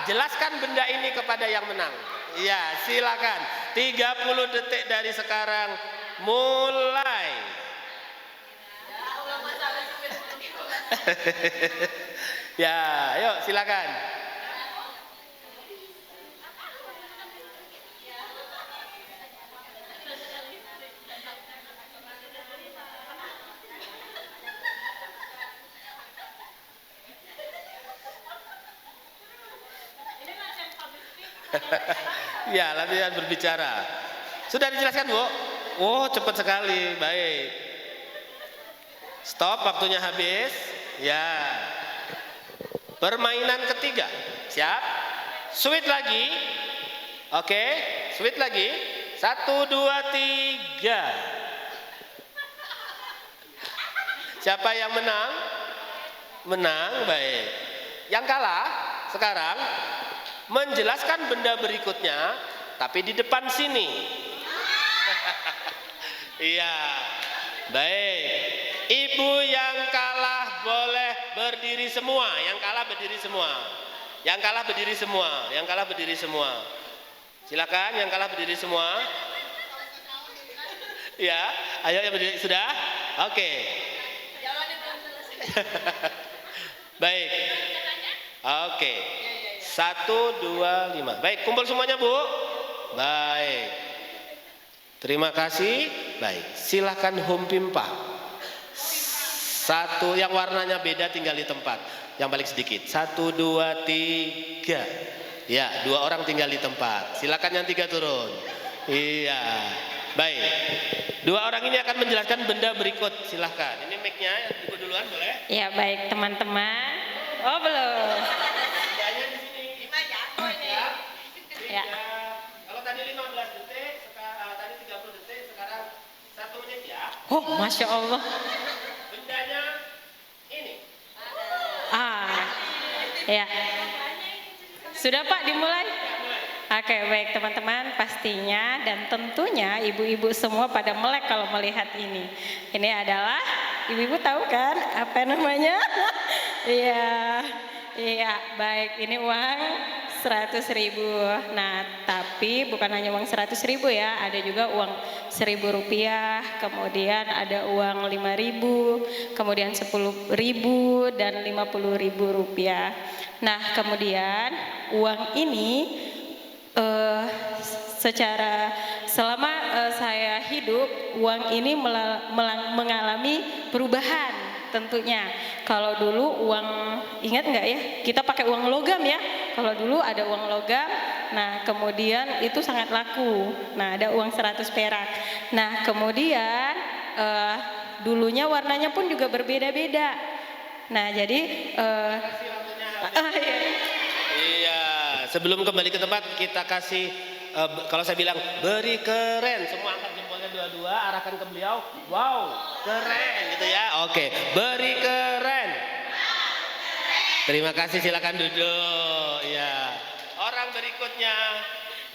jelaskan benda ini kepada yang menang. Iya, silakan. 30 detik dari sekarang mulai. Ya, yuk silakan. Ya, latihan berbicara. Sudah dijelaskan, Bu? Oh, cepat sekali. Baik. Stop, waktunya habis. Ya. Permainan ketiga. Siap? Sweet lagi. Oke, sweet lagi. 1, 2, 3. Siapa yang menang? Menang, baik. Yang kalah sekarang menjelaskan benda berikutnya, tapi di depan sini. Iya, baik. Ibu yang kalah boleh berdiri semua. Yang kalah berdiri semua. Yang kalah berdiri semua. Yang kalah berdiri semua. Silakan, yang kalah berdiri semua. Ya, ayo yang berdiri sudah. Oke. Baik. Oke. 1, 2, 5. Baik, kumpul semuanya, Bu. Baik. Terima kasih. Baik, silakan home pimpa. 1 yang warnanya beda tinggal di tempat. Yang paling sedikit. 1, 2, 3. Ya, 2 orang tinggal di tempat. Silakan yang 3 turun. Iya. Baik. 2 orang ini akan menjelaskan benda berikut. Silakan. Ini mic-nya Ibu duluan boleh? Ya, baik teman-teman. Oh, belum. Ya. Kalau tadi 15 detik, tadi 30 detik, sekarang 1 menit ya. Oh, Masya Allah. Bendanya ini. Ya. Sudah Pak, dimulai? Oke, baik teman-teman, pastinya dan tentunya ibu-ibu semua pada melek kalau melihat ini. Ini adalah, ibu-ibu tahu kan apa namanya? Iya, baik, ini uang 100.000. Nah, tapi bukan hanya uang 100.000 ya, ada juga uang 1.000 rupiah, kemudian ada uang 5.000, kemudian 10.000 dan 50.000 rupiah. Nah, kemudian uang ini secara selama saya hidup, uang ini mengalami perubahan tentunya. Kalau dulu uang, ingat nggak ya, kita pakai uang logam ya. Kalau dulu ada uang logam, nah kemudian itu sangat laku. Nah, ada uang 100 perak. Nah, kemudian dulunya warnanya pun juga berbeda-beda. Nah, jadi Iya, sebelum kembali ke tempat kita kasih kalau saya bilang beri keren, semua angkat jempolnya dua-dua, arahkan ke beliau. Wow, keren gitu ya. Oke, beri keren. Terima kasih, silakan duduk. Ya, orang berikutnya.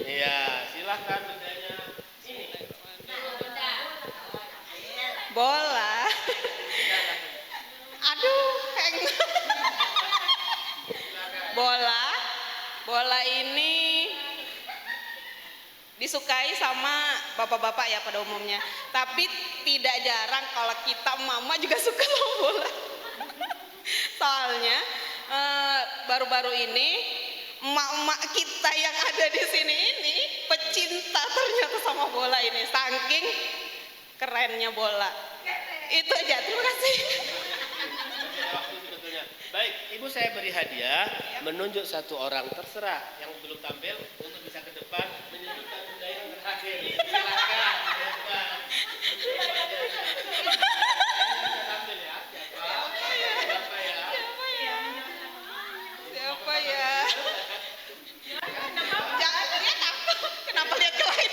Ya, silakan bendanya. Ini. Bola. Aduh, bola ini disukai sama bapak-bapak ya pada umumnya. Tapi tidak jarang kalau kita mama juga suka sama bola. Soalnya baru-baru ini emak-emak kita yang ada di sini ini pecinta ternyata sama bola ini, saking kerennya bola. Itu aja, terima kasih. Baik, Ibu saya beri hadiah menunjuk 1 orang, terserah yang belum tampil untuk bisa ke depan menunjukkan benda yang terakhir. Silakan. Tampil ya. Siapa ya? Jangan lihat aku. Kenapa lihat ke lain?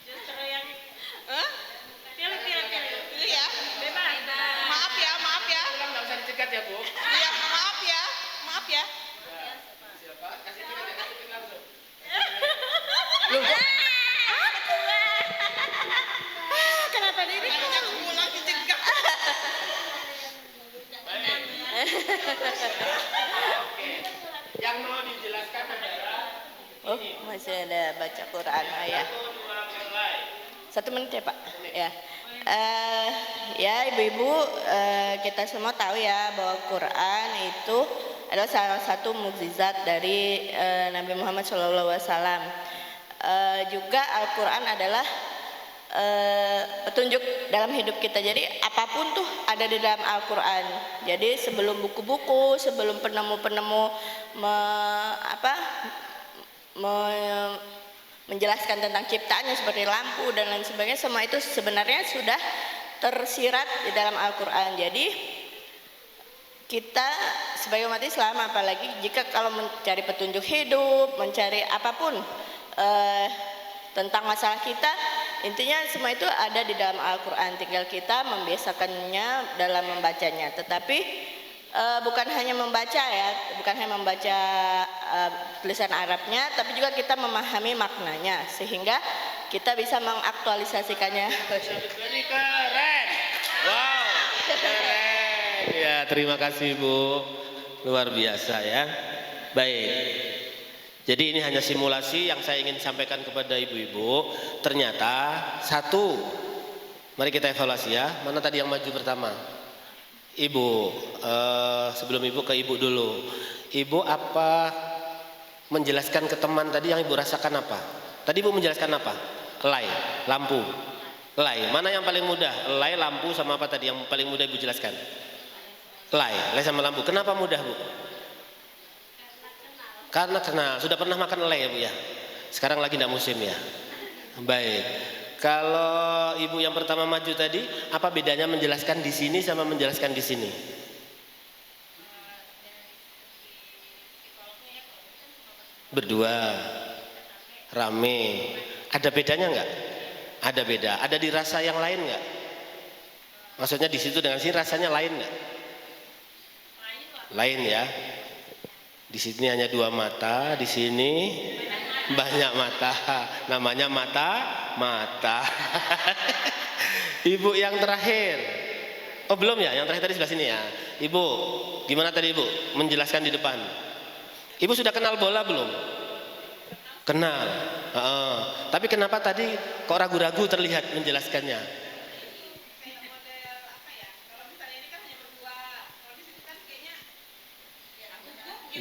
justru yang Hah? Pilih ya. Maaf ya. Nggak usah dicegat ya, Bu. Iya, maaf ya. Yang mau dijelaskan adalah Oh, masih ada baca Quran ayah. 1 menit ya Pak. Ya. Ya ibu-ibu, kita semua tahu ya bahwa Quran itu adalah salah satu mukjizat dari Nabi Muhammad SAW. Juga Al-Quran adalah petunjuk dalam hidup kita. Jadi apapun tuh ada di dalam Al-Quran. Jadi sebelum buku-buku, sebelum penemu-penemu menjelaskan tentang ciptaannya seperti lampu dan lain sebagainya, semua itu sebenarnya sudah tersirat di dalam Al-Quran. Jadi kita sebagai umat Islam, apalagi jika kalau mencari petunjuk hidup, mencari apapun tentang masalah kita, intinya semua itu ada di dalam Al-Quran. Tinggal kita membiasakannya dalam membacanya. Tetapi bukan hanya membaca ya, bukan hanya membaca tulisan Arabnya, tapi juga kita memahami maknanya sehingga kita bisa mengaktualisasikannya. Jadi keren. Wow, keren. Ya, terima kasih Bu. Luar biasa ya. Baik. Jadi ini hanya simulasi yang saya ingin sampaikan kepada ibu-ibu. Ternyata satu, mari kita evaluasi ya. Mana tadi yang maju pertama? Ibu, sebelum ibu ke ibu dulu. Ibu apa menjelaskan ke teman tadi yang ibu rasakan apa? Tadi ibu menjelaskan apa? Elai, lampu. Elai, mana yang paling mudah? Elai, lampu sama apa tadi yang paling mudah ibu jelaskan? Elai sama lampu. Kenapa mudah Bu? Karena kenal. Sudah pernah makan elai ya Bu ya? Sekarang lagi tidak musim ya? Baik. Kalau ibu yang pertama maju tadi, apa bedanya menjelaskan di sini sama menjelaskan di sini? Berdua, rame. Ada bedanya nggak? Ada beda. Ada di rasa yang lain nggak? Maksudnya di situ dengan sini rasanya lain nggak? Lain ya. Di sini hanya 2 mata, di sini banyak mata. Namanya mata. Ibu yang terakhir. Oh belum ya, yang terakhir tadi sebelah sini ya. Ibu, gimana tadi Ibu menjelaskan di depan? Ibu sudah kenal bola belum? Kenal. Tapi kenapa tadi kok ragu-ragu terlihat menjelaskannya?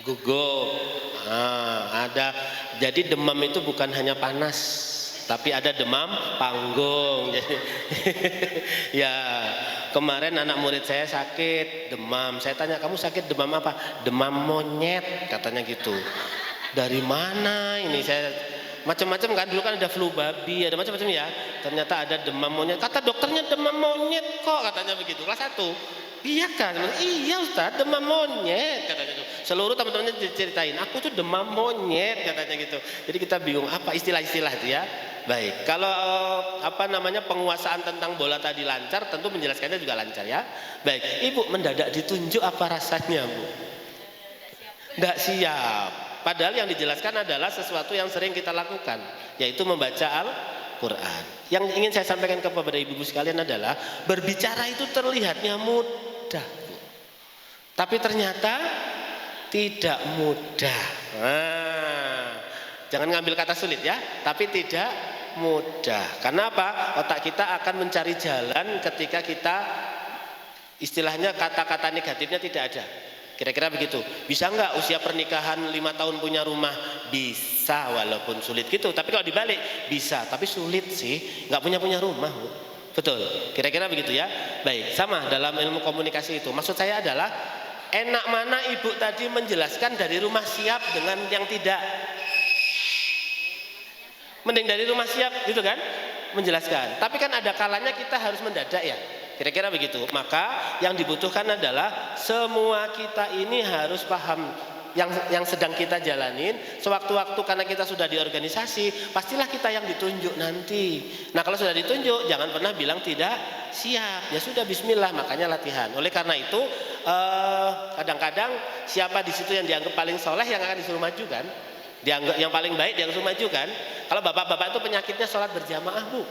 Gugup. Ada. Jadi demam itu bukan hanya panas, tapi ada demam panggung. Ya, kemarin anak murid saya sakit demam. Saya tanya, kamu sakit demam apa? Demam monyet, katanya gitu. Dari mana ini? Saya macam-macam kan, dulu kan ada flu babi, ada macam-macam ya. Ternyata ada demam monyet. Kata dokternya demam monyet kok, katanya begitu. Kelas 1. Iya kan? Iya Ustaz, demam monyet katanya gitu. Seluruh teman-temannya diceritain, aku tuh demam monyet katanya gitu. Jadi kita bingung apa istilah-istilah itu ya. Baik, kalau penguasaan tentang bola tadi lancar, tentu menjelaskannya juga lancar ya. Baik, Ibu mendadak ditunjuk apa rasanya Bu? Nggak siap. Padahal yang dijelaskan adalah sesuatu yang sering kita lakukan, yaitu membaca Al-Quran. Yang ingin saya sampaikan kepada ibu-ibu sekalian adalah berbicara itu terlihatnya mudah, tapi ternyata tidak mudah. Jangan ngambil kata sulit ya, tapi tidak mudah. Karena apa? Otak kita akan mencari jalan ketika kita istilahnya kata-kata negatifnya tidak ada. Kira-kira begitu. Bisa nggak usia pernikahan 5 tahun punya rumah? Bisa, walaupun sulit gitu. Tapi kalau dibalik bisa, tapi sulit sih. Nggak punya rumah Bu. Betul. Kira-kira begitu ya. Baik, sama dalam ilmu komunikasi itu. Maksud saya adalah enak mana ibu tadi menjelaskan dari rumah siap dengan yang tidak. Mending dari rumah siap gitu kan, menjelaskan. Tapi kan ada kalanya kita harus mendadak ya. Kira-kira begitu. Maka yang dibutuhkan adalah semua kita ini harus paham yang sedang kita jalanin. Sewaktu-waktu karena kita sudah di organisasi, pastilah kita yang ditunjuk nanti. Nah kalau sudah ditunjuk, jangan pernah bilang tidak siap. Ya sudah, bismillah, makanya latihan. Oleh karena itu kadang-kadang siapa di situ yang dianggap paling soleh yang akan disuruh maju kan? Dianggap yang paling baik yang disuruh maju kan? Kalau bapak-bapak itu penyakitnya sholat berjamaah Bu.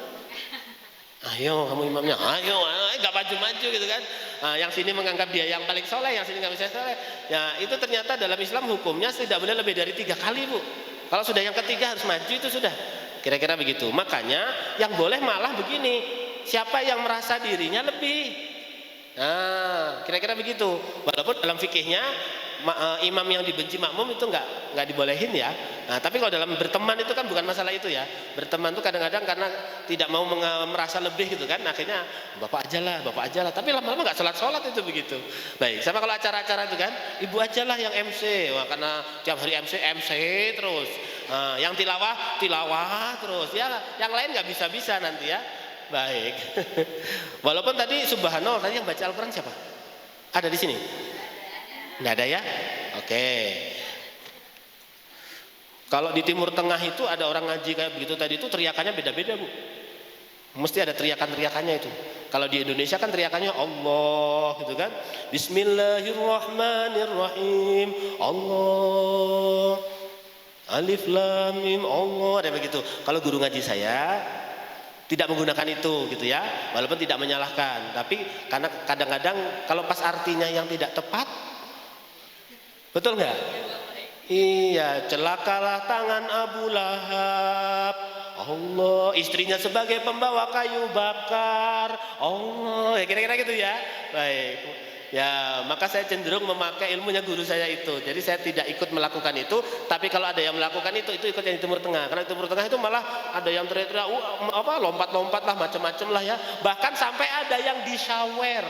Ayo kamu imamnya, ayo nggak maju-maju gitu kan. Nah, yang sini menganggap dia yang paling soleh, yang sini nggak bisa soleh. Ya itu ternyata dalam Islam hukumnya tidak boleh lebih dari 3 kali, Bu. Kalau sudah yang ketiga harus maju itu sudah. Kira-kira begitu. Makanya yang boleh malah begini, siapa yang merasa dirinya lebih. Nah, kira-kira begitu. Walaupun dalam fikihnya imam yang dibenci makmum itu nggak dibolehin ya. Nah, tapi kalau dalam berteman itu kan bukan masalah itu ya. Berteman itu kadang-kadang karena tidak mau merasa lebih gitu kan. Akhirnya bapak aja lah. Tapi lama-lama nggak sholat itu begitu. Baik, sama kalau acara-acara itu kan, ibu aja lah yang MC. Wah, karena tiap hari MC terus. Nah, yang tilawah terus. Ya, yang lain nggak bisa nanti ya. Baik. Walaupun tadi subhanallah, tadi yang baca Al-Quran siapa? Ada di sini? Nggak ada ya? Oke. Kalau di Timur Tengah itu ada orang ngaji kayak begitu tadi itu teriakannya beda-beda, Bu. Mesti ada teriakannya itu. Kalau di Indonesia kan teriakannya Allah gitu kan. Bismillahirrahmanirrahim. Allah. Alif lam mim Allah, ada begitu. Kalau guru ngaji saya tidak menggunakan itu gitu ya, walaupun tidak menyalahkan, tapi karena kadang-kadang kalau pas artinya yang tidak tepat, betul nggak? Iya, celakalah tangan Abu Lahab. Allah, istrinya sebagai pembawa kayu bakar. Allah, ya kira-kira gitu ya. Baik. Ya, maka saya cenderung memakai ilmunya guru saya itu. Jadi saya tidak ikut melakukan itu, tapi kalau ada yang melakukan itu ikut yang di Timur Tengah. Karena di Timur Tengah itu malah ada yang teriak-teriak lompat-lompat lah, macam-macam lah ya. Bahkan sampai ada yang disawer.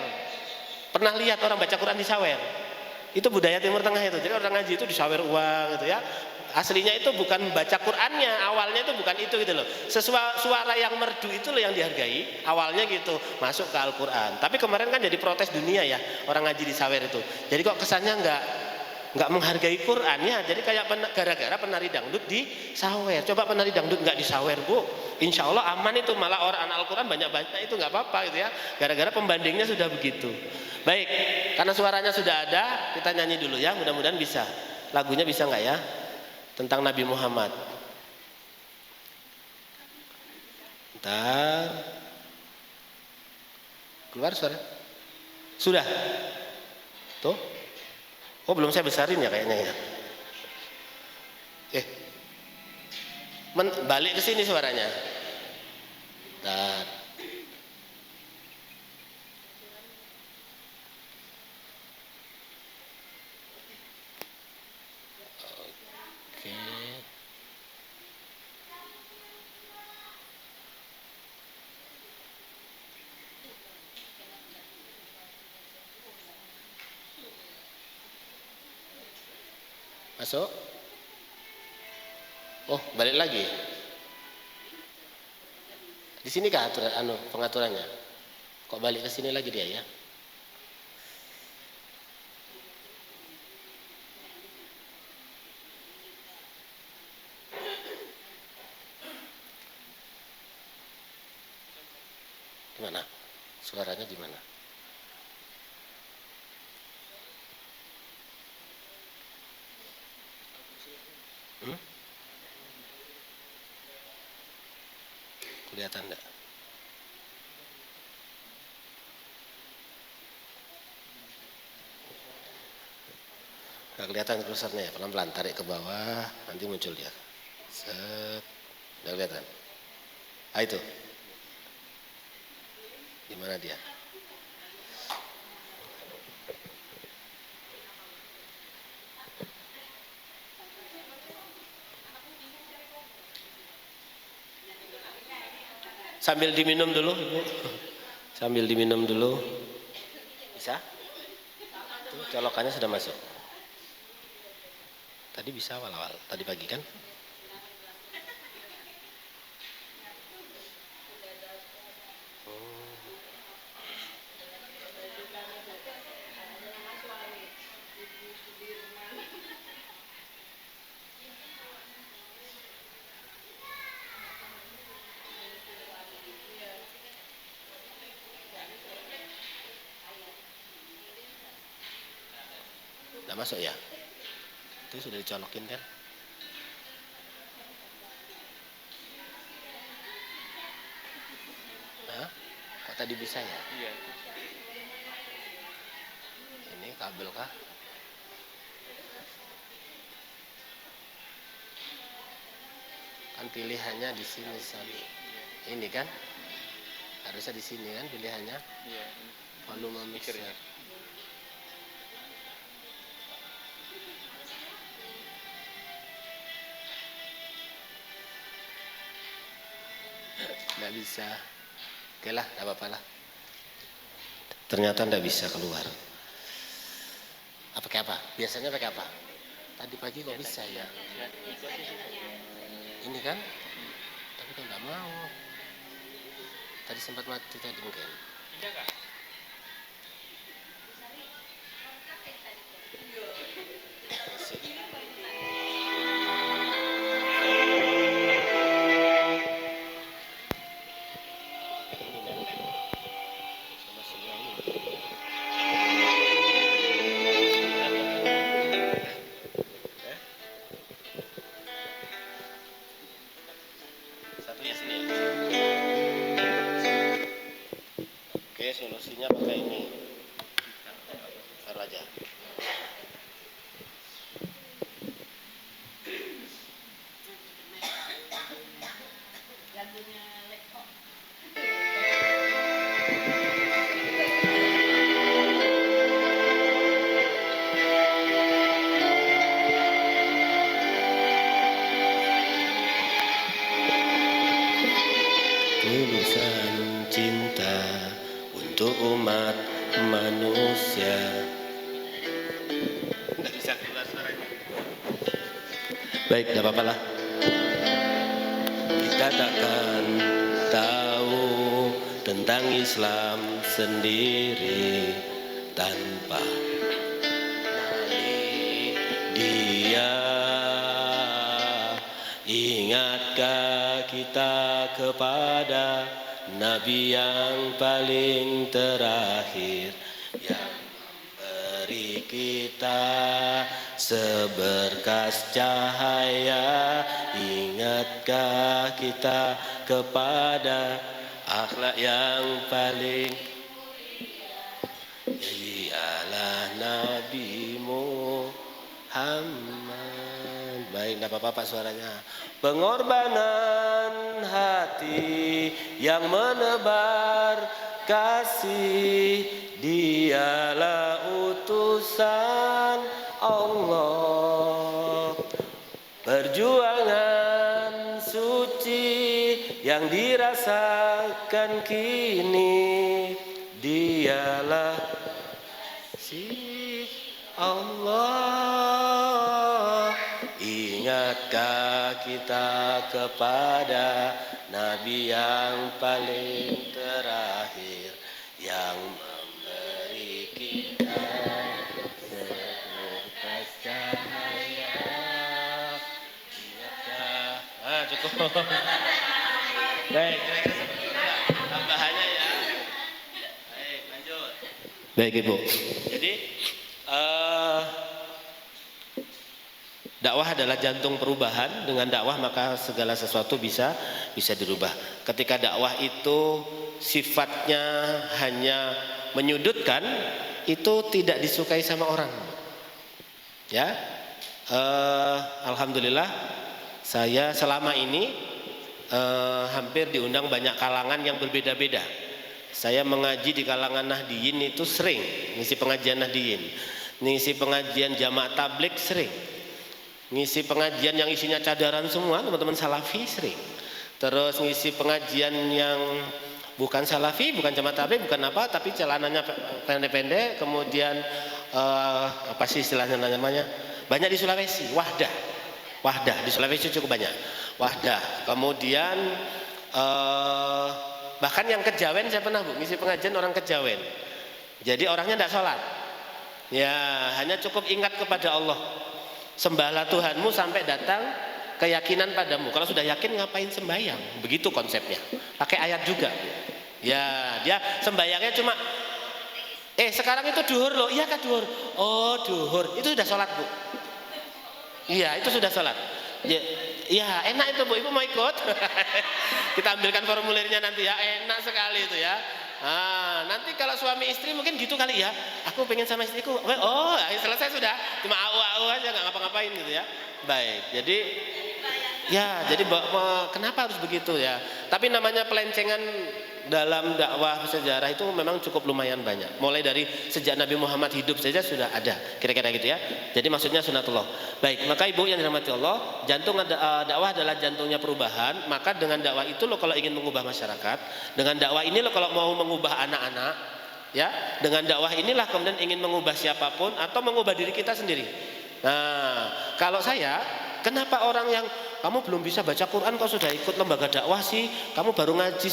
Pernah lihat orang baca Quran disawer? Itu budaya Timur Tengah itu. Jadi orang ngaji itu disawer uang gitu ya. Aslinya itu bukan baca Qur'annya, awalnya itu bukan itu gitu loh. Suara yang merdu itu loh yang dihargai, awalnya gitu, masuk ke Al-Qur'an. Tapi kemarin kan jadi protes dunia ya, orang ngaji disawer itu. Jadi kok kesannya nggak menghargai Qur'an ya. Jadi kayak gara-gara penari dangdut disawer. Coba penari dangdut nggak disawer, Bu. Insya Allah aman itu, malah orang Al-Qur'an banyak-banyak itu nggak apa-apa gitu ya. Gara-gara pembandingnya sudah begitu. Baik, karena suaranya sudah ada, kita nyanyi dulu ya, mudah-mudahan bisa. Lagunya bisa nggak ya? Tentang Nabi Muhammad. Bentar. Keluar suara? Sudah? Tuh? Oh belum saya besarin ya kayaknya ya. Balik ke sini suaranya. Bentar. Masuk? Oh, balik lagi. Di sini kah pengaturannya? Kok balik ke sini lagi dia ya? Di mana? Suaranya di mana? Kelihatan enggak? Nggak kelihatan kursornya ya, pelan-pelan tarik ke bawah, nanti muncul dia. Set, nggak kelihatan. Itu. Di mana dia? Sambil diminum dulu, Ibu. Sambil diminum dulu. Bisa? Tuh, colokannya sudah masuk. Tadi bisa awal-awal, tadi pagi kan? Nggak masuk ya? Itu sudah dicolokin kan? Hah? Kok tadi bisa ya? Iya. Ini kabel kah? Kan pilihannya di sini Sami. Ini kan? Harusnya di sini kan pilihannya. Iya. Volume mixer. Nggak bisa. Oke lah, nggak apa-apa lah. Ternyata nggak bisa keluar. Pakai apa? Biasanya pakai apa? Tadi pagi kok bisa ya? Ini kan? Tapi kan nggak mau. Tadi sempat mati tadi mungkin. Satunya sini ya. Oke, solusinya pakai ini. Taruh aja. Tulusan cinta untuk umat manusia. Nggak bisa keluar suaranya. Baik, tidak apa-apa lah. Kita takkan tahu tentang Islam sendiri tanpa nali dia. Ingatkah kita kepada Nabi yang paling terakhir yang memberi kita seberkas cahaya? Ingatkah kita kepada akhlak yang paling ialah Nabi Muhammad? Baik, tidak apa-apa Pak suaranya. Pengorbanan hati yang menebar kasih, dialah utusan Allah. Perjuangan suci yang dirasakan kini, dialah si Allah. Ingatkah kita kepada Nabi yang paling terakhir yang memberi kita seberkas cahaya? Ingatkah? Cukup. Baik, tambahannya ya. Baik, lanjut. Baik Ibu. Jadi dakwah adalah jantung perubahan. Dengan dakwah maka segala sesuatu bisa dirubah. Ketika dakwah itu sifatnya hanya menyudutkan, itu tidak disukai sama orang. Ya, alhamdulillah saya selama ini hampir diundang banyak kalangan yang berbeda-beda. Saya mengaji di kalangan Nahdiyin itu sering, ngisi pengajian Nahdiyin, ngisi pengajian jamaah tablik sering, ngisi pengajian yang isinya cadaran semua teman-teman salafi sering, terus ngisi pengajian yang bukan salafi, bukan jamaah tablik, bukan apa, tapi celananya pendek-pendek, kemudian apa sih istilahnya namanya, banyak di Sulawesi, wahdah di Sulawesi cukup banyak, wahdah. Kemudian bahkan yang Kejawen saya pernah Bu ngisi pengajian orang Kejawen, jadi orangnya tidak sholat, ya hanya cukup ingat kepada Allah. Sembahlah Tuhanmu sampai datang keyakinan padamu. Kalau sudah yakin ngapain sembahyang? Begitu konsepnya. Pakai ayat juga. Ya, dia sembahyangnya cuma sekarang itu duhur loh. Iya kah duhur? Oh, duhur. Itu sudah sholat, Bu. Iya, itu sudah sholat. Ya, enak itu Bu. Ibu mau ikut? Kita ambilkan formulirnya nanti ya. Enak sekali itu ya. Nanti kalau suami istri mungkin gitu kali ya. Aku pengen sama istriku. Oh, selesai sudah. Cuma au aja, nggak ngapa-ngapain gitu ya. Baik. Jadi kenapa harus begitu ya? Tapi namanya pelencengan dalam dakwah sejarah itu memang cukup lumayan banyak. Mulai dari sejak Nabi Muhammad hidup saja sudah ada, kira-kira gitu ya. Jadi maksudnya sunatullah. Baik, maka ibu yang dirahmati Allah, jantung dakwah adalah jantungnya perubahan. Maka dengan dakwah itu lo kalau ingin mengubah masyarakat, dengan dakwah ini lo kalau mau mengubah anak-anak, ya, dengan dakwah inilah kemudian ingin mengubah siapapun atau mengubah diri kita sendiri. Nah, kalau saya, kenapa orang yang kamu belum bisa baca Quran kau sudah ikut lembaga dakwah sih? Kamu baru ngaji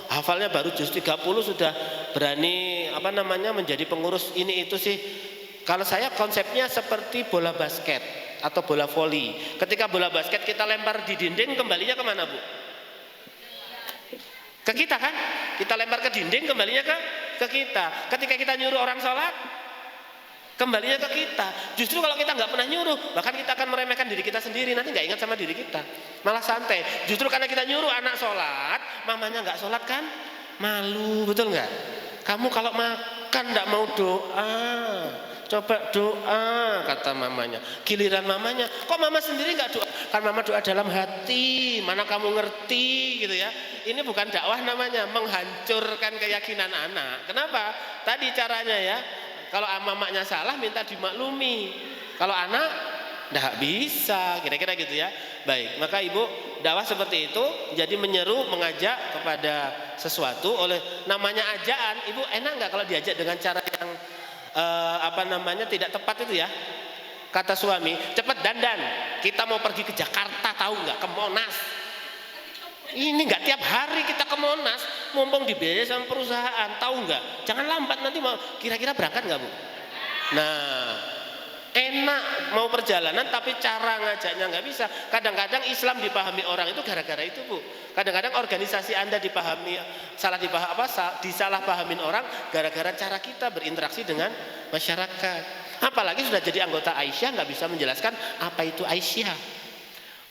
hafalnya baru juz 30 sudah berani menjadi pengurus ini itu sih. Kalau saya konsepnya seperti bola basket atau bola voli. Ketika bola basket kita lempar di dinding, kembalinya kemana Bu? Ke kita kan? Kita lempar ke dinding, kembalinya ke kita. Ketika kita nyuruh orang sholat, kembalinya ke kita. Justru kalau kita nggak pernah nyuruh, bahkan kita akan meremehkan diri kita sendiri, nanti nggak ingat sama diri kita, malah santai. Justru karena kita nyuruh anak sholat, mamanya nggak sholat kan malu, betul nggak? Kamu kalau makan nggak mau doa, coba doa, kata mamanya. Giliran mamanya, kok mama sendiri nggak doa? Kan mama doa dalam hati, mana kamu ngerti gitu ya. Ini bukan dakwah namanya, menghancurkan keyakinan anak. Kenapa? Tadi caranya ya. Kalau mamanya salah minta dimaklumi. Kalau anak enggak bisa, kira-kira gitu ya. Baik, maka ibu dakwah seperti itu, jadi menyeru, mengajak kepada sesuatu oleh namanya ajaan. Ibu enak enggak kalau diajak dengan cara yang tidak tepat itu ya? Kata suami, cepet dandan, kita mau pergi ke Jakarta, tahu nggak, ke Monas. Ini nggak tiap hari kita ke Monas, mumpung dibiayai sama perusahaan, tahu nggak? Jangan lambat nanti mau, kira-kira berangkat nggak Bu? Nah, enak mau perjalanan tapi cara ngajaknya nggak bisa. Kadang-kadang Islam dipahami orang itu gara-gara itu Bu. Kadang-kadang organisasi Anda disalahpahamin orang gara-gara cara kita berinteraksi dengan masyarakat. Apalagi sudah jadi anggota Aisyah nggak bisa menjelaskan apa itu Aisyah.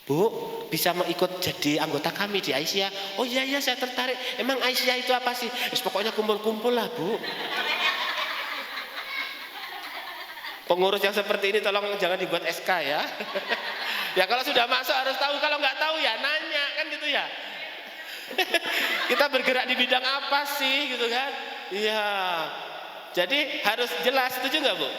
Bu, bisa mau ikut jadi anggota kami di Aisyah? Oh iya saya tertarik. Emang Aisyah itu apa sih? Pokoknya kumpul-kumpul lah Bu. Pengurus yang seperti ini tolong jangan dibuat SK ya. Ya kalau sudah masuk harus tahu, kalau nggak tahu ya nanya kan gitu ya. Kita bergerak di bidang apa sih gitu kan? Iya. Jadi harus jelas, setuju nggak Bu?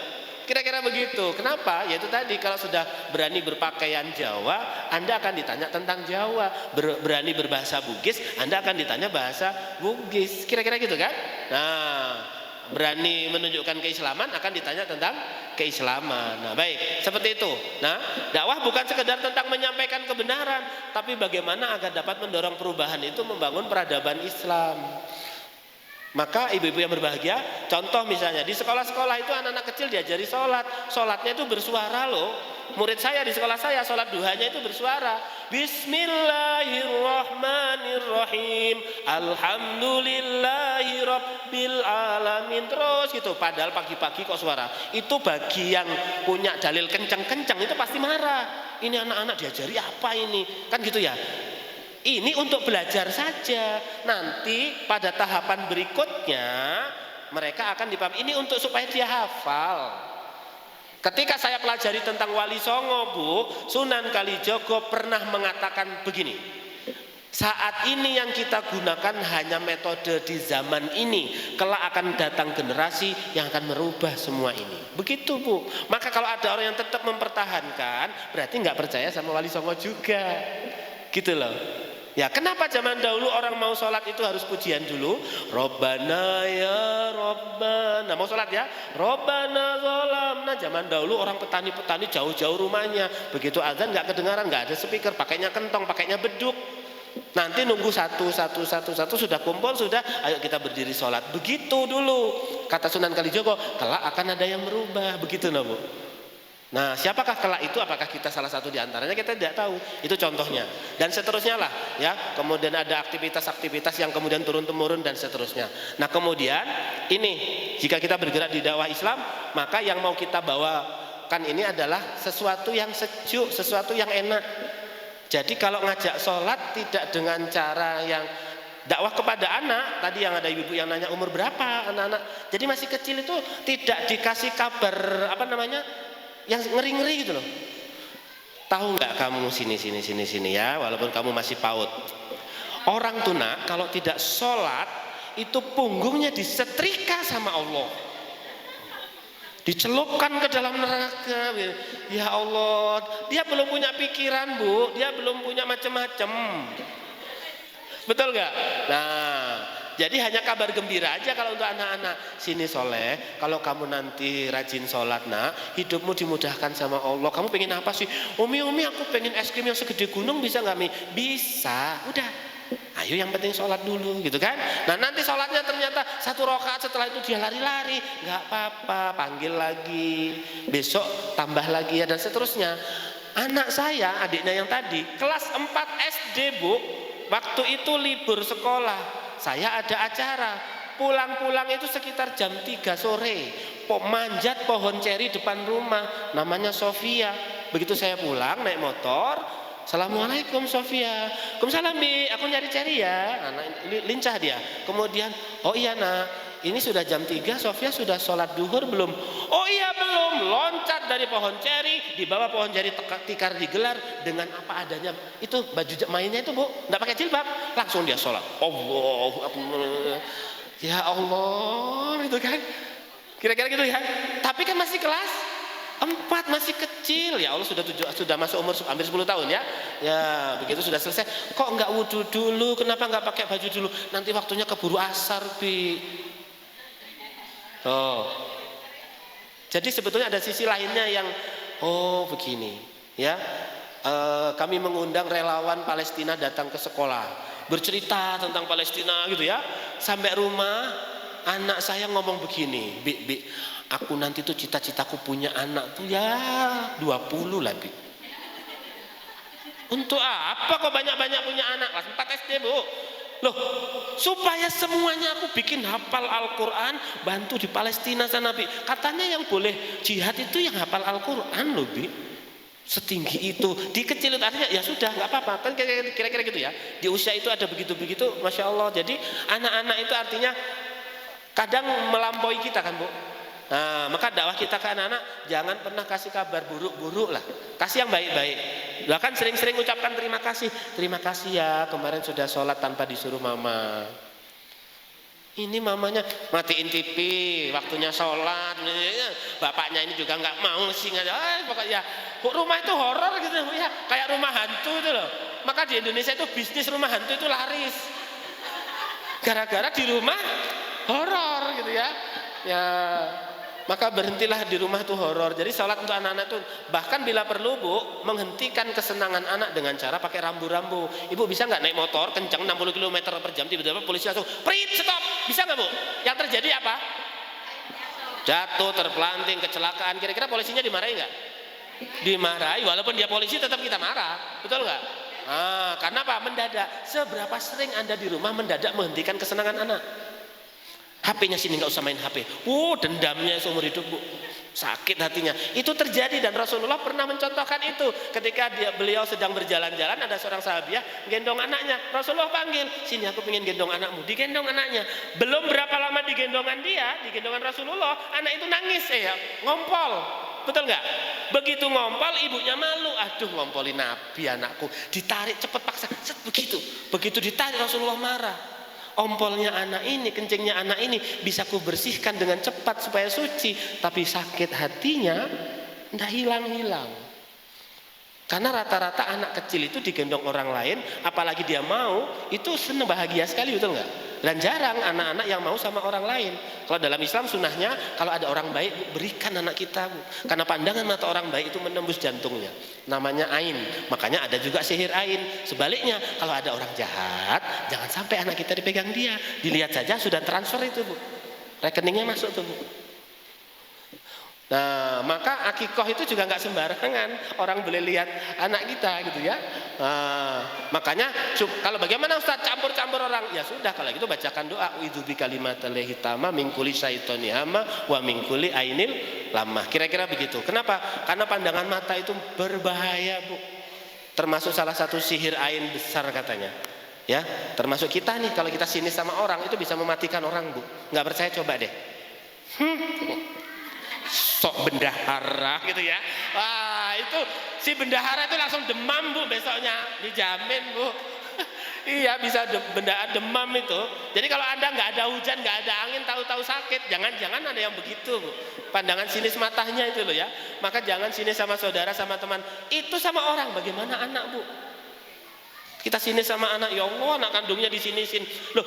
Kira-kira begitu. Kenapa? Yaitu tadi kalau sudah berani berpakaian Jawa, Anda akan ditanya tentang Jawa. Berani berbahasa Bugis, Anda akan ditanya bahasa Bugis. Kira-kira gitu kan? Nah, berani menunjukkan keislaman akan ditanya tentang keislaman. Nah, baik, seperti itu. Nah, dakwah bukan sekedar tentang menyampaikan kebenaran, tapi bagaimana agar dapat mendorong perubahan itu membangun peradaban Islam. Maka ibu-ibu yang berbahagia, contoh misalnya di sekolah-sekolah itu anak-anak kecil diajari sholat. Sholatnya itu bersuara loh. Murid saya di sekolah saya sholat duhanya itu bersuara. Bismillahirrahmanirrahim. Alhamdulillahi rabbil alamin. Terus gitu. Padahal pagi-pagi kok suara. Itu bagi yang punya dalil kencang-kencang itu pasti marah. Ini anak-anak diajari apa ini? Kan gitu ya. Ini untuk belajar saja. Nanti pada tahapan berikutnya mereka akan dipahami. Ini untuk supaya dia hafal. Ketika saya pelajari tentang Wali Songo Bu, Sunan Kalijogo pernah mengatakan begini. Saat ini yang kita gunakan hanya metode di zaman ini. Kelak akan datang generasi yang akan merubah semua ini. Begitu Bu. Maka kalau ada orang yang tetap mempertahankan, berarti nggak percaya sama Wali Songo juga. Gitu loh. Ya, kenapa zaman dahulu orang mau sholat itu harus pujian dulu? Robbana ya Robbana. Mau sholat ya? Robbana zolamna. Zaman dahulu orang petani-petani jauh-jauh rumahnya. Begitu azan nggak kedengaran, nggak ada speaker, pakainya kentong, pakainya beduk. Nanti nunggu satu sudah kumpul, sudah ayo kita berdiri sholat. Begitu dulu. Kata Sunan Kalijogo, kelak akan ada yang merubah. Begitu loh Bu. Nah, siapakah kelak itu? Apakah kita salah satu di antaranya? Kita tidak tahu. Itu contohnya. Dan seterusnya lah, ya. Kemudian ada aktivitas-aktivitas yang kemudian turun-temurun dan seterusnya. Nah, kemudian ini jika kita bergerak di dakwah Islam, maka yang mau kita bawakan ini adalah sesuatu yang sejuk, sesuatu yang enak. Jadi kalau ngajak sholat tidak dengan cara yang dakwah kepada anak. Tadi yang ada ibu-ibu yang nanya umur berapa anak-anak. Jadi masih kecil itu tidak dikasih kabar yang ngeri-ngeri gitu loh. Tahu nggak kamu sini ya, walaupun kamu masih PAUD. Orang tuh nak kalau tidak sholat itu punggungnya disetrika sama Allah, dicelupkan ke dalam neraka. Ya Allah, dia belum punya pikiran bu, dia belum punya macam-macam. Betul nggak? Nah, jadi hanya kabar gembira aja kalau untuk anak-anak. Sini soleh, kalau kamu nanti rajin sholat nak, hidupmu dimudahkan sama Allah. Kamu pengen apa sih? Umi aku pengen es krim yang segede gunung, bisa nggak Mi? Bisa, udah. Ayo yang penting sholat dulu gitu kan. Nah nanti sholatnya ternyata 1 rakaat, setelah itu dia lari-lari, nggak apa-apa, panggil lagi, besok tambah lagi ya, dan seterusnya. Anak saya, adiknya yang tadi, kelas 4 SD bu, waktu itu libur sekolah, saya ada acara, pulang-pulang itu sekitar jam 3 sore, manjat pohon ceri depan rumah, namanya Sofia. Begitu saya pulang naik motor, Assalamualaikum Sofia. Waalaikumsalam Bi, aku nyari ceri ya. Anak lincah dia. Kemudian, oh iya nak, ini sudah jam 3, Sofia sudah sholat duhur belum? Oh iya belum. Loncat dari pohon ceri, di bawah pohon ceri tikar digelar dengan apa adanya. Itu baju mainnya itu bu, nggak pakai jilbab, langsung dia sholat. Allahu Akbar. Ya Allah, itu kan. Kira-kira gitu ya. Tapi kan masih kelas 4, masih kecil. Ya Allah, sudah masuk umur hampir 10 tahun ya. Ya begitu sudah selesai, kok nggak wudhu dulu, kenapa nggak pakai baju dulu, nanti waktunya keburu asar Bi. Oh, jadi sebetulnya ada sisi lainnya yang begini ya. Kami mengundang relawan Palestina datang ke sekolah, bercerita tentang Palestina gitu ya. Sampai rumah anak saya ngomong begini, Bi, aku nanti tuh cita-citaku punya anak tuh ya 20 lah Bi. Untuk apa kok banyak-banyak punya anak? Kelas 4 SD bu. Loh, supaya semuanya aku bikin hafal Al-Quran, bantu di Palestina sana Bi. Katanya yang boleh jihad itu yang hafal Al-Quran loh Bi. Setinggi itu, dikecilin artinya ya sudah nggak apa-apa. Kan kira-kira gitu ya. Di usia itu ada begitu-begitu, Masya Allah. Jadi anak-anak itu artinya kadang melampaui kita kan bu. Nah, maka dakwah kita ke anak-anak jangan pernah kasih kabar buruk-buruk lah, kasih yang baik-baik. Bahkan sering-sering ucapkan terima kasih ya kemarin sudah sholat tanpa disuruh mama. Ini mamanya matiin TV, waktunya sholat, bapaknya ini juga nggak mau sih, pokoknya rumah itu horor gitu ya, kayak rumah hantu itu loh. Maka di Indonesia itu bisnis rumah hantu itu laris, gara-gara di rumah horor gitu ya. Ya, maka berhentilah di rumah tuh horor. Jadi sholat untuk anak-anak tuh bahkan bila perlu bu, menghentikan kesenangan anak dengan cara pakai rambu-rambu. Ibu bisa nggak naik motor kencang 60 km per jam, tiba-tiba polisi langsung prit stop, bisa nggak bu? Yang terjadi apa? Jatuh, terpelanting, kecelakaan. Kira-kira polisinya dimarahi nggak? Dimarahi, walaupun dia polisi tetap kita marah, betul nggak? Karena apa? Mendadak. Seberapa sering Anda di rumah mendadak menghentikan kesenangan anak? HP-nya sini nggak usah main HP. Dendamnya seumur hidup bu, sakit hatinya. Itu terjadi dan Rasulullah pernah mencontohkan itu. Ketika beliau sedang berjalan-jalan, ada seorang sahabiah gendong anaknya. Rasulullah panggil, sini aku pengen gendong anakmu. Digendong anaknya. Belum berapa lama digendongan dia, digendongan Rasulullah, anak itu nangis ngompol. Betul nggak? Begitu ngompol, ibunya malu. Aduh, ngompolin Nabi anakku. Ditarik cepet paksa. Begitu ditarik Rasulullah marah. Ompolnya anak ini, kencingnya anak ini bisa ku bersihkan dengan cepat supaya suci, tapi sakit hatinya tidak hilang-hilang. Karena rata-rata anak kecil itu digendong orang lain, apalagi dia mau, itu senang, bahagia sekali, betul nggak? Dan jarang anak-anak yang mau sama orang lain. Kalau dalam Islam sunnahnya, kalau ada orang baik, berikan anak kita, Bu. Karena pandangan mata orang baik itu menembus jantungnya. Namanya ain. Makanya ada juga sihir ain. Sebaliknya, kalau ada orang jahat, jangan sampai anak kita dipegang dia. Dilihat saja sudah transfer itu, Bu. Rekeningnya masuk tuh, Bu. Nah, maka akikoh itu juga nggak sembarangan orang boleh lihat anak kita gitu ya. Makanya kalau bagaimana Ustaz campur-campur orang, ya sudah kalau gitu bacakan doa uidzubi kalimatillahit tamma min kulli syaitani hama wa min kulli ainil lamah. Kira-kira begitu. Kenapa? Karena pandangan mata itu berbahaya, Bu. Termasuk salah satu sihir ain besar katanya. Ya, termasuk kita nih, kalau kita sinis sama orang itu bisa mematikan orang, Bu. Nggak percaya coba deh. Sok bendahara gitu ya. Wah, itu si bendahara itu langsung demam, Bu, besoknya. Dijamin, Bu. Iya, bisa demam itu. Jadi kalau Anda nggak ada hujan, nggak ada angin, tahu-tahu sakit, jangan-jangan ada yang begitu, Bu. Pandangan sinis matanya itu loh ya. Maka jangan sinis sama saudara, sama teman. Itu sama orang, bagaimana anak, Bu? Kita sinis sama anak, ya Allah, anak kandungnya disinisin. Loh,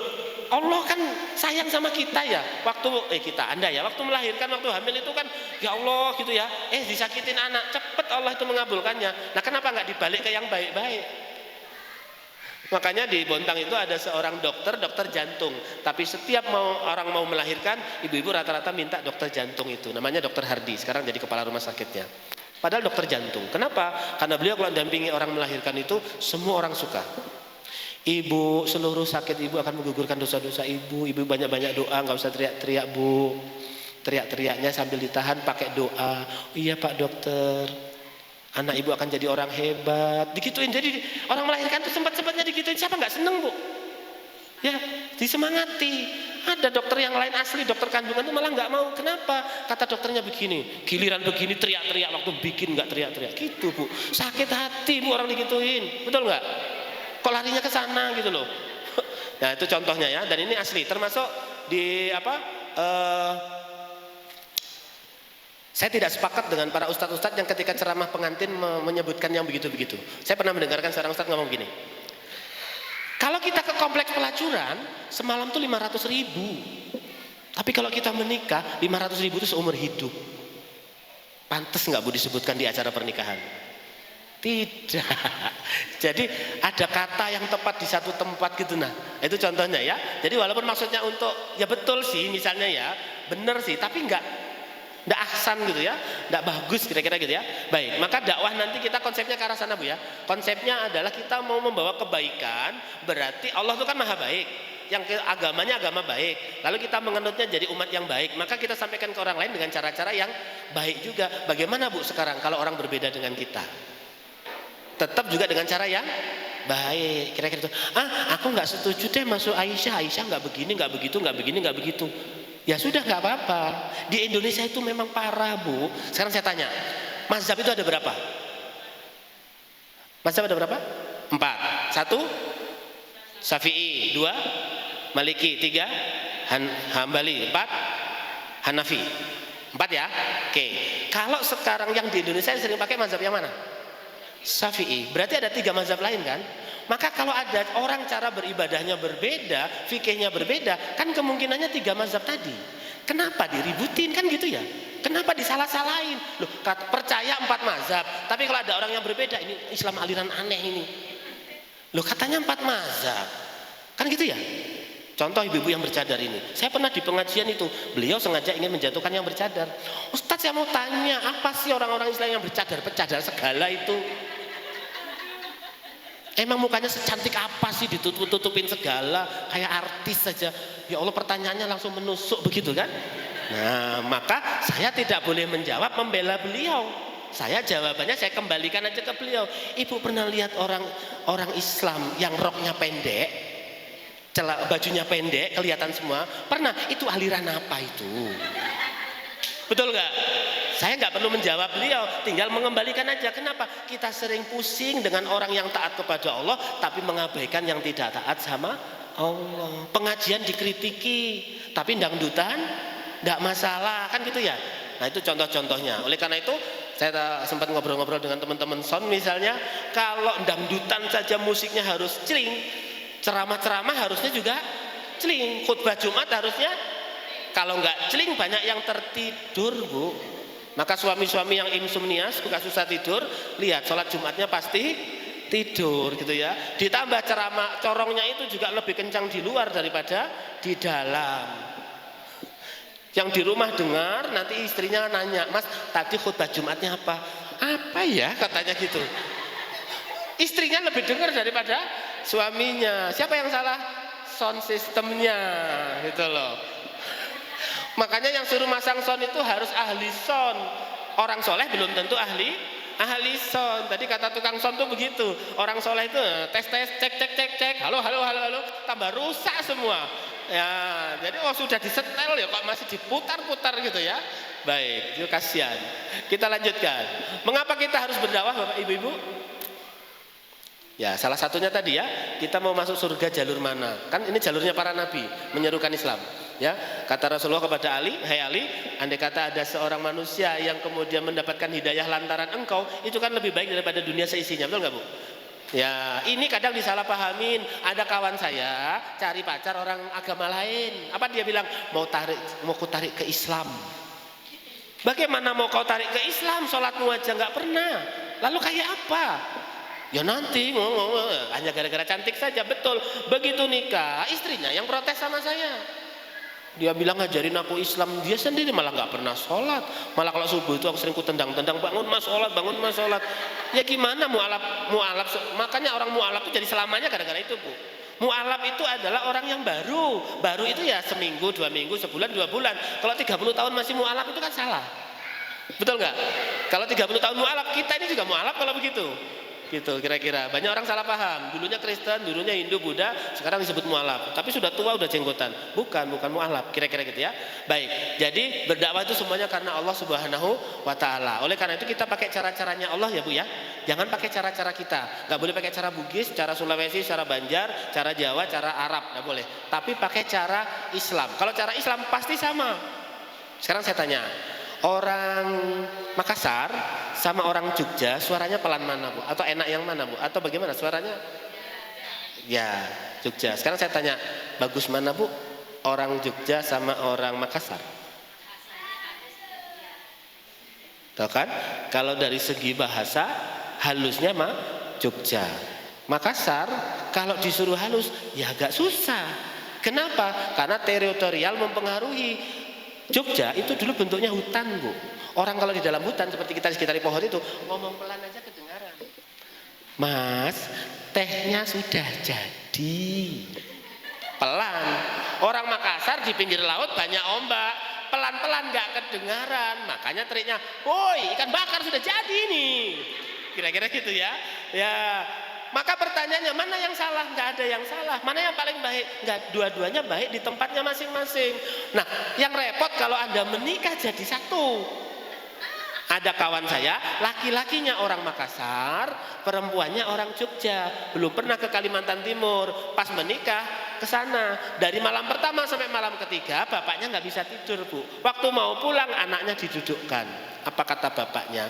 Allah kan sayang sama kita ya. Waktu Anda ya, waktu melahirkan, waktu hamil itu kan, ya Allah gitu ya. Disakitin anak, cepet Allah itu mengabulkannya. Nah, kenapa nggak dibalik ke yang baik-baik? Makanya di Bontang itu ada seorang dokter jantung. Tapi setiap orang mau melahirkan, ibu-ibu rata-rata minta dokter jantung itu. Namanya Dokter Hardi, sekarang jadi kepala rumah sakitnya. Padahal dokter jantung. Kenapa? Karena beliau kalau dampingi orang melahirkan itu, semua orang suka. Ibu, seluruh sakit ibu akan menggugurkan dosa-dosa ibu. Ibu banyak-banyak doa, nggak usah teriak-teriak, Bu. Teriak-teriaknya sambil ditahan pakai doa. Iya Pak Dokter, anak ibu akan jadi orang hebat. Digituin. Jadi orang melahirkan itu sempat-sempatnya digituin. Siapa nggak seneng, Bu? Ya, disemangati. Ada dokter yang lain asli, dokter kandungan itu malah nggak mau. Kenapa? Kata dokternya begini, giliran begini teriak-teriak, waktu bikin nggak teriak-teriak. Gitu, Bu. Sakit hati, Bu, orang digituin. Betul nggak? Kok larinya ke sana gitu loh. Nah, itu contohnya ya. Dan ini asli. Termasuk di saya tidak sepakat dengan para ustadz-ustadz yang ketika ceramah pengantin menyebutkan yang begitu-begitu. Saya pernah mendengarkan seorang ustadz ngomong gini. Kalau kita ke kompleks pelacuran, semalam tuh 500.000. Tapi kalau kita menikah, 500.000 itu seumur hidup. Pantes nggak, Bu, disebutkan di acara pernikahan? Tidak. Jadi ada kata yang tepat di satu tempat gitu. Nah, itu contohnya ya. Jadi walaupun maksudnya untuk, ya betul sih misalnya ya, bener sih, tapi nggak ahsan gitu ya, nggak bagus kira-kira gitu ya. Baik, maka dakwah nanti kita konsepnya ke arah sana, Bu ya. Konsepnya adalah kita mau membawa kebaikan, berarti Allah itu kan maha baik, yang agamanya agama baik, lalu kita menganutnya jadi umat yang baik, maka kita sampaikan ke orang lain dengan cara-cara yang baik juga. Bagaimana, Bu, sekarang kalau orang berbeda dengan kita? Tetap juga dengan cara yang baik, kira-kira itu. Aku nggak setuju deh masuk Aisyah nggak begini, nggak begitu, nggak begini, nggak begitu. Ya sudah, nggak apa-apa. Di Indonesia itu memang parah, Bu. Sekarang saya tanya, mazhab itu ada berapa? Mazhab ada berapa? 4. 1 Syafi'i, 2 Maliki, 3 Hambali, 4 Hanafi. 4 ya? Oke. Kalau sekarang yang di Indonesia yang sering pakai mazhab yang mana? Syafi'i. Berarti ada 3 mazhab lain kan? Maka kalau ada orang cara beribadahnya berbeda, fikihnya berbeda, kan kemungkinannya 3 mazhab tadi. Kenapa diributin kan gitu ya? Kenapa disalah-salahin? Loh, percaya 4 mazhab, tapi kalau ada orang yang berbeda, ini Islam aliran aneh ini. Loh, katanya 4 mazhab. Kan gitu ya? Contoh ibu-ibu yang bercadar ini. Saya pernah di pengajian itu, beliau sengaja ingin menjatuhkan yang bercadar. Ustadz, saya mau tanya, apa sih orang-orang Islam yang bercadar segala itu? Emang mukanya secantik apa sih ditutup-tutupin segala, kayak artis saja. Ya Allah, pertanyaannya langsung menusuk begitu kan? Nah, maka saya tidak boleh menjawab membela beliau. Saya jawabannya saya kembalikan aja ke beliau. Ibu pernah lihat orang Islam yang roknya pendek, bajunya pendek, kelihatan semua? Pernah? Itu aliran apa itu? Betul nggak? Saya nggak perlu menjawab beliau, tinggal mengembalikan aja. Kenapa? Kita sering pusing dengan orang yang taat kepada Allah, tapi mengabaikan yang tidak taat sama Allah. Pengajian dikritiki, tapi dangdutan nggak masalah, kan gitu ya? Nah, itu contoh-contohnya. Oleh karena itu, saya sempat ngobrol-ngobrol dengan teman-teman son misalnya, kalau dangdutan saja musiknya harus celing, ceramah-ceramah harusnya juga celing, khutbah Jumat harusnya, kalau nggak celing banyak yang tertidur, Bu. Maka suami-suami yang insomnia, suka susah tidur, lihat sholat Jumatnya pasti tidur gitu ya. Ditambah ceramah corongnya itu juga lebih kencang di luar daripada di dalam. Yang di rumah dengar, nanti istrinya nanya, Mas tadi khutbah Jumatnya apa? Apa ya katanya gitu. Istrinya lebih dengar daripada suaminya. Siapa yang salah? Sound systemnya gitu loh. Makanya yang suruh masang sound itu harus ahli sound. Orang soleh belum tentu ahli ahli sound. Tadi kata tukang sound tuh begitu. Orang soleh itu tes cek. Halo. Tambah rusak semua. Ya, jadi sudah disetel ya kok masih diputar-putar gitu ya. Baik, itu kasihan. Kita lanjutkan. Mengapa kita harus berdakwah Bapak Ibu? Ya, salah satunya tadi ya, kita mau masuk surga jalur mana? Kan ini jalurnya para nabi, menyerukan Islam. Ya, kata Rasulullah kepada Ali, "Hai Ali, andai kata ada seorang manusia yang kemudian mendapatkan hidayah lantaran engkau, itu kan lebih baik daripada dunia seisinya." Betul nggak Bu? Ya, ini kadang disalahpahamin. Ada kawan saya cari pacar orang agama lain. Apa dia bilang? Mau ku tarik ke Islam. Bagaimana mau kau tarik ke Islam? Sholatmu aja nggak pernah. Lalu kayak apa? Ya nanti hanya gara-gara cantik saja. Betul. Begitu nikah, istrinya yang protes sama saya. Dia bilang ngajarin aku Islam, dia sendiri malah nggak pernah sholat. Malah kalau subuh itu aku sering ku tendang-tendang, bangun mas sholat. Ya gimana mu'alaf? Makanya orang mu'alaf itu jadi selamanya gara-gara itu Bu. Mu'alaf itu adalah orang yang baru itu ya seminggu, 2 minggu, sebulan, 2 bulan. Kalau 30 tahun masih mu'alaf itu kan salah. Betul nggak? Kalau 30 tahun mu'alaf, kita ini juga mu'alaf kalau begitu. Gitu kira-kira. Banyak orang salah paham. Dulunya Kristen, dulunya Hindu, Buddha, sekarang disebut mu'alaf. Tapi sudah tua, udah jenggotan. Bukan mu'alaf. Kira-kira gitu ya. Baik. Jadi berdakwah itu semuanya karena Allah Subhanahu wa taala. Oleh karena itu kita pakai cara-caranya Allah ya Bu ya. Jangan pakai cara-cara kita. Enggak boleh pakai cara Bugis, cara Sulawesi, cara Banjar, cara Jawa, cara Arab, enggak boleh. Tapi pakai cara Islam. Kalau cara Islam pasti sama. Sekarang saya tanya, orang Makassar sama orang Jogja suaranya pelan mana Bu? Atau enak yang mana Bu? Atau bagaimana suaranya? Ya, Jogja. Sekarang saya tanya, bagus mana Bu? Orang Jogja sama orang Makassar? Tahu kan? Kalau dari segi bahasa halusnya mah Jogja. Makassar kalau disuruh halus ya agak susah. Kenapa? Karena teritorial mempengaruhi. Jogja itu dulu bentuknya hutan Bu. Orang kalau di dalam hutan seperti kita di sekitar pohon itu ngomong pelan aja kedengaran. Mas, tehnya sudah jadi. Pelan. Orang Makassar di pinggir laut banyak ombak, pelan-pelan nggak kedengaran. Makanya triknya, woi ikan bakar sudah jadi nih. Kira-kira gitu ya. Ya. Maka pertanyaannya mana yang salah? Nggak ada yang salah. Mana yang paling baik? Nggak, dua-duanya baik di tempatnya masing-masing. Nah, yang repot kalau Anda menikah jadi satu. Ada kawan saya, laki-lakinya orang Makassar, perempuannya orang Jogja, belum pernah ke Kalimantan Timur. Pas menikah ke sana, dari malam pertama sampai malam ketiga, bapaknya nggak bisa tidur Bu. Waktu mau pulang, anaknya didudukkan. Apa kata bapaknya?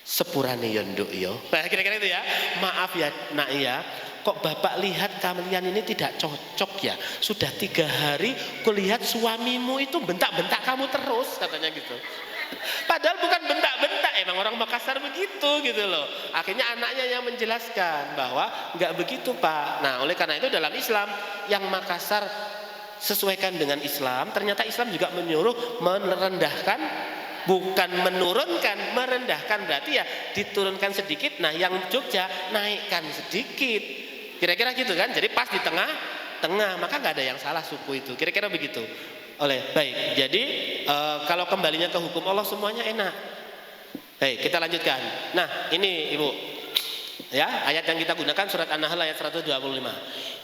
Sepurane yo nduk yo. Nah, kira-kira itu ya. Maaf ya nak ya, kok bapak lihat kalian ini tidak cocok ya. Sudah 3 hari kulihat suamimu itu bentak-bentak kamu terus, katanya gitu. Padahal bukan bentak-bentak, emang orang Makassar begitu gitu loh. Akhirnya anaknya yang menjelaskan bahwa nggak begitu Pak. Nah oleh karena itu dalam Islam yang Makassar sesuaikan dengan Islam. Ternyata Islam juga menyuruh merendahkan, bukan menurunkan, merendahkan berarti ya diturunkan sedikit. Nah yang Jogja naikkan sedikit. Kira-kira gitu kan. Jadi pas di tengah, maka nggak ada yang salah suku itu. Kira-kira begitu. Baik, jadi kalau kembalinya ke hukum Allah semuanya enak. Baik, kita lanjutkan. Nah, ini Ibu. Ya, ayat yang kita gunakan surat An-Nahl ayat 125.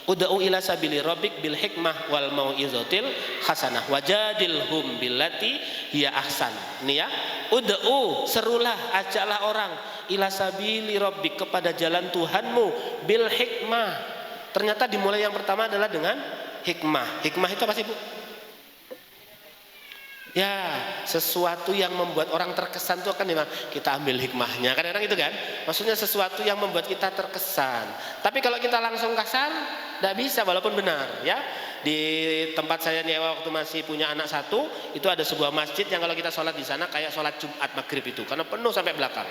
Ud'u ila sabili rabbik bil hikmah wal mau'izatil hasanah wajadilhum billati hiya ahsan. Ini ya. Ud'u, serulah, ajaklah orang ila sabili rabbik, kepada jalan Tuhanmu, bil hikmah. Ternyata dimulai yang pertama adalah dengan hikmah. Hikmah itu apa sih Bu? Ya, sesuatu yang membuat orang terkesan itu kan memang kita ambil hikmahnya. Kadang-kadang itu kan, maksudnya sesuatu yang membuat kita terkesan. Tapi kalau kita langsung kasar, tidak bisa walaupun benar. Ya, di tempat saya nyewa waktu masih punya anak 1, itu ada sebuah masjid yang kalau kita sholat di sana kayak sholat Jumat maghrib itu, karena penuh sampai belakang.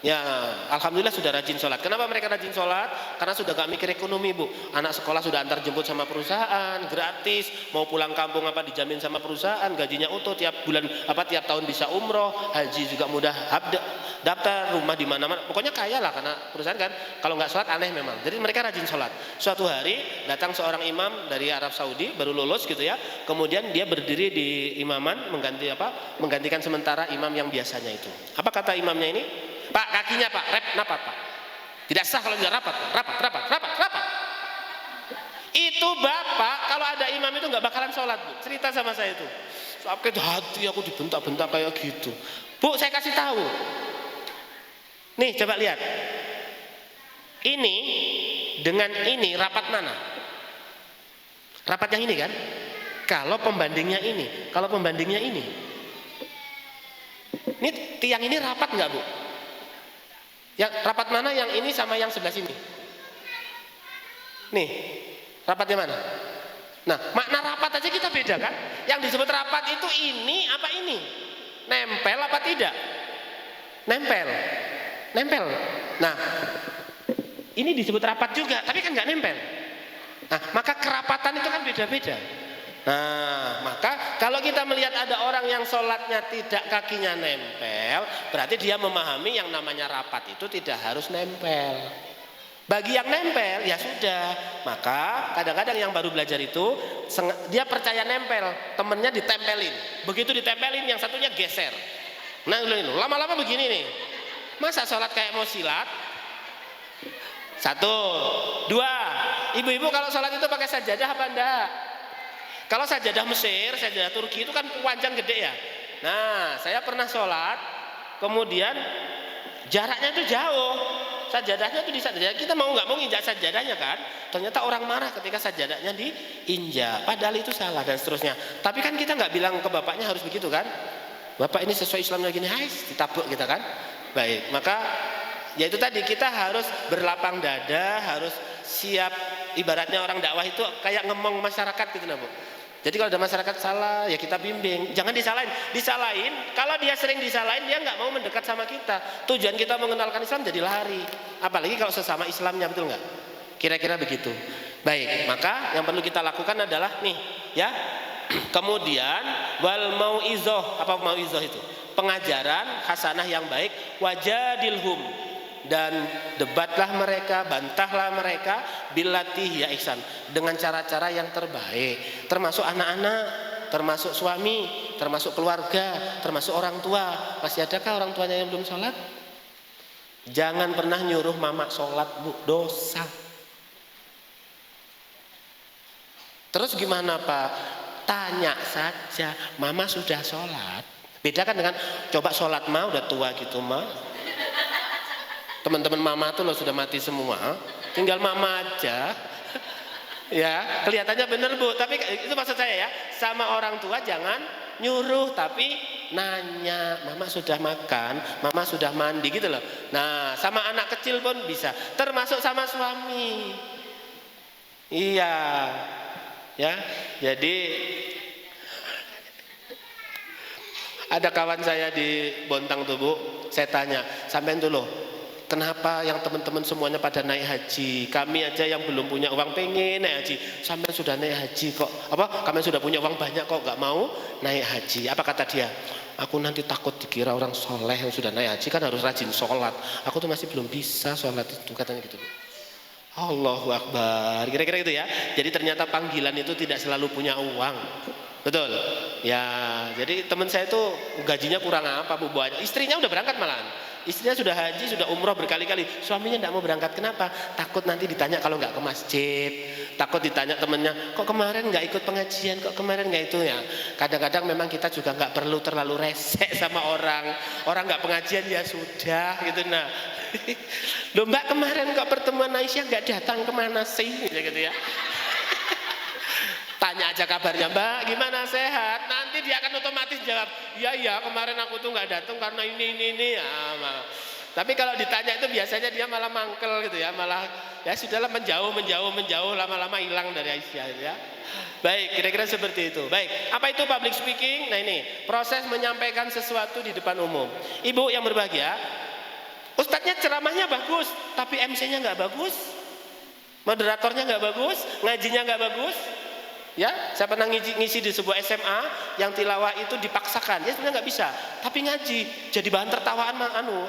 Ya, alhamdulillah sudah rajin sholat. Kenapa mereka rajin sholat? Karena sudah gak mikir ekonomi Bu. Anak sekolah sudah antar jemput sama perusahaan, gratis. Mau pulang kampung apa dijamin sama perusahaan, gajinya utuh tiap bulan tiap tahun bisa umroh, haji juga mudah daftar, rumah di mana-mana. Pokoknya kaya lah karena perusahaan kan. Kalau nggak sholat aneh memang. Jadi mereka rajin sholat. Suatu hari datang seorang imam dari Arab Saudi baru lulus gitu ya. Kemudian dia berdiri di imaman menggantikan sementara imam yang biasanya itu. Apa kata imamnya ini? Pak, kakinya Pak, rapat Pak. Tidak sah kalau tidak rapat, rapat. Itu bapak kalau ada imam itu nggak bakalan sholat, Bu. Cerita sama saya itu. Sampai hati aku dibentak-bentak kayak gitu. Bu, saya kasih tahu. Nih, coba lihat. Ini dengan ini rapat mana? Rapat yang ini kan? Kalau pembandingnya ini, kalau pembandingnya ini. Ini tiang ini rapat nggak, Bu? Yang rapat mana yang ini sama yang sebelah sini? Nih, rapatnya mana? Nah, makna rapat aja kita beda kan? Yang disebut rapat itu ini apa ini? Nempel apa tidak? Nempel. Nah, ini disebut rapat juga, tapi kan nggak nempel. Nah, maka kerapatan itu kan beda-beda. Nah, maka kalau kita melihat ada orang yang sholatnya tidak kakinya nempel, berarti dia memahami yang namanya rapat itu tidak harus nempel. Bagi yang nempel, ya sudah. Maka kadang-kadang yang baru belajar itu, dia percaya nempel, temennya ditempelin. Begitu ditempelin, yang satunya geser. Nah, lama-lama begini nih. Masa sholat kayak mau silat? 1, 2. Ibu-ibu kalau sholat itu pakai sajadah apa enggak? Kalau sajadah Mesir, sajadah Turki itu kan panjang gede ya. Nah, saya pernah sholat, kemudian jaraknya itu jauh. Sajadahnya itu di sajadah. Kita mau nggak mau injak sajadahnya kan? Ternyata orang marah ketika sajadahnya diinjak. Padahal itu salah dan seterusnya. Tapi kan kita nggak bilang ke bapaknya harus begitu kan? Bapak ini sesuai Islamnya gini, hai, ditabuk kita kan? Baik, maka ya itu tadi kita harus berlapang dada, harus siap. Ibaratnya orang dakwah itu kayak ngemong masyarakat gitu nah, Bu. Jadi kalau ada masyarakat salah ya kita bimbing, jangan disalahin. Kalau dia sering disalahin dia nggak mau mendekat sama kita. Tujuan kita mengenalkan Islam jadi lari. Apalagi kalau sesama Islamnya, betul nggak? Kira-kira begitu. Baik, maka yang perlu kita lakukan adalah nih, ya. Kemudian wal mau'izoh, apa mau'izoh itu? Pengajaran hasanah yang baik, wajadilhum, dan debatlah mereka, bantahlah mereka bilatih ya ihsan, dengan cara-cara yang terbaik, termasuk anak-anak, termasuk suami, termasuk keluarga, termasuk orang tua. Masih adakah orang tuanya yang belum sholat? Jangan pernah nyuruh mama sholat, Bu, dosa. Terus gimana Pak? Tanya saja, mama sudah sholat? Beda kan dengan coba sholat mah udah tua gitu mah. Teman-teman mama tuh loh sudah mati semua, tinggal mama aja. Ya, kelihatannya bener Bu, tapi itu maksud saya ya, sama orang tua jangan nyuruh tapi nanya, mama sudah makan, mama sudah mandi gitu loh. Nah, sama anak kecil pun bisa, termasuk sama suami. Iya. Ya, jadi ada kawan saya di Bontang tuh Bu, saya tanya, sampean tuh loh, kenapa yang teman-teman semuanya pada naik haji? Kami aja yang belum punya uang pengen naik haji. Sampai sudah naik haji kok. Apa? Kami sudah punya uang banyak kok nggak mau naik haji. Apa kata dia? Aku nanti takut dikira orang soleh yang sudah naik haji kan harus rajin sholat. Aku tuh masih belum bisa sholat itu, katanya gitu. Allahu Akbar. Kira-kira gitu ya. Jadi ternyata panggilan itu tidak selalu punya uang. Betul. Ya, jadi teman saya itu gajinya kurang apa Bu? Istrinya udah berangkat malahan. Istrinya sudah haji, sudah umroh berkali-kali. Suaminya tidak mau berangkat. Kenapa? Takut nanti ditanya kalau nggak ke masjid. Takut ditanya temennya, kok kemarin nggak ikut pengajian, kok kemarin nggak itu ya. Kadang-kadang memang kita juga nggak perlu terlalu resek sama orang. Orang nggak pengajian ya sudah gitu. Nah, loh Mbak kemarin kok pertemuan Aisyah nggak datang, kemana sih? Gitu ya. Tanya aja kabarnya, Mbak gimana, sehat? Nanti dia akan otomatis jawab, iya kemarin aku tuh nggak datang karena ini ya. Tapi kalau ditanya itu biasanya dia malah mangkel gitu ya, malah ya sudahlah menjauh, lama-lama hilang dari Aisyah ya. Baik, kira-kira seperti itu. Baik, apa itu public speaking? Nah ini proses menyampaikan sesuatu di depan umum. Ibu yang berbahagia, ustadznya ceramahnya bagus, tapi MC-nya nggak bagus, moderatornya nggak bagus, ngajinya nggak bagus. Ya, saya pernah ngisi di sebuah SMA yang tilawah itu dipaksakan, ya sebenarnya nggak bisa, tapi ngaji jadi bahan tertawaan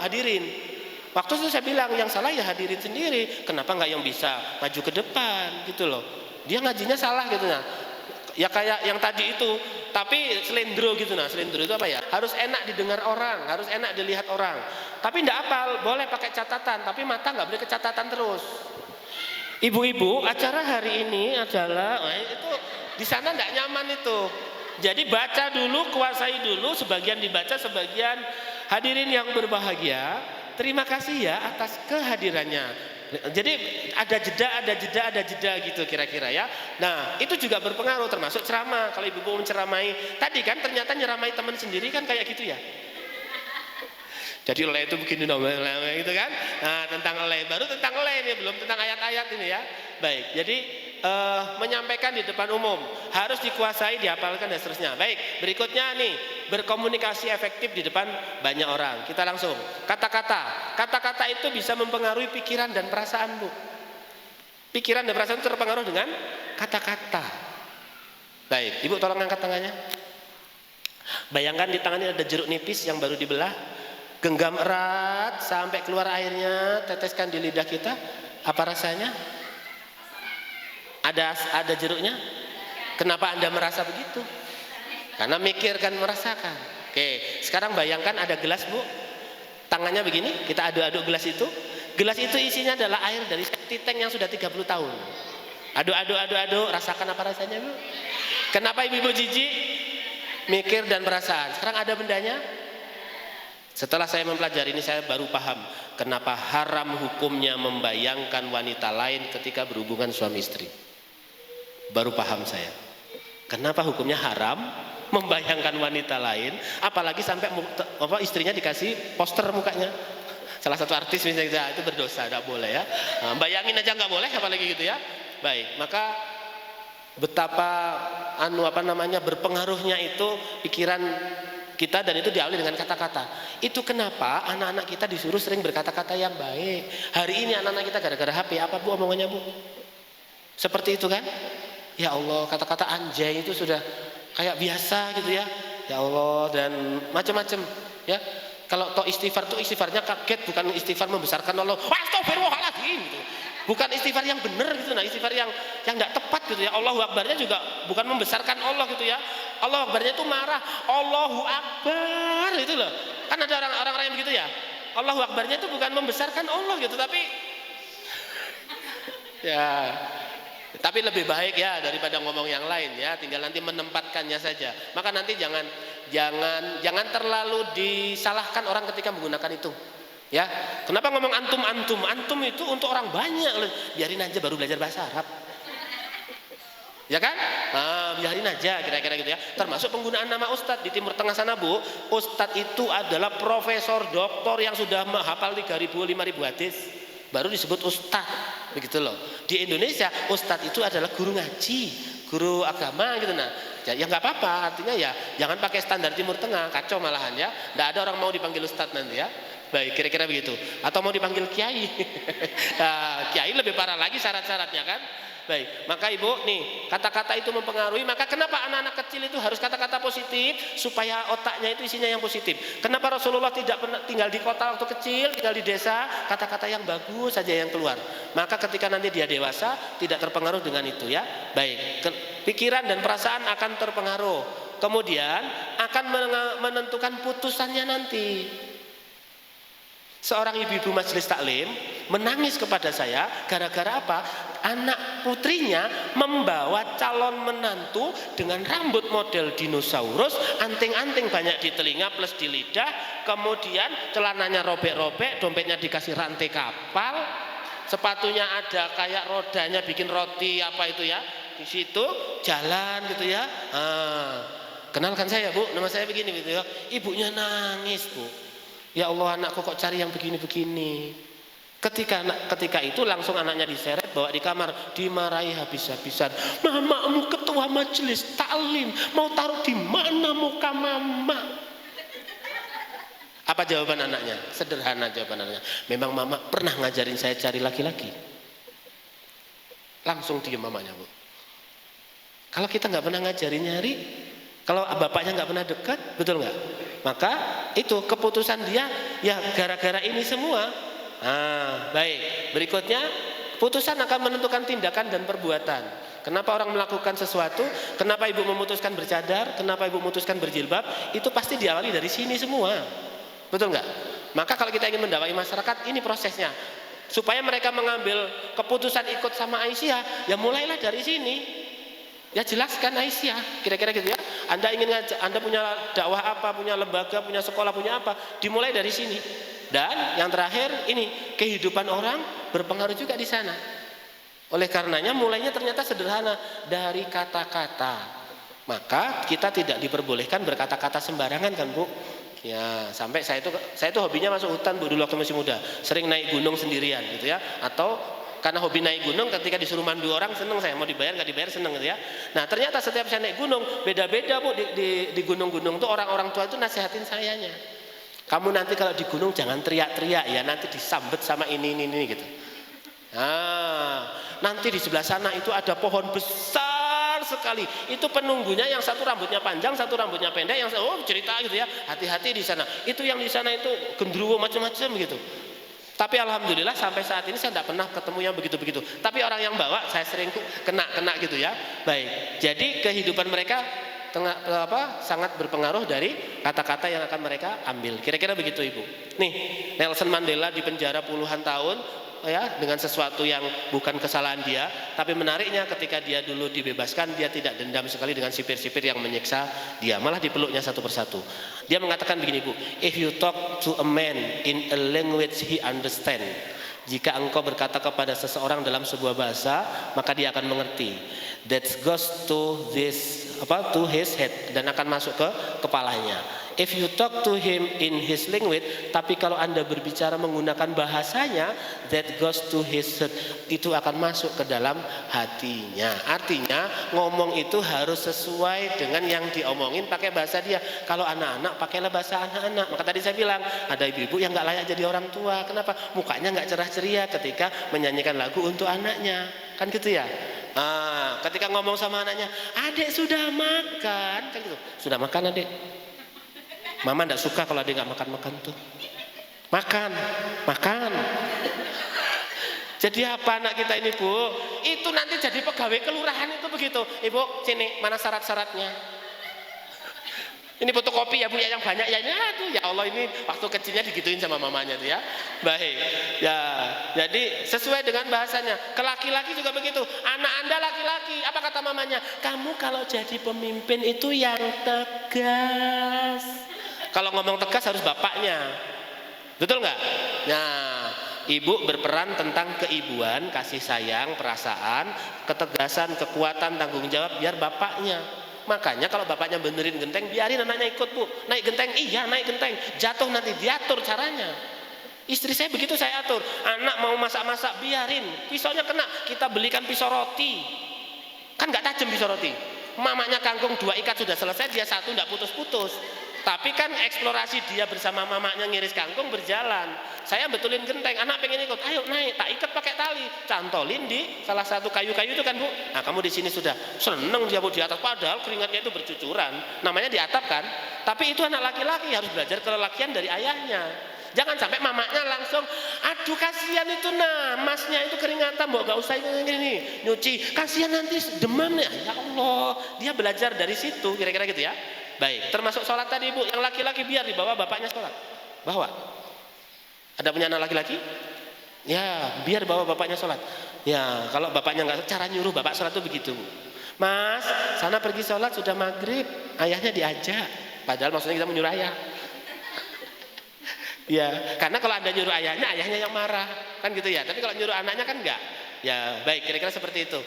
hadirin. Waktu itu saya bilang yang salah ya hadirin sendiri, kenapa nggak yang bisa maju ke depan gitu loh. Dia ngajinya salah gitu nah. ya kayak yang tadi itu, tapi selendro gitu. Nah, selendro itu apa ya? Harus enak didengar orang, harus enak dilihat orang. Tapi enggak apa, boleh pakai catatan, tapi mata nggak boleh ke catatan terus. Ibu-ibu, acara hari ini adalah itu di sana enggak nyaman itu. Jadi baca dulu, kuasai dulu, sebagian dibaca, sebagian hadirin yang berbahagia. Terima kasih ya atas kehadirannya. Jadi ada jeda gitu kira-kira ya. Nah, itu juga berpengaruh termasuk ceramah. Kalau ibu-ibu menceramai, tadi kan ternyata nyeramai teman sendiri kan kayak gitu ya. Jadi eleh itu begini gitu kan. Nah, tentang eleh, baru tentang eleh ini, belum tentang ayat-ayat ini ya. Baik, jadi menyampaikan di depan umum harus dikuasai, dihafalkan dan seterusnya. Baik, berikutnya nih, berkomunikasi efektif di depan banyak orang. Kita langsung kata-kata itu bisa mempengaruhi pikiran dan perasaan, Bu. Pikiran dan perasaan terpengaruh dengan kata-kata. Baik, Ibu tolong angkat tangannya. Bayangkan di tangan ini ada jeruk nipis yang baru dibelah. Genggam erat sampai keluar airnya, teteskan di lidah kita. Apa rasanya? Ada jeruknya? Kenapa Anda merasa begitu? Karena mikir kan merasakan. Oke, sekarang bayangkan ada gelas, Bu. Tangannya begini, kita aduk-aduk gelas itu. Gelas itu isinya adalah air dari septic tank yang sudah 30 tahun. Aduk, rasakan apa rasanya, Bu? Kenapa ibu-ibu jijik? Mikir dan perasaan. Sekarang ada bendanya? Setelah saya mempelajari ini, saya baru paham kenapa haram hukumnya membayangkan wanita lain ketika berhubungan suami istri. Baru paham saya. Kenapa hukumnya haram membayangkan wanita lain, apalagi sampai istrinya dikasih poster mukanya. Salah satu artis misalnya, itu berdosa, tidak boleh ya. Nah, bayangin aja nggak boleh, apalagi gitu ya. Baik, maka betapa berpengaruhnya itu pikiran kita, dan itu diawali dengan kata-kata. Itu kenapa anak-anak kita disuruh sering berkata-kata yang baik. Hari ini anak-anak kita gara-gara HP apa, Bu, omongannya, Bu? Seperti itu kan? Ya Allah, kata-kata anjay itu sudah kayak biasa gitu ya. Ya Allah, dan macam-macam ya. Kalau toh istighfar tuh istighfarnya kaget, bukan istighfar membesarkan Allah. Astagfirullahaladzim gitu. Bukan istighfar yang benar gitu. Nah, istighfar yang enggak tepat gitu ya. Allahu Akbarnya juga bukan membesarkan Allah gitu ya. Allahu Akbarnya itu marah. Allahu Akbar itu loh. Kan ada orang-orang yang begitu ya. Allahu Akbarnya itu bukan membesarkan Allah gitu, tapi ya, tapi lebih baik ya daripada ngomong yang lain ya. Tinggal nanti menempatkannya saja. Maka nanti jangan terlalu disalahkan orang ketika menggunakan itu. Ya, kenapa ngomong antum? Antum itu untuk orang banyak. Biarin aja baru belajar bahasa Arab. Ya kan? Nah, biarin aja kira-kira gitu ya. Termasuk penggunaan nama ustadz di Timur Tengah sana, Bu. Ustadz itu adalah profesor, doktor yang sudah menghafal 3.000, 5.000 hadis. Baru disebut ustadz, begitu loh. Di Indonesia ustadz itu adalah guru ngaji, guru agama gitu. Nah, ya nggak apa-apa. Artinya ya jangan pakai standar Timur Tengah, kacau malahan ya. Nggak ada orang mau dipanggil ustadz nanti ya. Baik, kira-kira begitu. Atau mau dipanggil kiai. Nah, kiai lebih parah lagi syarat-syaratnya kan. Baik, maka ibu nih, kata-kata itu mempengaruhi. Maka kenapa anak-anak kecil itu harus kata-kata positif, supaya otaknya itu isinya yang positif. Kenapa Rasulullah tidak pernah tinggal di kota waktu kecil, tinggal di desa, kata-kata yang bagus saja yang keluar. Maka ketika nanti dia dewasa tidak terpengaruh dengan itu ya. Baik, pikiran dan perasaan akan terpengaruh. Kemudian akan menentukan putusannya nanti. Seorang ibu-ibu majelis taklim menangis kepada saya gara-gara apa? Anak putrinya membawa calon menantu dengan rambut model dinosaurus, anting-anting banyak di telinga plus di lidah, kemudian celananya robek-robek, dompetnya dikasih rantai kapal, sepatunya ada kayak rodanya bikin roti apa itu ya, di situ jalan gitu ya. Kenalkan saya, Bu, nama saya begini gitu ya. Ibunya nangis, Bu. Ya Allah, anakku kok cari yang begini-begini. Ketika itu langsung anaknya diseret, bawa di kamar, dimarahi habis-habisan. Mamamu ketua majelis taklim, mau taruh di mana muka mama? Apa jawaban anaknya? Sederhana jawaban anaknya. Memang mama pernah ngajarin saya cari laki-laki. Langsung diam mamanya, Bu. Kalau kita nggak pernah ngajarin nyari, kalau bapaknya nggak pernah dekat, betul nggak? Maka itu keputusan dia ya gara-gara ini semua. Baik, berikutnya putusan akan menentukan tindakan dan perbuatan. Kenapa orang melakukan sesuatu, kenapa ibu memutuskan bercadar, kenapa ibu memutuskan berjilbab, itu pasti diawali dari sini semua. Betul nggak? Maka kalau kita ingin mendakwai masyarakat, ini prosesnya. Supaya mereka mengambil keputusan ikut sama Aisyah, ya mulailah dari sini. Ya jelaskan Aisyah, kira-kira gitu ya. Anda ingin ngajak, Anda punya dakwah apa, punya lembaga, punya sekolah, punya apa, dimulai dari sini. Dan yang terakhir ini, kehidupan orang berpengaruh juga di sana. Oleh karenanya mulainya ternyata sederhana dari kata-kata. Maka kita tidak diperbolehkan berkata-kata sembarangan kan Bu? Ya, sampai saya itu hobinya masuk hutan Bu dulu waktu masih muda. Sering naik gunung sendirian gitu ya. Atau karena hobi naik gunung, ketika disuruh mandu orang seneng saya, mau dibayar nggak dibayar seneng gitu ya. Nah ternyata setiap saya naik gunung beda-beda Bu di gunung-gunung tuh orang-orang tua itu nasihatin sayanya. Kamu nanti kalau di gunung jangan teriak-teriak ya, nanti disambet sama ini gitu. Nah, nanti di sebelah sana itu ada pohon besar sekali. Itu penunggunya yang satu rambutnya panjang, satu rambutnya pendek, yang cerita gitu ya. Hati-hati di sana. Itu yang di sana itu gendruwo macam-macam gitu. Tapi alhamdulillah sampai saat ini saya tidak pernah ketemu yang begitu-begitu. Tapi orang yang bawa saya sering kena gitu ya. Baik. Jadi kehidupan mereka sangat berpengaruh dari kata-kata yang akan mereka ambil. Kira-kira begitu Ibu. Nih, Nelson Mandela di penjara puluhan tahun ya dengan sesuatu yang bukan kesalahan dia, tapi menariknya ketika dia dulu dibebaskan dia tidak dendam sekali dengan sipir-sipir yang menyiksa dia, malah dipeluknya satu persatu. Dia mengatakan begini Bu, if you talk to a man in a language he understand, jika engkau berkata kepada seseorang dalam sebuah bahasa maka dia akan mengerti, that goes to his head, dan akan masuk ke kepalanya. If you talk to him in his language, tapi kalau Anda berbicara menggunakan bahasanya, that goes to his heart, itu akan masuk ke dalam hatinya. Artinya ngomong itu harus sesuai dengan yang diomongin pakai bahasa dia. Kalau anak-anak pakailah bahasa anak-anak. Maka tadi saya bilang ada ibu-ibu yang nggak layak jadi orang tua. Kenapa? Mukanya nggak cerah ceria ketika menyanyikan lagu untuk anaknya. Kan gitu ya. Ketika ngomong sama anaknya, adik sudah makan, kan gitu. Sudah makan adik. Mama enggak suka kalau dia enggak makan tuh. Makan. Jadi apa anak kita ini Bu? Itu nanti jadi pegawai kelurahan itu begitu. Ibu, sini, mana syarat-syaratnya? Ini fotokopi ya Bu ya, yang banyak ya. Aduh ya Allah, ini waktu kecilnya digituin sama mamanya tuh ya. Baik. Ya, jadi sesuai dengan bahasanya. Ke laki-laki juga begitu. Anak Anda laki-laki, apa kata mamanya? Kamu kalau jadi pemimpin itu yang tegas. Kalau ngomong tegas harus bapaknya. Betul nggak? Nah, ibu berperan tentang keibuan, kasih sayang, perasaan, ketegasan, kekuatan, tanggung jawab biar bapaknya. Makanya kalau bapaknya benerin genteng, biarin anaknya ikut Bu. Naik genteng, iya naik genteng. Jatuh nanti diatur caranya. Istri saya begitu saya atur. Anak mau masak-masak, biarin. Pisaunya kena, kita belikan pisau roti. Kan nggak tajam pisau roti. Mamanya kangkung 2 ikat sudah selesai, dia 1 nggak putus-putus. Tapi kan eksplorasi dia bersama mamanya ngiris kangkung berjalan. Saya betulin genteng, anak pengen ikut, ayo naik, tak ikat pakai tali, cantolin di salah satu kayu-kayu itu kan Bu. Nah kamu di sini sudah seneng dia Bu di atas, padahal keringatnya itu bercucuran. Namanya di atap kan. Tapi itu anak laki-laki harus belajar kelelakian dari ayahnya. Jangan sampai mamanya langsung, aduh kasihan itu masnya itu keringatan, Bu gak usah ini nyuci, kasihan nanti demam ya. Ya Allah, dia belajar dari situ, kira-kira gitu ya. Baik, termasuk sholat tadi Bu, yang laki-laki biar dibawa bapaknya sholat. Bawa. Ada punya anak laki-laki? Ya, biar bawa bapaknya sholat. Ya, kalau bapaknya nggak, cara nyuruh bapak sholat itu begitu. Mas, sana pergi sholat sudah maghrib. Ayahnya diajak. Padahal maksudnya kita menyuruh ayah. Ya, karena kalau Anda nyuruh ayahnya yang marah. Kan gitu ya. Tapi kalau nyuruh anaknya kan enggak. Ya, baik, kira-kira seperti itu.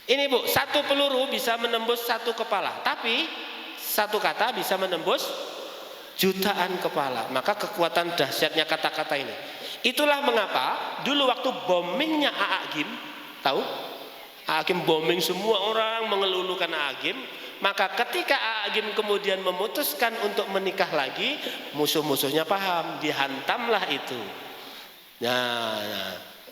Ini Bu, 1 peluru bisa menembus 1 kepala, tapi 1 kata bisa menembus jutaan kepala. Maka kekuatan dahsyatnya kata-kata ini. Itulah mengapa dulu waktu bombingnya A'agim, tahu? A'agim bombing semua orang mengelulukan A'agim. Maka ketika A'agim kemudian memutuskan untuk menikah lagi, musuh-musuhnya paham, dihantamlah itu. Nah.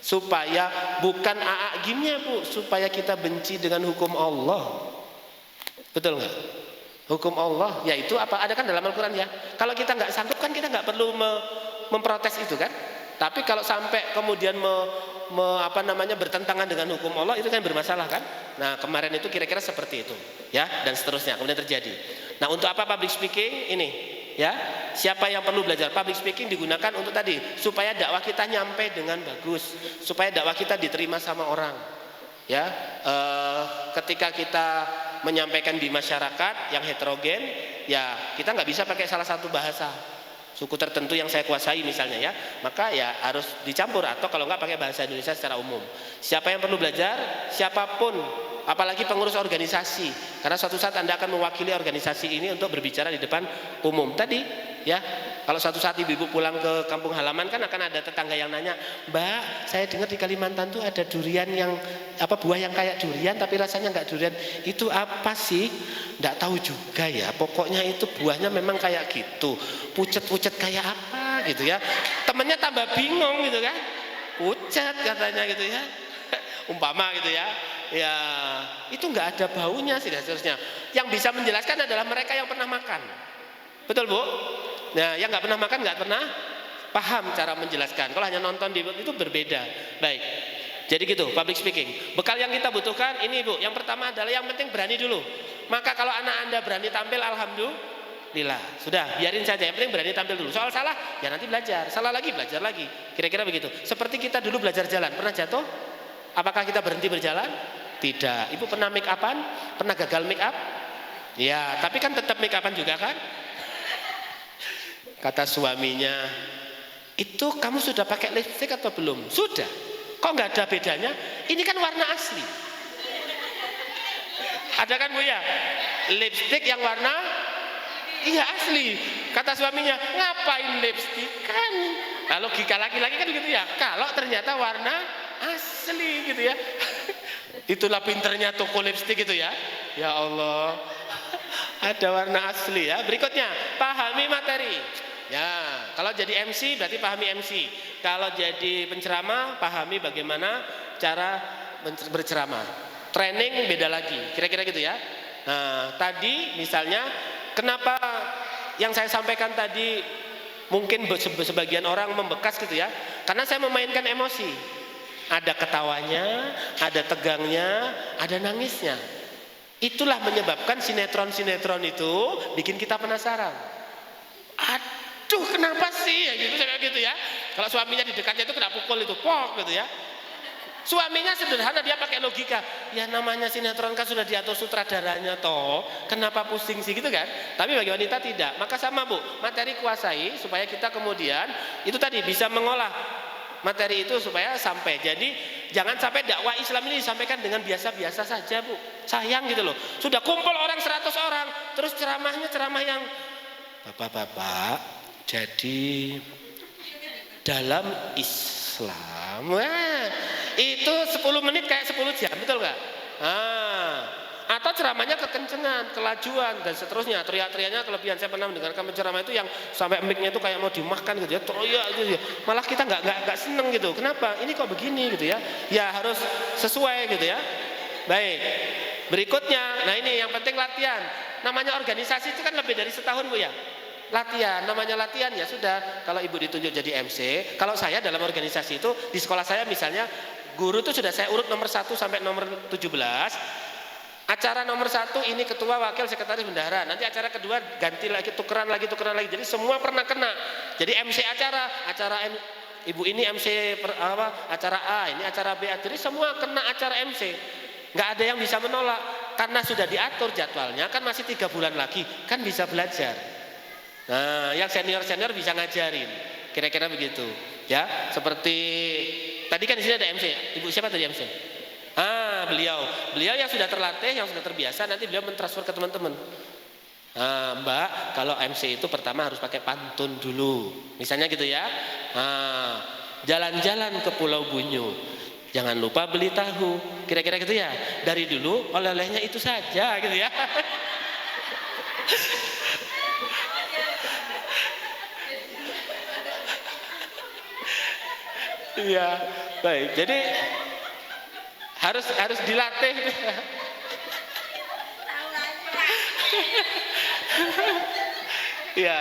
Supaya bukan A'agimnya Bu, supaya kita benci dengan hukum Allah. Betul nggak? Hukum Allah, yaitu apa? Ada kan dalam Al-Quran ya. Kalau kita nggak sanggup kan kita nggak perlu memprotes itu kan. Tapi kalau sampai kemudian bertentangan dengan hukum Allah, itu kan bermasalah kan? Nah, kemarin itu kira-kira seperti itu, ya, dan seterusnya kemudian terjadi. Nah, untuk apa public speaking ini? Ya, siapa yang perlu belajar public speaking digunakan untuk tadi supaya dakwah kita nyampe dengan bagus, supaya dakwah kita diterima sama orang. Ya, ketika kita menyampaikan di masyarakat yang heterogen, ya kita nggak bisa pakai salah satu bahasa suku tertentu yang saya kuasai misalnya, ya, maka ya harus dicampur atau kalau nggak pakai bahasa Indonesia secara umum. Siapa yang perlu belajar? Siapapun, apalagi pengurus organisasi, karena suatu saat Anda akan mewakili organisasi ini untuk berbicara di depan umum. Tadi, ya, kalau suatu saat ibu-ibu pulang ke kampung halaman kan akan ada tetangga yang nanya, Mbak, saya dengar di Kalimantan tuh ada durian yang buah yang kayak durian tapi rasanya nggak durian. Itu apa sih? Nggak tahu juga ya. Pokoknya itu buahnya memang kayak gitu. Pucet-pucet kayak apa gitu ya. Temennya tambah bingung gitu kan. Pucet katanya gitu ya. Umpama gitu ya. Ya, itu nggak ada baunya sih dan seterusnya. Yang bisa menjelaskan adalah mereka yang pernah makan. Betul, Bu? Nah, yang nggak pernah makan nggak pernah paham cara menjelaskan. Kalau hanya nonton di itu berbeda. Baik. Jadi gitu, public speaking. Bekal yang kita butuhkan ini, Bu. Yang pertama adalah yang penting berani dulu. Maka kalau anak Anda berani tampil, alhamdulillah. Sudah, biarin saja. Yang penting berani tampil dulu. Soal salah, ya nanti belajar. Salah lagi, belajar lagi. Kira-kira begitu. Seperti kita dulu belajar jalan. Pernah jatuh? Apakah kita berhenti berjalan? Tidak. Ibu pernah make upan? Pernah gagal make up? Ya, tapi kan tetap make upan juga kan? Kata suaminya, itu kamu sudah pakai lipstick atau belum? Sudah. Kok nggak ada bedanya? Ini kan warna asli. Ada kan, Bu ya? Lipstick yang warna iya asli. Kata suaminya, ngapain lipstick kan? Nah, logika laki-laki kan gitu ya. Kalau ternyata warna asli gitu ya. Itulah pinternya toko lipstick itu ya. Ya Allah. Ada warna asli ya. Berikutnya, pahami materi. Ya, kalau jadi MC berarti pahami MC. Kalau jadi penceramah, pahami bagaimana cara berceramah. Training beda lagi, kira-kira gitu ya. Nah, tadi misalnya, kenapa yang saya sampaikan tadi mungkin sebagian orang membekas gitu ya? Karena saya memainkan emosi. Ada ketawanya, ada tegangnya, ada nangisnya. Itulah menyebabkan sinetron-sinetron itu bikin kita penasaran. Aduh, kenapa sih ya gitu, kayak gitu ya. Kalau suaminya di dekatnya itu kena pukul itu, pok gitu ya. Suaminya sederhana, dia pakai logika. Ya namanya sinetron kan sudah diatur sutradaranya toh. Kenapa pusing sih gitu kan? Tapi bagi wanita tidak. Maka sama, Bu, materi kuasai supaya kita kemudian itu tadi bisa mengolah materi itu supaya sampai. Jadi jangan sampai dakwah Islam ini disampaikan dengan biasa-biasa saja, Bu. Sayang gitu loh. Sudah kumpul orang 100 orang, terus ceramahnya ceramah yang Bapak-bapak, jadi dalam Islam, itu 10 menit kayak 10 jam, betul nggak? Atau ceramahnya kekencengan, kelajuan dan seterusnya, teriak-teriaknya kelebihan. Saya pernah mendengarkan penceramah itu yang sampai mic-nya itu kayak mau dimakan gitu ya, teriak gitu ya. Malah kita nggak seneng gitu. Kenapa? Ini kok begini gitu ya? Ya harus sesuai gitu ya. Baik. Berikutnya, nah ini yang penting latihan. Namanya organisasi itu kan lebih dari setahun, Bu ya. Latihan, namanya latihan ya sudah. Kalau ibu ditunjuk jadi MC, kalau saya dalam organisasi itu di sekolah saya misalnya guru itu sudah saya urut nomor 1 sampai nomor 17. Acara nomor 1 ini ketua, wakil, sekretaris, bendahara. Nanti acara kedua ganti lagi, tukeran lagi. Jadi semua pernah kena. Jadi MC acara ibu ini MC acara A, ini acara B. Jadi semua kena acara MC. Nggak ada yang bisa menolak karena sudah diatur jadwalnya. Kan masih 3 bulan lagi, kan bisa belajar. Nah, yang senior bisa ngajarin. Kira-kira begitu. Ya, seperti tadi kan di sini ada MC. Ibu siapa tadi MC? Beliau yang sudah terlatih, yang sudah terbiasa, nanti beliau mentransfer ke teman-teman. Mbak, kalau MC itu pertama harus pakai pantun dulu. Misalnya gitu ya. Jalan-jalan ke Pulau Bunyu. Jangan lupa beli tahu. Kira-kira gitu ya. Dari dulu oleh-olehnya itu saja gitu ya. Iya, baik. Jadi harus dilatih. Ya.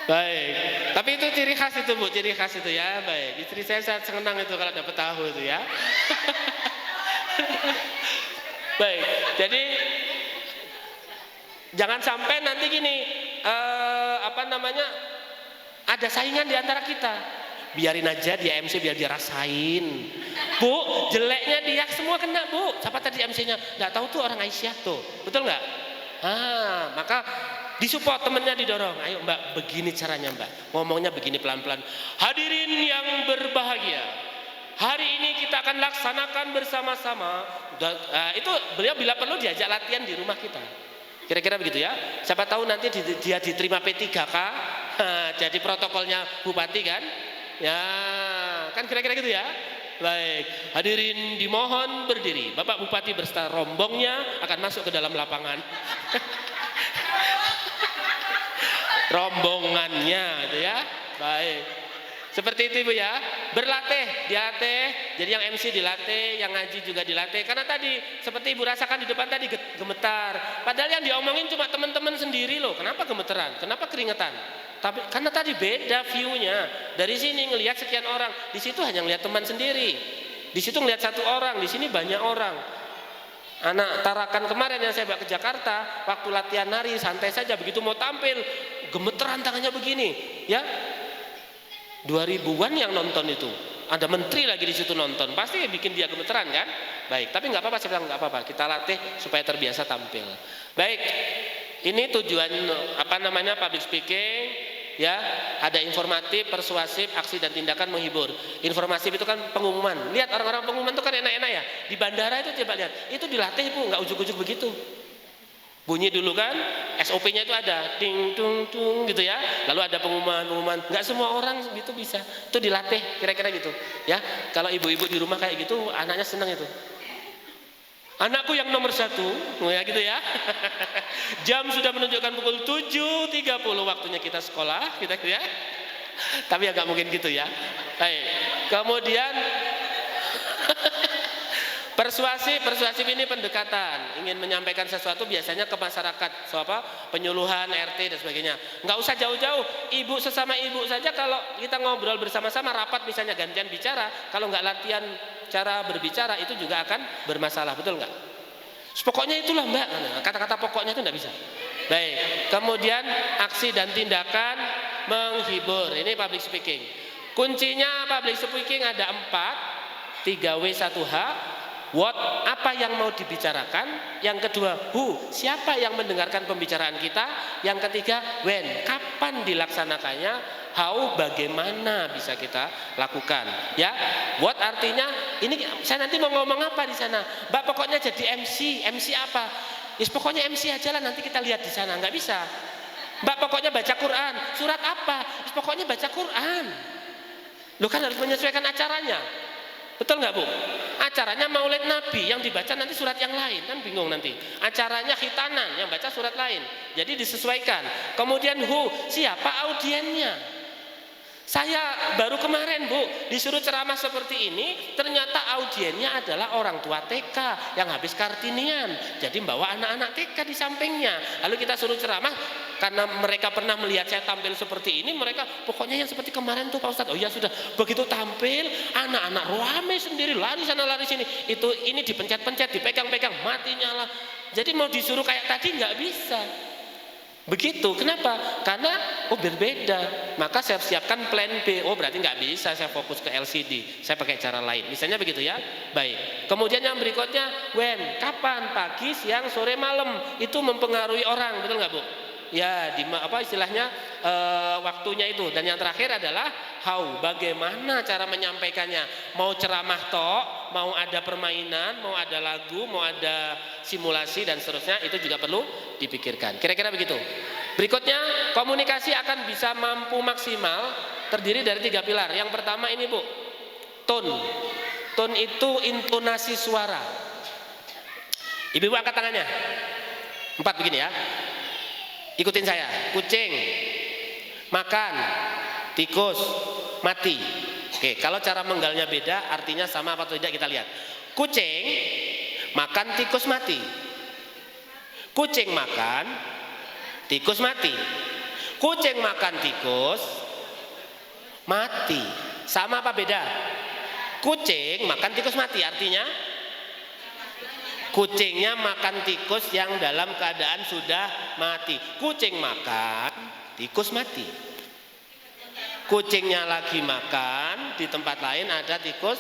Baik. Tapi itu ciri khas itu Bu, ciri khas itu ya. Baik. Istri saya sangat senang itu kalau dapat tahu itu ya. Baik. Jadi jangan sampai nanti gini, ada saingan di antara kita. Biarin aja dia MC biar dia rasain. Bu, jeleknya dia semua kena Bu. Siapa tadi MC-nya? Nggak tahu tuh orang Aisyah tuh. Betul nggak? Maka disupport, temennya didorong. Ayo Mbak, begini caranya Mbak. Ngomongnya begini pelan-pelan. Hadirin yang berbahagia, hari ini kita akan laksanakan bersama-sama. Itu beliau bila perlu diajak latihan di rumah kita. Kira-kira begitu ya. Siapa tahu nanti dia diterima P3K, jadi protokolnya bupati kan? Ya, kan kira-kira gitu ya. Baik, hadirin dimohon berdiri. Bapak Bupati berserta rombongnya akan masuk ke dalam lapangan. Rombongannya itu ya. Baik. Seperti itu Ibu ya. Berlatih, dilatih. Jadi yang MC dilatih, yang ngaji juga dilatih. Karena tadi seperti Ibu rasakan di depan tadi gemetar. Padahal yang diomongin cuma teman-teman sendiri loh. Kenapa gemeteran? Kenapa keringetan? Tapi karena tadi beda view-nya. Dari sini ngelihat sekian orang, di situ hanya ngelihat teman sendiri. Di situ ngelihat satu orang, di sini banyak orang. Anak Tarakan kemarin yang saya bawa ke Jakarta, waktu latihan nari santai saja, begitu mau tampil gemeteran tangannya begini, ya. 2000-an yang nonton itu. Ada menteri lagi di situ nonton, pasti bikin dia gemeteran kan? Baik, tapi nggak apa-apa, saya bilang nggak apa-apa. Kita latih supaya terbiasa tampil. Baik, ini tujuan public speaking, ya. Ada informatif, persuasif, aksi dan tindakan menghibur. Informatif itu kan pengumuman. Lihat orang-orang pengumuman itu kan enak-enak ya. Di bandara itu coba lihat, itu dilatih Bu, nggak ujuk-ujuk begitu. Bunyi dulu kan, SOP-nya itu ada, ting tung tung gitu ya. Lalu ada pengumuman. Nggak semua orang gitu bisa. Itu dilatih, kira-kira gitu. Ya, kalau ibu-ibu di rumah kayak gitu, anaknya senang itu. Anakku yang nomor 1, ya gitu ya. Jam sudah menunjukkan pukul 7.30 waktunya kita sekolah, kita ya. Tapi ya nggak mungkin gitu ya. Baik. Kemudian persuasif ini pendekatan, ingin menyampaikan sesuatu biasanya ke masyarakat, penyuluhan, RT dan sebagainya. Nggak usah jauh-jauh, ibu sesama ibu saja kalau kita ngobrol bersama-sama rapat misalnya gantian bicara, kalau nggak latihan cara berbicara itu juga akan bermasalah, betul nggak? Pokoknya itulah Mbak, kata-kata pokoknya itu nggak bisa. Baik, kemudian aksi dan tindakan menghibur, ini public speaking. Kuncinya public speaking ada 4, 3W 1H. What, apa yang mau dibicarakan. Yang kedua, who, siapa yang mendengarkan pembicaraan kita. Yang ketiga, when, kapan dilaksanakannya. How, bagaimana bisa kita lakukan. Ya, what artinya, ini saya nanti mau ngomong apa di sana. Mbak pokoknya jadi MC. MC apa? Yes, pokoknya MC aja lah, nanti kita lihat di sana. Nggak bisa. Mbak pokoknya baca Quran. Surat apa? Yes, pokoknya baca Quran. Lo kan harus menyesuaikan acaranya. Betul nggak Bu? Acaranya Maulid Nabi, yang dibaca nanti surat yang lain, kan bingung nanti. Acaranya khitanan, yang baca surat lain. Jadi disesuaikan. Kemudian who, siapa audiennya? Saya baru kemarin Bu disuruh ceramah seperti ini, ternyata audiennya adalah orang tua TK yang habis Kartinian. Jadi bawa anak-anak TK di sampingnya. Lalu kita suruh ceramah, karena mereka pernah melihat saya tampil seperti ini, mereka pokoknya yang seperti kemarin tuh Pak Ustadz. Oh ya sudah, begitu tampil anak-anak rame sendiri, lari sana lari sini. Ini dipencet-pencet, dipegang-pegang, mati nyala. Jadi mau disuruh kayak tadi nggak bisa. Begitu, kenapa? Karena berbeda. Maka saya siapkan plan B. Berarti nggak bisa saya fokus ke LCD. Saya pakai cara lain. Misalnya begitu ya. Baik. Kemudian yang berikutnya, when, kapan, pagi, siang, sore, malam. Itu mempengaruhi orang, betul nggak Bu? Ya, istilahnya waktunya itu. Dan yang terakhir adalah how, bagaimana cara menyampaikannya. Mau ceramah tok, mau ada permainan, mau ada lagu, mau ada simulasi dan seterusnya, itu juga perlu dipikirkan. Kira-kira begitu. Berikutnya, komunikasi akan bisa mampu maksimal terdiri dari 3 pilar. Yang pertama ini Bu, tone. Tone itu intonasi suara. Ibu-ibu angkat tangannya. 4 begini ya. Ikutin saya. Kucing makan, tikus mati. Oke, kalau cara menggalnya beda, artinya sama apa tidak kita lihat. Kucing makan, tikus mati. Kucing makan, tikus mati. Kucing makan tikus mati. Sama apa beda? Kucing makan tikus mati, artinya kucingnya makan tikus yang dalam keadaan sudah mati. Kucing makan, tikus mati. Kucingnya lagi makan, di tempat lain ada tikus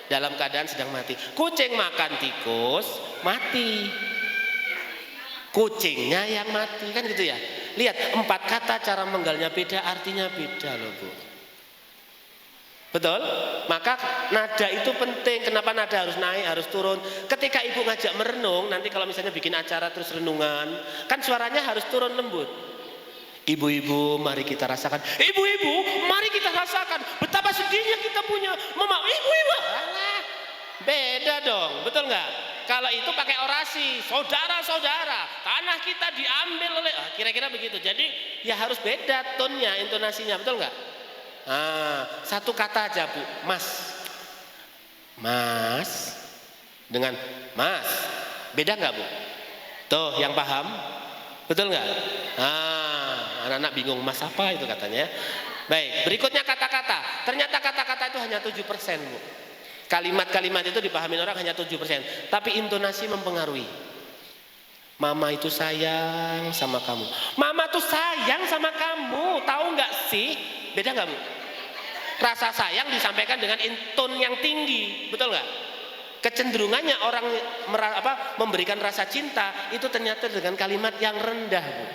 dalam keadaan sedang mati. Kucing makan tikus mati. Kucingnya yang mati, kan gitu ya. Lihat, 4 kata cara menggalnya beda, artinya beda loh Bu. Betul? Maka nada itu penting. Kenapa nada harus naik, harus turun? Ketika ibu ngajak merenung, nanti kalau misalnya bikin acara terus renungan, kan suaranya harus turun lembut. Ibu-ibu, mari kita rasakan. Ibu-ibu, mari kita rasakan betapa sedihnya kita punya mama. Ibu-ibu, alah, beda dong, betul nggak? Kalau itu pakai orasi, saudara-saudara, tanah kita diambil oleh, kira-kira begitu. Jadi ya harus beda tonnya, intonasinya, betul nggak? Satu kata aja Bu, mas, mas, dengan mas, beda nggak Bu? Tuh yang paham, betul nggak? Anak-anak bingung, mas apa itu katanya. Baik, berikutnya kata-kata. Ternyata kata-kata itu hanya 7% Bu. Kalimat-kalimat itu dipahami orang hanya 7%. Tapi intonasi mempengaruhi. Mama itu sayang sama kamu. Mama tuh sayang sama kamu, tahu nggak sih? Beda nggak Bu? Rasa sayang disampaikan dengan inton yang tinggi, betul nggak? Kecenderungannya orang memberikan rasa cinta itu ternyata dengan kalimat yang rendah Bu.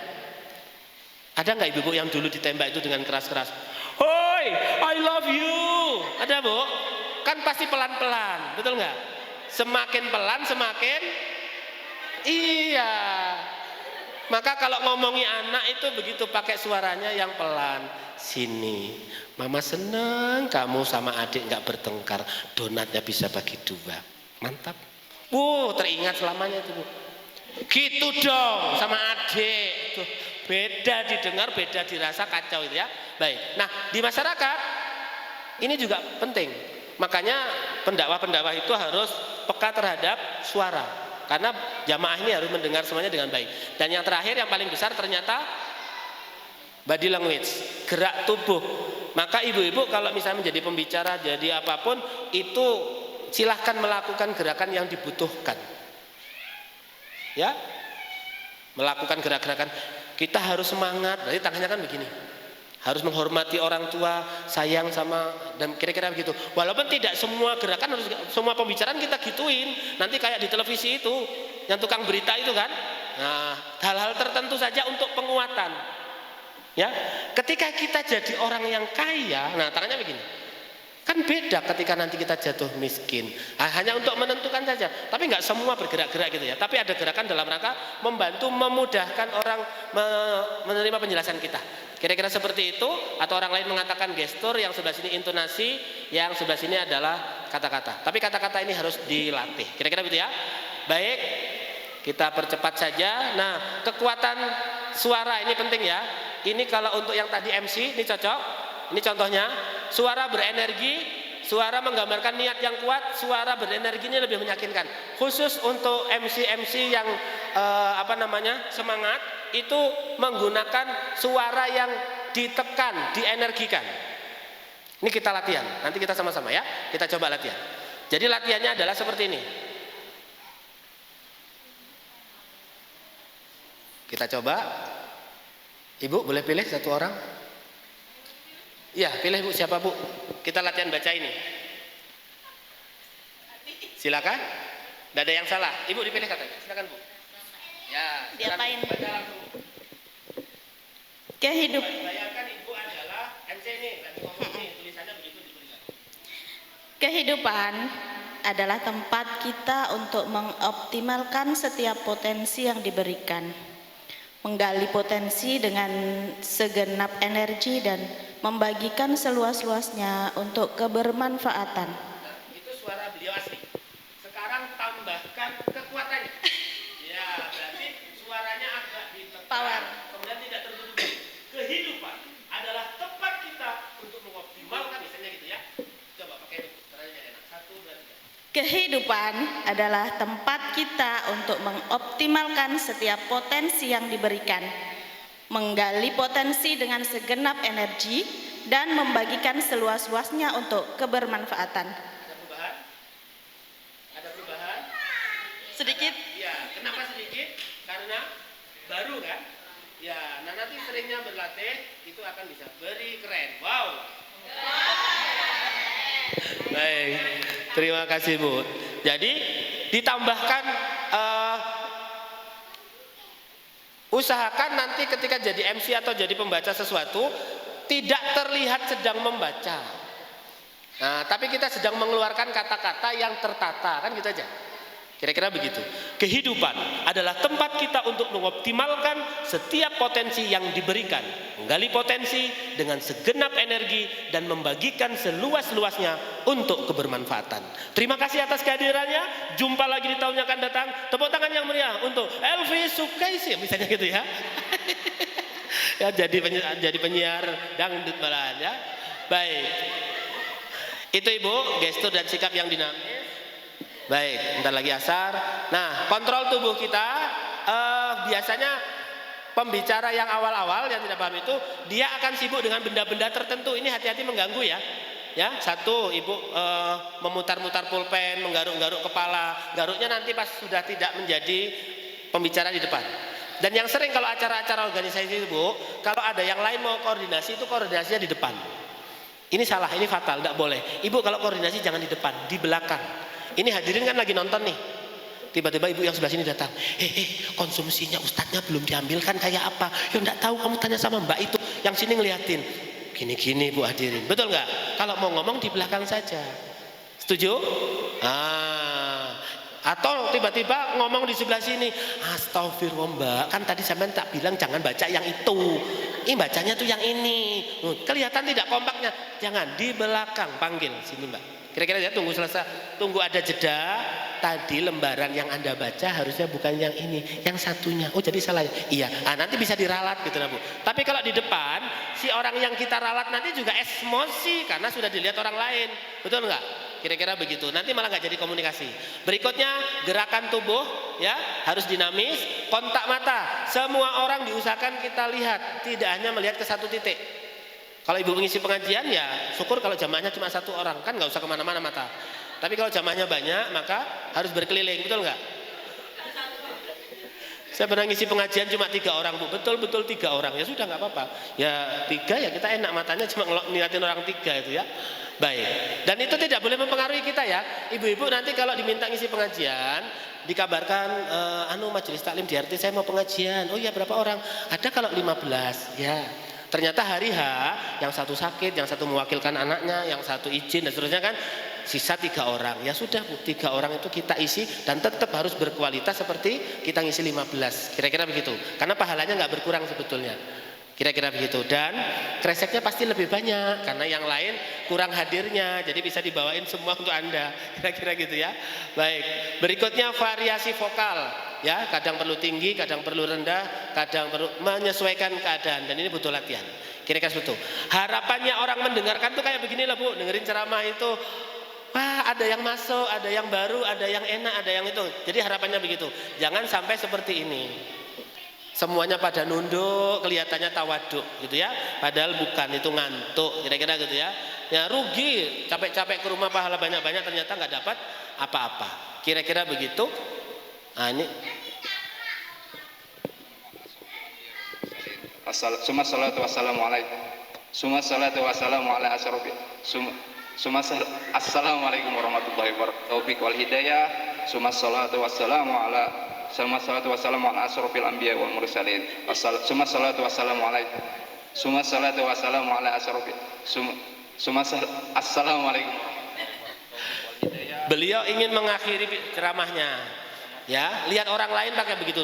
Ada nggak ibu-ibu yang dulu ditembak itu dengan keras-keras? Hoi, I love you. Ada Bu? Kan pasti pelan-pelan, betul nggak? Semakin pelan semakin iya. Maka kalau ngomongi anak itu begitu, pakai suaranya yang pelan. Sini, mama seneng kamu sama adik nggak bertengkar. Donatnya bisa bagi 2. Mantap. Teringat selamanya itu Bu. Gitu dong sama adik. Tuh, beda didengar, beda dirasa, kacau itu ya. Baik. Nah, di masyarakat ini juga penting. Makanya pendakwah-pendakwah itu harus peka terhadap suara. Karena jamaah ini harus mendengar semuanya dengan baik. Dan yang terakhir yang paling besar ternyata body language, gerak tubuh. Maka ibu-ibu kalau misalnya menjadi pembicara, jadi apapun itu silahkan melakukan gerakan yang dibutuhkan. Ya, melakukan gerak-gerakan. Kita harus semangat. Berarti tangannya kan begini. Harus menghormati orang tua, sayang sama, dan kira-kira begitu. Walaupun tidak semua gerakan harus, semua pembicaraan kita gituin. Nanti kayak di televisi itu, yang tukang berita itu kan. Nah, hal-hal tertentu saja untuk penguatan. Ya, ketika kita jadi orang yang kaya, nah tangannya begini. Kan beda ketika nanti kita jatuh miskin. Hanya untuk menentukan saja. Tapi nggak semua bergerak-gerak gitu ya. Tapi ada gerakan dalam rangka membantu, memudahkan orang menerima penjelasan kita. Kira-kira seperti itu. Atau orang lain mengatakan gestur, yang sebelah sini intonasi, yang sebelah sini adalah kata-kata. Tapi kata-kata ini harus dilatih. Kira-kira begitu ya. Baik, kita percepat saja. Nah, kekuatan suara ini penting ya. Ini kalau untuk yang tadi MC ini cocok. Ini contohnya, suara berenergi, suara menggambarkan niat yang kuat, suara berenergi ini lebih meyakinkan. Khusus untuk MC-MC yang semangat, itu menggunakan suara yang ditekan, dienergikan. Ini kita latihan, nanti kita sama-sama ya, kita coba latihan. Jadi latihannya adalah seperti ini. Kita coba. Ibu boleh pilih satu orang? Iya, pilih Bu, siapa Bu? Kita latihan baca ini. Silakan. Tidak ada yang salah. Ibu dipilih katanya. Silakan Bu. Ya, Diapain? Baca langsung. Kehidup. Bayangkan Ibu adalah MC ini, lagi ngomong nih, tulisannya begitu diberikan. Kehidupan adalah tempat kita untuk mengoptimalkan setiap potensi yang diberikan. Menggali potensi dengan segenap energi dan membagikan seluas-luasnya untuk kebermanfaatan. Itu suara beliau asli. Sekarang tambahkan kekuatannya. Ya, berarti suaranya agak ditekan. Power. Kemudian tidak tertutup. Kehidupan adalah tempat kita untuk mengoptimalkan, misalnya gitu ya. Coba pakai itu, caranya enak. 1, 2, 3. Kehidupan adalah tempat kita untuk mengoptimalkan setiap potensi yang diberikan. menggali potensi dengan segenap energi, dan membagikan seluas-luasnya untuk kebermanfaatan. Ada perubahan? Sedikit. Ya, kenapa sedikit? Karena baru kan? Ya, nah nanti seringnya berlatih itu akan bisa beri keren. Wow. Baik, terima kasih Bu. Jadi ditambahkan usahakan nanti ketika jadi MC atau jadi pembaca sesuatu tidak terlihat sedang membaca. Nah, tapi kita sedang mengeluarkan kata-kata yang tertata, kan gitu aja. Kira-kira begitu. Kehidupan adalah tempat kita untuk mengoptimalkan setiap potensi yang diberikan, menggali potensi dengan segenap energi dan membagikan seluas-luasnya untuk kebermanfaatan. Terima kasih atas kehadirannya. Jumpa lagi di tahun yang akan datang. Tepuk tangan yang meriah untuk Elvi Sukaisi, misalnya gitu ya. Ya, jadi penyiar dangdut malahan ya. Baik. Itu Ibu, gestur dan sikap yang dinamis. Baik, bentar lagi asar. Nah, kontrol tubuh kita biasanya pembicara yang awal-awal yang tidak paham itu dia akan sibuk dengan benda-benda tertentu. Ini hati-hati mengganggu ya. Ya, satu Ibu memutar-mutar pulpen, menggaruk-garuk kepala. Garuknya nanti pas sudah tidak menjadi pembicara di depan. Dan yang sering kalau acara-acara organisasi Ibu, kalau ada yang lain mau koordinasi itu koordinasinya di depan. Ini salah, ini fatal, tidak boleh. Ibu kalau koordinasi jangan di depan, di belakang. Ini hadirin kan lagi nonton nih. Tiba-tiba ibu yang sebelah sini datang. Konsumsinya ustadznya belum diambil kan kayak apa? Ya enggak tahu, kamu tanya sama mbak itu. Yang sini ngeliatin. Gini-gini Bu hadirin. Betul nggak? Kalau mau ngomong di belakang saja. Setuju? Atau tiba-tiba ngomong di sebelah sini. Astagfirullah mbak. Kan tadi sampean tak bilang jangan baca yang itu. Ini bacanya tuh yang ini. Kelihatan tidak kompaknya. Jangan, di belakang. Panggil sini mbak. Kira-kira ya tunggu selesai, tunggu ada jeda. Tadi lembaran yang Anda baca harusnya bukan yang ini, yang satunya. Oh jadi salah. Iya, nanti bisa diralat gitu nah Bu. Tapi kalau di depan, si orang yang kita ralat nanti juga emosi karena sudah dilihat orang lain. Betul nggak? Kira-kira begitu. Nanti malah nggak jadi komunikasi. Berikutnya gerakan tubuh ya harus dinamis. Kontak mata. Semua orang diusahakan kita lihat, tidak hanya melihat ke satu titik. Kalau ibu mengisi pengajian ya syukur kalau jamaahnya cuma satu orang, kan nggak usah kemana-mana mata. Tapi kalau jamaahnya banyak maka harus berkeliling, betul nggak? Saya pernah ngisi pengajian cuma 3 orang Bu, betul-betul 3 orang, ya sudah nggak apa-apa. Ya 3 ya kita enak matanya cuma ngeliatin orang 3 itu ya. Baik, dan itu tidak boleh mempengaruhi kita ya. Ibu-ibu nanti kalau diminta ngisi pengajian dikabarkan majelis taklim di RT saya mau pengajian. Oh ya berapa orang? Ada kalau 15 ya. Ternyata hari H yang satu sakit, yang satu mewakilkan anaknya, yang satu izin dan seterusnya kan sisa 3 orang. Ya sudah Bu, 3 orang itu kita isi dan tetap harus berkualitas seperti kita ngisi 15. Kira-kira begitu. Karena pahalanya nggak berkurang sebetulnya. Kira-kira begitu. Dan kreseknya pasti lebih banyak karena yang lain kurang hadirnya. Jadi bisa dibawain semua untuk Anda. Kira-kira gitu ya. Baik. Berikutnya variasi vokal. Ya, kadang perlu tinggi, kadang perlu rendah, kadang perlu menyesuaikan keadaan dan ini butuh latihan. Kira-kira betul. Harapannya orang mendengarkan tuh kayak begini lah Bu, dengerin ceramah itu. Wah, ada yang masuk, ada yang baru, ada yang enak, ada yang itu. Jadi harapannya begitu. Jangan sampai seperti ini. Semuanya pada nunduk, kelihatannya tawaduk gitu ya. Padahal bukan, itu ngantuk, kira-kira gitu ya. Ya rugi, capek-capek ke rumah pahala banyak-banyak ternyata nggak dapat apa-apa. Kira-kira begitu. Nah ini Summa salatu wassalamu alaikum. Summa salatu wassalamu ala asrofi. Assalamualaikum warahmatullahi wabarakatuh wal hidayah. Summa salatu wassalamu ala asrofil anbiya wal mursalin. Summa salatu wassalamu alaikum. Summa salatu wassalamu ala asrofi. Assalamualaikum. Beliau ingin mengakhiri ceramahnya. Ya, lihat orang lain pakai begitu,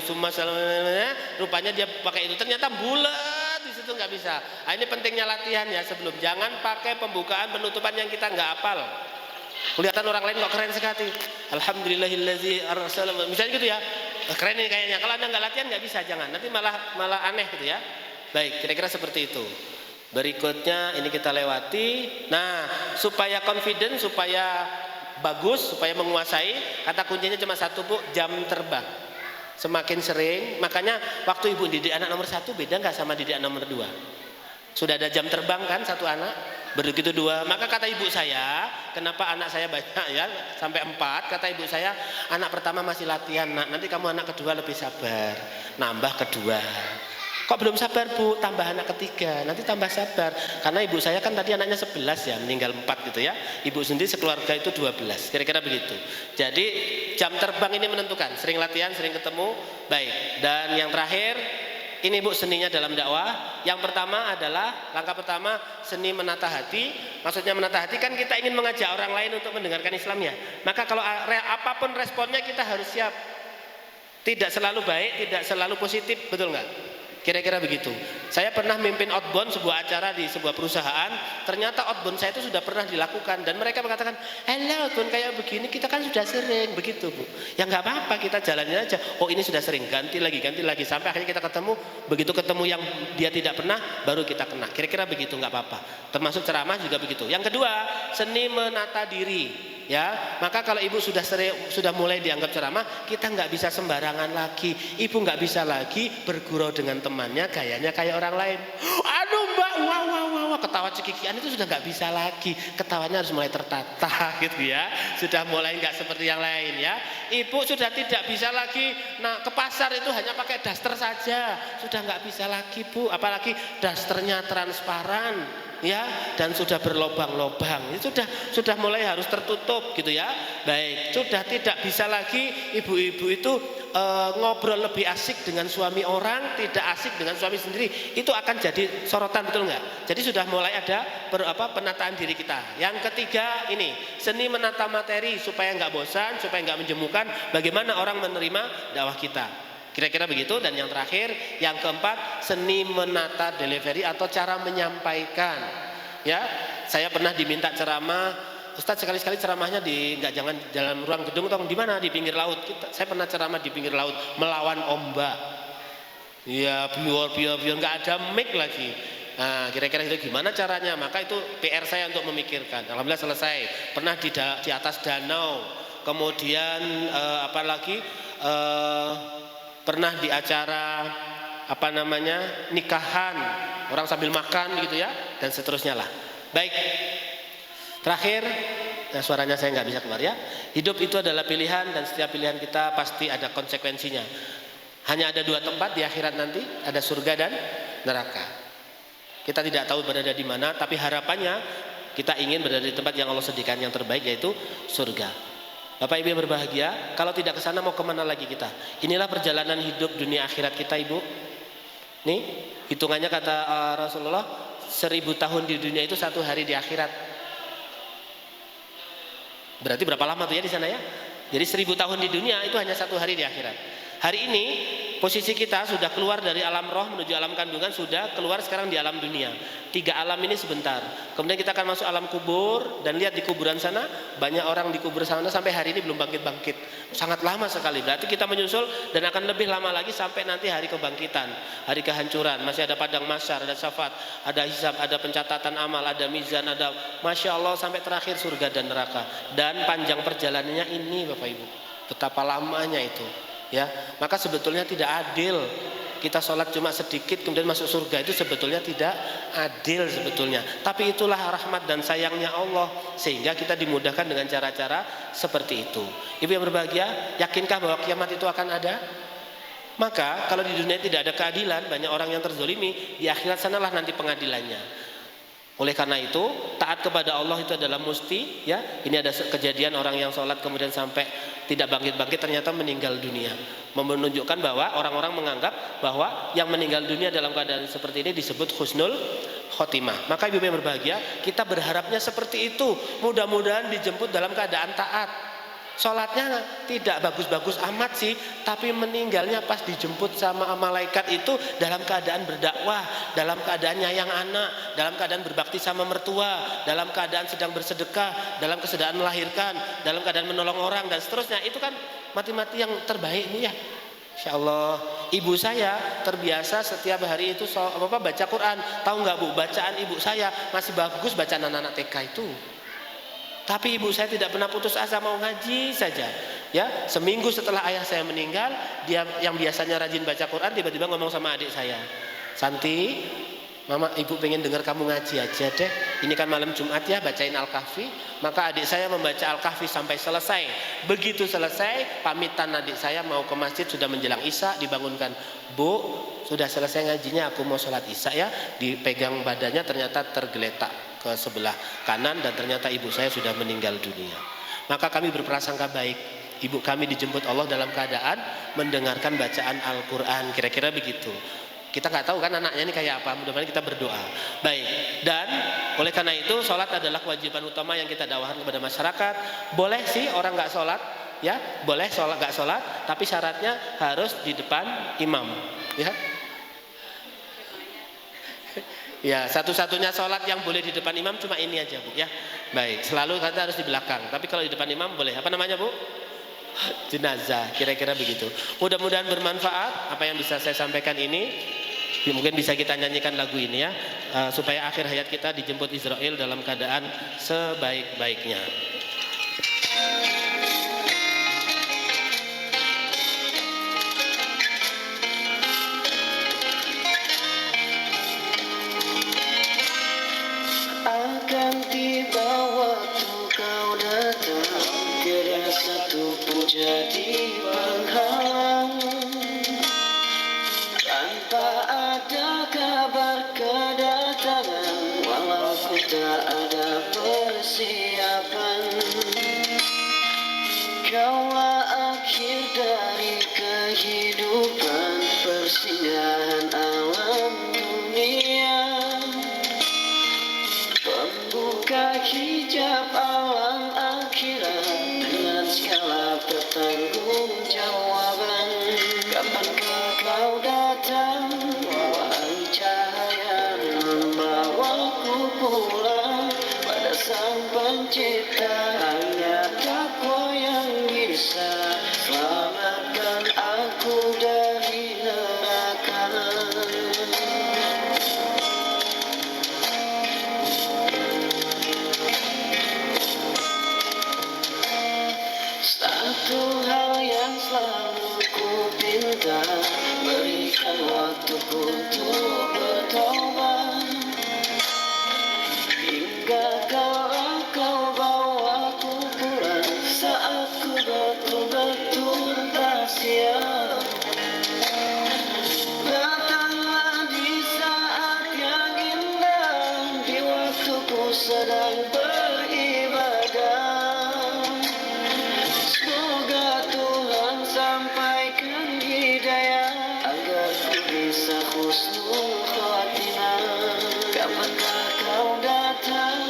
rupanya dia pakai itu, ternyata bulat di situ nggak bisa. Nah, ini pentingnya latihan ya sebelum. Jangan pakai pembukaan penutupan yang kita nggak hafal. Kelihatan orang lain kok keren sekali. Alhamdulillahillazi arsala. Misalnya gitu ya, keren ini kayaknya. Kalau Anda nggak latihan nggak bisa, jangan. Nanti malah aneh gitu ya. Baik, kira-kira seperti itu. Berikutnya ini kita lewati. Nah, supaya confident, supaya bagus, supaya menguasai, kata kuncinya cuma satu Bu, jam terbang. Semakin sering, makanya waktu ibu didik anak nomor 1 beda nggak sama didik nomor 2? Sudah ada jam terbang kan satu anak, begitu 2. Maka kata ibu saya, kenapa anak saya banyak ya, sampai 4, kata ibu saya, anak pertama masih latihan nak, nanti kamu anak kedua lebih sabar, nambah kedua. Kok belum sabar bu, tambah anak ketiga, nanti tambah sabar. Karena ibu saya kan tadi anaknya 11 ya, meninggal 4 gitu ya. Ibu sendiri sekeluarga itu 12, kira-kira begitu. Jadi jam terbang ini menentukan, sering latihan, sering ketemu, baik. Dan yang terakhir, ini bu seninya dalam dakwah. Yang pertama adalah, langkah pertama seni menata hati. Maksudnya menata hati kan kita ingin mengajak orang lain untuk mendengarkan Islam ya. Maka kalau apapun responnya kita harus siap. Tidak selalu baik, tidak selalu positif, betul nggak? Kira-kira begitu. Saya pernah mimpin outbound sebuah acara di sebuah perusahaan. Ternyata outbound saya itu sudah pernah dilakukan dan mereka mengatakan, "Hello, outbound kayak begini kita kan sudah sering." Begitu, Bu. Ya nggak apa-apa, kita jalanin aja. Oh, ini sudah sering, ganti lagi sampai akhirnya kita ketemu. Begitu ketemu yang dia tidak pernah, baru kita kena. Kira-kira begitu, nggak apa-apa. Termasuk ceramah juga begitu. Yang kedua, seni menata diri. Ya, maka kalau ibu sudah mulai dianggap ceramah, kita nggak bisa sembarangan lagi. Ibu nggak bisa lagi bergurau dengan temannya gayanya kayak orang lain. Aduh mbak, wah, ketawa cekikian itu sudah nggak bisa lagi. Ketawanya harus mulai tertata gitu ya. Sudah mulai nggak seperti yang lain ya. Ibu sudah tidak bisa lagi, nah ke pasar itu hanya pakai daster saja. Sudah nggak bisa lagi bu, apalagi dasternya transparan. Ya, dan sudah berlobang-lobang, itu sudah mulai harus tertutup gitu ya. Baik, sudah tidak bisa lagi ibu-ibu itu ngobrol lebih asik dengan suami orang, tidak asik dengan suami sendiri. Itu akan jadi sorotan, betul nggak? Jadi sudah mulai ada penataan diri kita. Yang ketiga ini seni menata materi supaya nggak bosan, supaya nggak menjemukan. Bagaimana orang menerima dakwah kita? Kira-kira begitu. Dan yang terakhir, yang keempat, seni menata delivery atau cara menyampaikan. Ya, saya pernah diminta ceramah, Ustadz sekali-sekali ceramahnya jangan dalam ruang gedung, di mana? Di pinggir laut. Saya pernah ceramah di pinggir laut melawan ombak. Ya, biar nggak ada mic lagi. Nah, kira-kira itu gimana caranya? Maka itu PR saya untuk memikirkan. Alhamdulillah selesai. Pernah di atas danau. Kemudian pernah di acara nikahan, orang sambil makan gitu ya, dan seterusnya lah. Baik, terakhir, suaranya saya nggak bisa keluar ya. Hidup itu adalah pilihan dan setiap pilihan kita pasti ada konsekuensinya. Hanya ada 2 tempat di akhirat nanti, ada surga dan neraka. Kita tidak tahu berada di mana, tapi harapannya kita ingin berada di tempat yang Allah sediakan yang terbaik, yaitu surga. Bapak Ibu yang berbahagia, kalau tidak ke sana mau kemana lagi kita? Inilah perjalanan hidup dunia akhirat kita, Ibu. Nih, hitungannya kata Rasulullah, 1000 tahun di dunia itu 1 hari di akhirat. Berarti berapa lama tuh ya di sana ya? Jadi 1000 tahun di dunia itu hanya 1 hari di akhirat. Hari ini posisi kita sudah keluar dari alam roh menuju alam kandungan, sudah keluar sekarang di alam dunia. 3 alam ini sebentar. Kemudian kita akan masuk alam kubur dan lihat di kuburan sana banyak orang di kubur sana sampai hari ini belum bangkit-bangkit. Sangat lama sekali. Berarti kita menyusul dan akan lebih lama lagi sampai nanti hari kebangkitan, hari kehancuran. Masih ada padang mahsyar, ada syafaat, ada hisab, ada pencatatan amal, ada mizan, ada Masya Allah sampai terakhir surga dan neraka. Dan panjang perjalanannya ini Bapak Ibu. Betapa lamanya itu. Ya, maka sebetulnya tidak adil kita sholat cuma sedikit kemudian masuk surga, itu sebetulnya tidak adil sebetulnya. Tapi itulah rahmat dan sayangnya Allah sehingga kita dimudahkan dengan cara-cara seperti itu. Ibu yang berbahagia, yakinkah bahwa kiamat itu akan ada? Maka kalau di dunia tidak ada keadilan, banyak orang yang terzolimi, di akhirat sanalah nanti pengadilannya. Oleh karena itu taat kepada Allah itu adalah musti ya. Ini ada kejadian orang yang sholat kemudian sampai tidak bangkit-bangkit ternyata meninggal dunia, menunjukkan bahwa orang-orang menganggap bahwa yang meninggal dunia dalam keadaan seperti ini disebut husnul khotimah. Maka ibu yang berbahagia, kita berharapnya seperti itu. Mudah-mudahan dijemput dalam keadaan taat. Sholatnya tidak bagus-bagus amat sih, tapi meninggalnya pas dijemput sama malaikat itu dalam keadaan berdakwah, dalam keadaan nyayang anak, dalam keadaan berbakti sama mertua, dalam keadaan sedang bersedekah, dalam keadaan melahirkan, dalam keadaan menolong orang dan seterusnya. Itu kan mati-mati yang terbaik Bu ya. Insya Allah. Ibu saya terbiasa setiap hari itu baca Quran. Tahu nggak Bu, bacaan ibu saya masih bagus bacaan anak-anak TK itu. Tapi ibu saya tidak pernah putus asa mau ngaji saja. Ya, seminggu setelah ayah saya meninggal, dia yang biasanya rajin baca Quran tiba-tiba ngomong sama adik saya, Santi, Mama, ibu pengen dengar kamu ngaji aja deh. Ini kan malam Jumat ya, bacain Al-Kahfi. Maka adik saya membaca Al-Kahfi sampai selesai. Begitu selesai, pamitan adik saya mau ke masjid, sudah menjelang Isya, dibangunkan. Bu, sudah selesai ngajinya, aku mau sholat Isya ya. Dipegang badannya, ternyata tergeletak ke sebelah kanan dan ternyata ibu saya sudah meninggal dunia. Maka kami berprasangka baik. Ibu kami dijemput Allah dalam keadaan mendengarkan bacaan Al-Quran. Kira-kira begitu. Kita nggak tahu kan anaknya ini kayak apa, mudah-mudahan kita berdoa. Baik, dan oleh karena itu sholat adalah kewajiban utama yang kita dakwahkan kepada masyarakat. Boleh sih orang nggak sholat, ya boleh sholat nggak sholat, tapi syaratnya harus di depan imam, ya. Ya, satu-satunya sholat yang boleh di depan imam cuma ini aja, Bu, ya. Baik, selalu kita harus di belakang, tapi kalau di depan imam boleh. Apa namanya, Bu? Jenazah, kira-kira begitu. Mudah-mudahan bermanfaat apa yang bisa saya sampaikan ini. Mungkin bisa kita nyanyikan lagu ini ya, supaya akhir hayat kita dijemput Israel dalam keadaan sebaik-baiknya. Akan tiba waktu kau datang, tiada satu pun jadi penghalang. Tanpa ada kabar kedatangan, walau ku tak ada persiapan. Kaulah akhir dari kehidupan, persinggahan alam dunia, pembuka hijab alam akhirat dengan segala pertanggungjawaban. Kapankah kau datang, wahai cahaya, membawaku pulang pada Sang Pencipta? Hanya takwa yang bisa selamatkan aku dari neraka. Satu hal yang selalu ku pinta, berikan waktuku untuk bertobat, hingga kau bawaku pulang saat ku betul-betul tak siap. Datanglah di saat yang indah, di waktuku sedang beribadah. Semoga Tuhan sampaikan hidayah agar ku bisa husnul khotimah. Kapankah kau datang,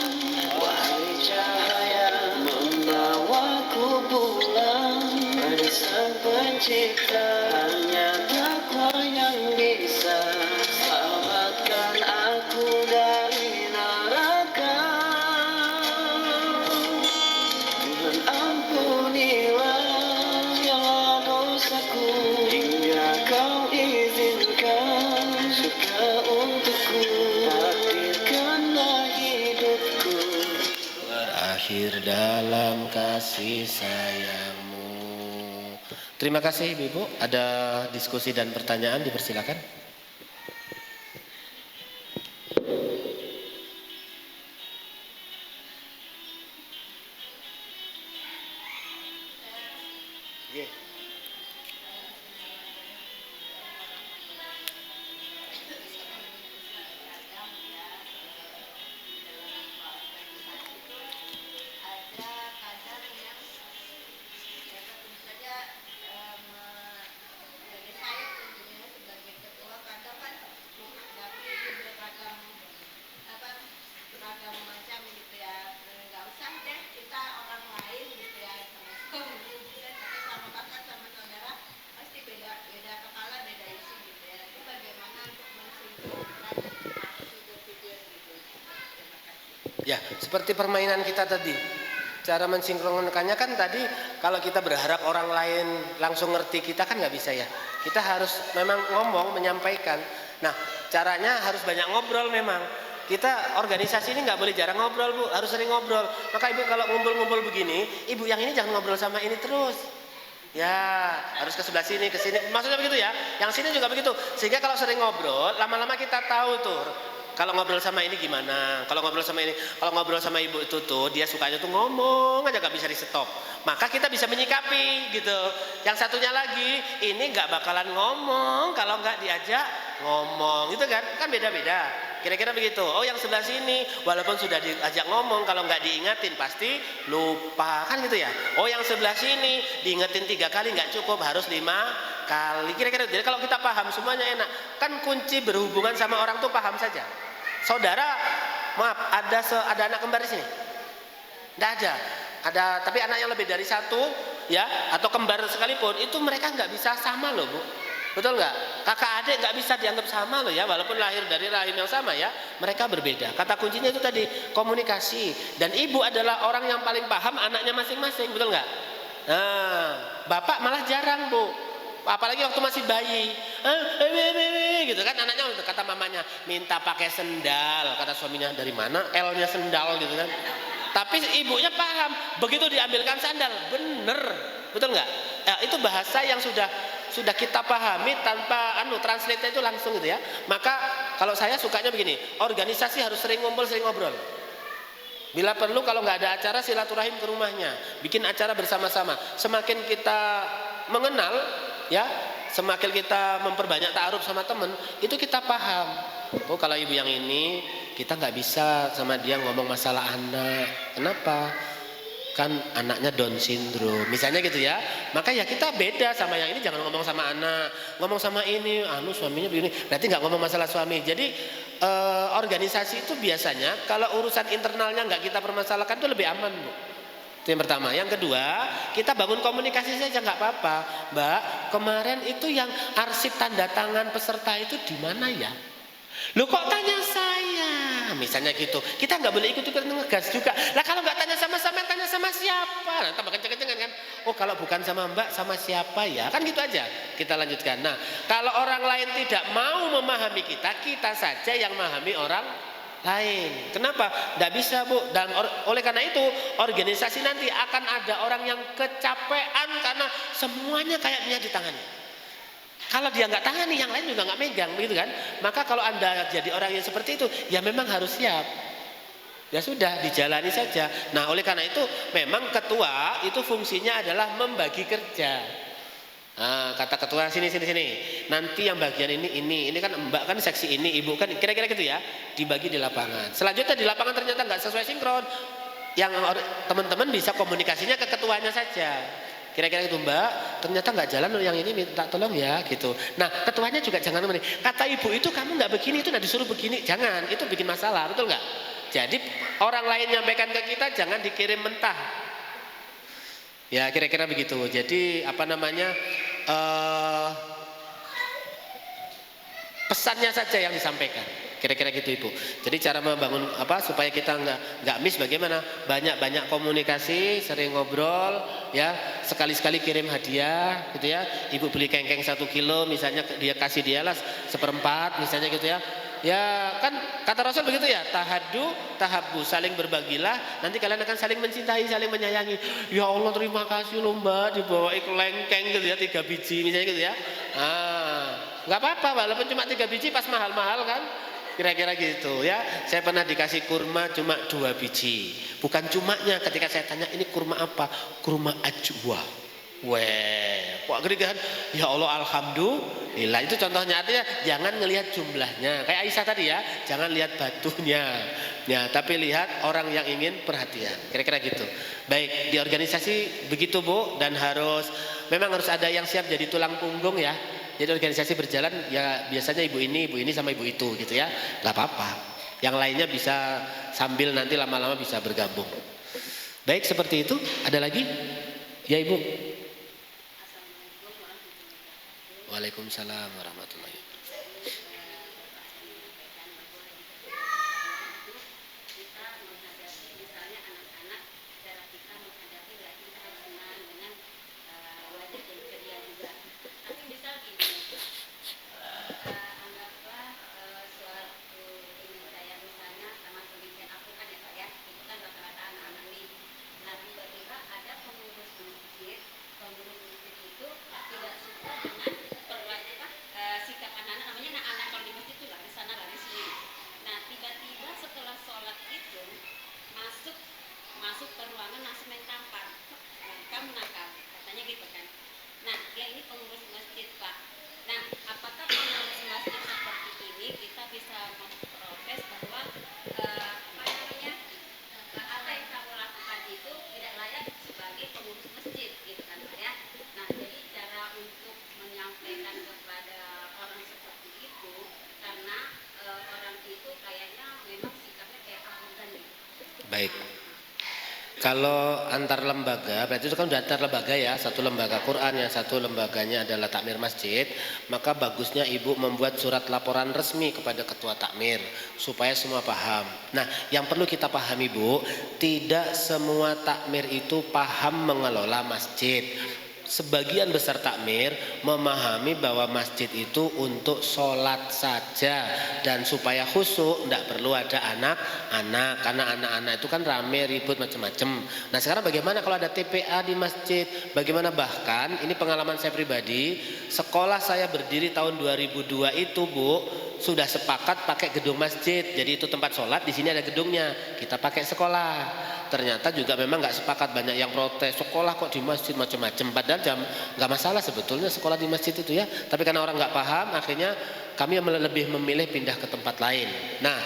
wahai cahaya, membawaku pulang pada Sang Pencipta? Hanya takwa yang bisa selamatkan aku dari neraka. Tuhan ampunilah segala dosaku, hingga kau izinkan surga untukku. Takdirkanlah hidupku Berakhir dalam kasih sayangmu. Terima kasih Ibu. Ada diskusi dan pertanyaan, dipersilakan. Ya, seperti permainan kita tadi. Cara mensinkronkannya kan tadi, kalau kita berharap orang lain langsung ngerti kita kan nggak bisa ya. Kita harus memang ngomong, menyampaikan. Nah, caranya harus banyak ngobrol memang. Kita organisasi ini nggak boleh jarang ngobrol, Bu, harus sering ngobrol. Maka Ibu kalau ngumpul-ngumpul begini, Ibu yang ini jangan ngobrol sama ini terus. Ya, harus ke sebelah sini, ke sini. Maksudnya begitu ya. Yang sini juga begitu. Sehingga kalau sering ngobrol, lama-lama kita tahu tuh. Kalau ngobrol sama ini gimana? Kalau ngobrol sama ini, kalau ngobrol sama ibu itu tuh, dia sukanya tuh ngomong aja gak bisa di stop. Maka kita bisa menyikapi gitu. Yang satunya lagi, ini gak bakalan ngomong kalau gak diajak ngomong. Gitu kan? Kan beda-beda. Kira-kira begitu. Oh yang sebelah sini walaupun sudah diajak ngomong kalau nggak diingatin pasti lupa kan gitu ya. Oh yang sebelah sini diingetin 3 kali nggak cukup harus 5 kali. Kira-kira jadi kalau kita paham semuanya enak. Kan kunci berhubungan sama orang tuh paham saja. Saudara, maaf ada anak kembar di sini? Nggak ada. Ada tapi anak yang lebih dari 1 ya atau kembar sekalipun itu mereka nggak bisa sama loh Bu. Betul nggak? Kakak adik nggak bisa dianggap sama loh ya, walaupun lahir dari rahim yang sama ya, mereka berbeda. Kata kuncinya itu tadi komunikasi. Dan ibu adalah orang yang paling paham anaknya masing-masing, betul nggak? Nah, bapak malah jarang Bu. Apalagi waktu masih bayi, gitu kan anaknya kata mamanya minta pakai sendal, kata suaminya dari mana L-nya sendal gitu kan. Tapi ibunya paham, begitu diambilkan sandal, bener, betul nggak? Itu bahasa yang sudah kita pahami tanpa translate itu langsung gitu ya. Maka kalau saya sukanya begini, organisasi harus sering ngumpul, sering ngobrol. Bila perlu kalau nggak ada acara silaturahim ke rumahnya, bikin acara bersama-sama. Semakin kita mengenal ya, semakin kita memperbanyak ta'aruf sama teman, itu kita paham. Oh kalau ibu yang ini kita nggak bisa sama dia ngomong masalah anak. Kenapa? Kan anaknya Down syndrome misalnya gitu ya, maka ya kita beda sama yang ini, jangan ngomong sama anak, ngomong sama ini suaminya begini, berarti nggak ngomong masalah suami. Jadi organisasi itu biasanya kalau urusan internalnya nggak kita permasalahkan itu lebih aman Bu. Itu yang pertama. Yang kedua, kita bangun komunikasi saja nggak apa-apa. Mbak, kemarin itu yang arsip tanda tangan peserta itu di mana ya? Loh kok tanya saya? Misalnya gitu. Kita nggak boleh ikut-ikut ngegas juga. Lah kalau nggak tanya sama-sama, tanya sama siapa? Nah, tambah kenceng-kencengan kan. Oh kalau bukan sama Mbak, sama siapa ya? Kan gitu aja. Kita lanjutkan. Nah, kalau orang lain tidak mau memahami kita, kita saja yang memahami orang lain. Kenapa? Nggak bisa Bu. Dan oleh karena itu, organisasi nanti akan ada orang yang kecapean karena semuanya kayaknya di tangannya. Kalau dia nggak tangani, yang lain juga nggak megang, begitu kan? Maka kalau Anda jadi orang yang seperti itu, ya memang harus siap. Ya sudah, dijalani saja. Nah, oleh karena itu, memang ketua itu fungsinya adalah membagi kerja. Nah, kata ketua sini. Nanti yang bagian ini kan Mbak kan seksi ini, Ibu kan kira-kira gitu ya, dibagi di lapangan. Selanjutnya di lapangan ternyata nggak sesuai sinkron, yang teman-teman bisa komunikasinya ke ketuanya saja. Kira-kira itu Mbak, ternyata nggak jalan yang ini minta tolong ya gitu. Nah ketuanya juga jangan kata ibu itu kamu nggak begini, itu nggak disuruh begini, jangan, itu bikin masalah, betul nggak? Jadi orang lain nyampaikan ke kita jangan dikirim mentah. Ya kira-kira begitu. Jadi pesannya saja yang disampaikan. Kira-kira gitu Ibu. Jadi cara membangun supaya kita nggak miss bagaimana? Banyak komunikasi, sering ngobrol, ya. Sekali-sekali kirim hadiah, gitu ya. Ibu beli kengkeng 1 kilo, misalnya dia kasih dia lah 1/4, misalnya gitu ya. Ya kan kata Rasul begitu ya. Tahabbu, saling berbagilah. Nanti kalian akan saling mencintai, saling menyayangi. Ya Allah terima kasih loh Mbak, dibawain kelengkeng gitu ya 3 biji, misalnya gitu ya. Nggak apa-apa, walaupun cuma 3 biji pas mahal-mahal kan. Kira-kira gitu ya. Saya pernah dikasih kurma cuma 2 biji. Bukan cumanya, ketika saya tanya ini kurma apa? Kurma ajwa. Kok gede kan? Ya Allah alhamdulillah. Itu contohnya, artinya jangan ngelihat jumlahnya. Kayak Aisyah tadi ya, jangan lihat batunya. Ya, tapi lihat orang yang ingin perhatian. Kira-kira gitu. Baik, di organisasi begitu Bu, dan memang harus ada yang siap jadi tulang punggung ya. Jadi organisasi berjalan ya biasanya ibu ini sama ibu itu gitu ya, nggak apa-apa. Yang lainnya bisa sambil nanti lama-lama bisa bergabung. Baik seperti itu. Ada lagi? Ya Ibu. Waalaikumsalam warahmatullahi wabarakatuh. Kalau antar lembaga, berarti itu kan udah antar lembaga ya, satu lembaga Quran, yang satu lembaganya adalah takmir masjid, maka bagusnya ibu membuat surat laporan resmi kepada ketua takmir supaya semua paham. Nah, yang perlu kita pahami Bu, tidak semua takmir itu paham mengelola masjid. Sebagian besar takmir memahami bahwa masjid itu untuk sholat saja dan supaya khusyuk tidak perlu ada anak-anak, karena anak-anak itu kan rame ribut macam-macam. Nah sekarang bagaimana kalau ada TPA di masjid? Bagaimana, bahkan ini pengalaman saya pribadi, sekolah saya berdiri tahun 2002 itu Bu sudah sepakat pakai gedung masjid, jadi itu tempat sholat, di sini ada gedungnya, kita pakai sekolah. Ternyata juga memang nggak sepakat, banyak yang protes, sekolah kok di masjid macam-macam. Padahal jam nggak masalah sebetulnya sekolah di masjid itu ya, tapi karena orang nggak paham, akhirnya kami lebih memilih pindah ke tempat lain. Nah,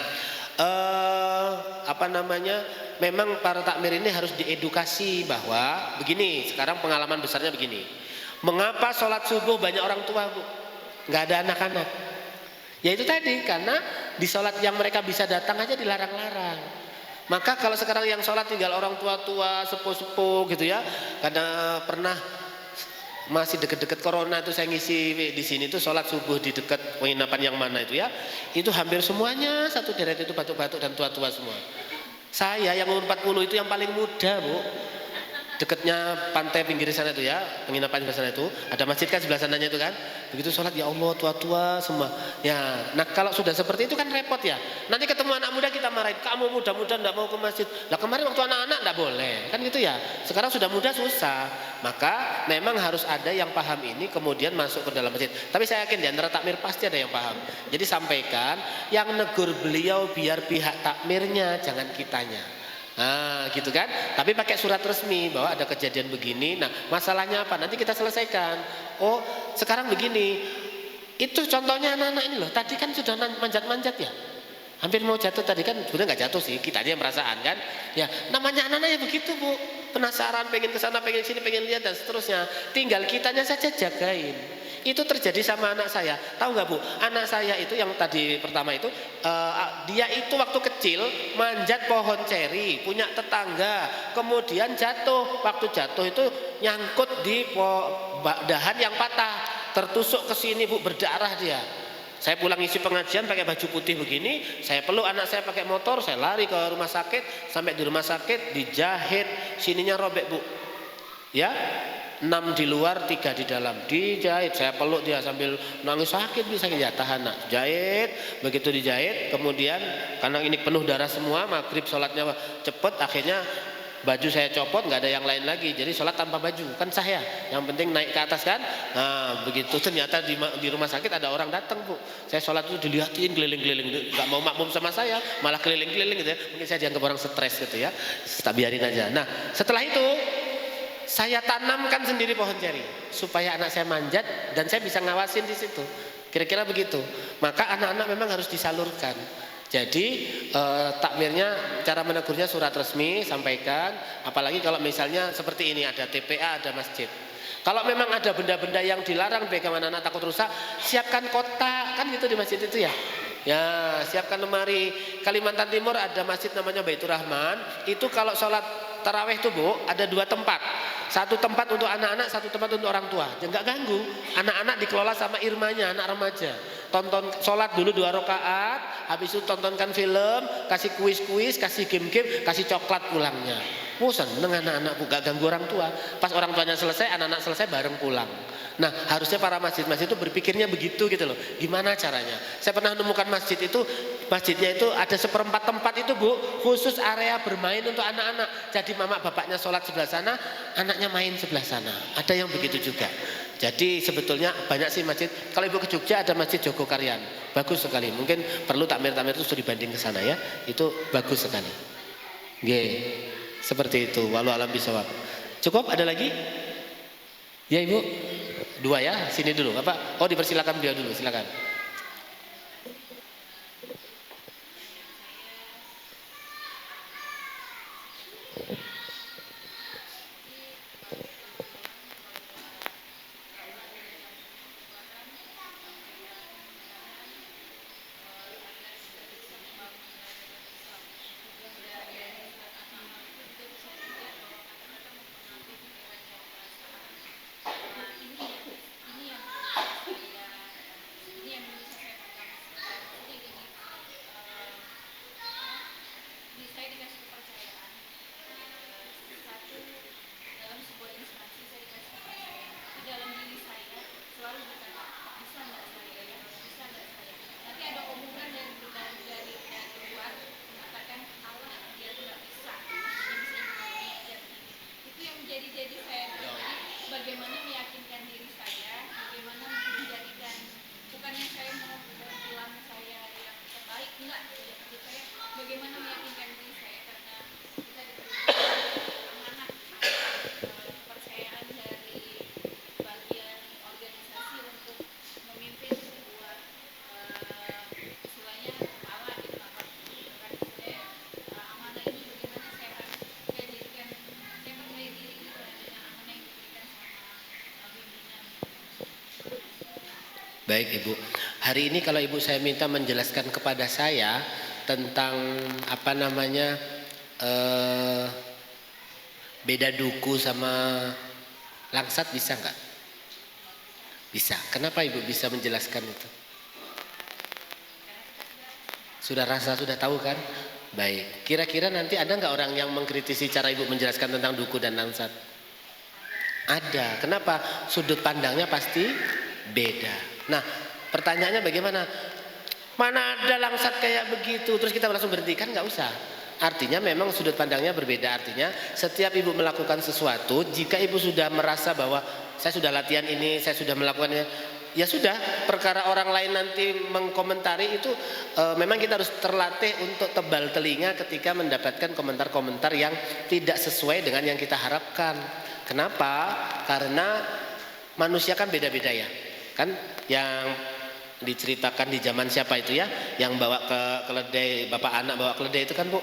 memang para takmir ini harus diedukasi bahwa begini. Sekarang pengalaman besarnya begini, mengapa sholat subuh banyak orang tua Bu, nggak ada anak-anak? Ya itu tadi, karena di sholat yang mereka bisa datang aja dilarang-larang. Maka kalau sekarang yang sholat tinggal orang tua-tua, sepuh-sepuh gitu ya. Karena pernah masih deket-deket corona itu saya ngisi di sini tuh sholat subuh di dekat penginapan yang mana itu ya. Itu hampir semuanya satu deret itu batuk-batuk dan tua-tua semua. Saya yang umur 40 itu yang paling muda Bu. Dekatnya pantai pinggir sana itu ya, penginapan di sana itu, ada masjid kan sebelah sananya itu kan. Begitu sholat ya Allah tua-tua semua. Ya, nah kalau sudah seperti itu kan repot ya. Nanti ketemu anak muda kita marahin, kamu muda-muda enggak mau ke masjid. Lah kemarin waktu anak-anak enggak boleh, kan gitu ya. Sekarang sudah muda susah. Maka memang harus ada yang paham ini kemudian masuk ke dalam masjid. Tapi saya yakin di antara takmir pasti ada yang paham. Jadi sampaikan, yang negur beliau biar pihak takmirnya, jangan kitanya. Nah gitu kan, tapi pakai surat resmi bahwa ada kejadian begini. Nah masalahnya apa, nanti kita selesaikan. Oh sekarang begini, itu contohnya anak-anak ini loh, tadi kan sudah manjat-manjat ya, hampir mau jatuh tadi kan, sebenarnya nggak jatuh sih, kita aja yang perasaan kan. Ya namanya anak-anak ya begitu Bu, penasaran, pengen kesana, pengen sini, pengen lihat dan seterusnya. Tinggal kitanya saja jagain. Itu terjadi sama anak saya. Tahu nggak Bu? Anak saya itu yang tadi pertama itu, dia itu waktu kecil manjat pohon ceri, punya tetangga, kemudian jatuh. Waktu jatuh itu nyangkut di dahan yang patah, tertusuk ke sini Bu, berdarah dia. Saya pulang isi pengajian pakai baju putih begini, saya peluk anak saya pakai motor, saya lari ke rumah sakit, sampai di rumah sakit dijahit, sininya robek Bu. Ya. 6 di luar, 3 di dalam, dijahit. Saya peluk dia sambil nangis, sakit bisa ya, tahan nak, jahit. Begitu dijahit, kemudian karena ini penuh darah semua, maghrib sholatnya cepet, akhirnya baju saya copot, nggak ada yang lain lagi, jadi sholat tanpa baju kan sah ya, yang penting naik ke atas kan. Nah begitu ternyata di rumah sakit ada orang datang Bu, saya sholat itu dilihatin keliling-keliling, nggak mau makmum sama saya, malah keliling-keliling gitu ya, mungkin saya dianggap orang stres gitu ya, tak biarin aja. Nah setelah itu saya tanamkan sendiri pohon ceri supaya anak saya manjat dan saya bisa ngawasin di situ. Kira-kira begitu. Maka anak-anak memang harus disalurkan. Jadi takmirnya, cara menegurnya surat resmi sampaikan. Apalagi kalau misalnya seperti ini ada TPA, ada masjid. Kalau memang ada benda-benda yang dilarang bagaimana anak takut rusak, siapkan kotak kan gitu di masjid itu ya. Ya siapkan lemari. Kalimantan Timur ada masjid namanya Baitur Rahman. Itu kalau sholat taraweh itu Bu ada 2 tempat. Satu tempat untuk anak-anak, satu tempat untuk orang tua. Jangan nggak ganggu. Anak-anak dikelola sama irmanya, anak remaja. Tonton sholat dulu 2 rakaat, habis itu tontonkan film, kasih kuis-kuis, kasih game-game, kasih coklat pulangnya. Seneng anak-anak Bu, nggak ganggu orang tua. Pas orang tuanya selesai, anak-anak selesai bareng pulang. Nah harusnya para masjid-masjid itu berpikirnya begitu gitu loh. Gimana caranya? Saya pernah menemukan masjid itu, masjidnya itu ada 1/4 tempat itu Bu, khusus area bermain untuk anak-anak. Jadi mama bapaknya sholat sebelah sana, anaknya main sebelah sana. Ada yang begitu juga. Jadi sebetulnya banyak sih masjid. Kalau Ibu ke Jogja ada masjid Jogokarian, bagus sekali. Mungkin perlu takmir-takmir itu sudah dibanding ke sana ya. Itu bagus sekali. Nggih. Seperti itu. Walau alam bisawab. Cukup? Ada lagi? Ya Ibu. 2 ya. Sini dulu. Apa? Oh dipersilakan beliau dulu. Silakan. bukannya saya mau bilang saya yang terbaik, enggak. Jadi saya bagaimana meyakinkan diri saya karena kita diberi amanah kepercayaan dari bagian organisasi untuk memimpin sebuah istilahnya kepala gitu apa kan saya amanah ini bagaimana saya jadikan saya percaya diri gitu dengan amanah yang diberikan sama pimpinan. Baik Ibu, hari ini kalau Ibu saya minta menjelaskan kepada saya tentang apa namanya beda duku sama langsat bisa nggak? Bisa. Kenapa Ibu bisa menjelaskan itu? Sudah rasa, sudah tahu kan? Baik. Kira-kira nanti ada nggak orang yang mengkritisi cara Ibu menjelaskan tentang duku dan langsat? Ada. Kenapa? Sudut pandangnya pasti beda. Nah, pertanyaannya bagaimana? Mana ada langsat kayak begitu? Terus kita langsung berhenti, kan nggak usah. Artinya memang sudut pandangnya berbeda. Artinya setiap Ibu melakukan sesuatu, jika Ibu sudah merasa bahwa saya sudah latihan ini, saya sudah melakukannya, ya sudah. Perkara orang lain nanti mengkomentari itu memang kita harus terlatih untuk tebal telinga ketika mendapatkan komentar-komentar yang tidak sesuai dengan yang kita harapkan. Kenapa? Karena manusia kan beda-beda ya. Kan yang diceritakan di zaman siapa itu ya, yang bawa ke keledai, bapak anak bawa keledai itu kan Bu,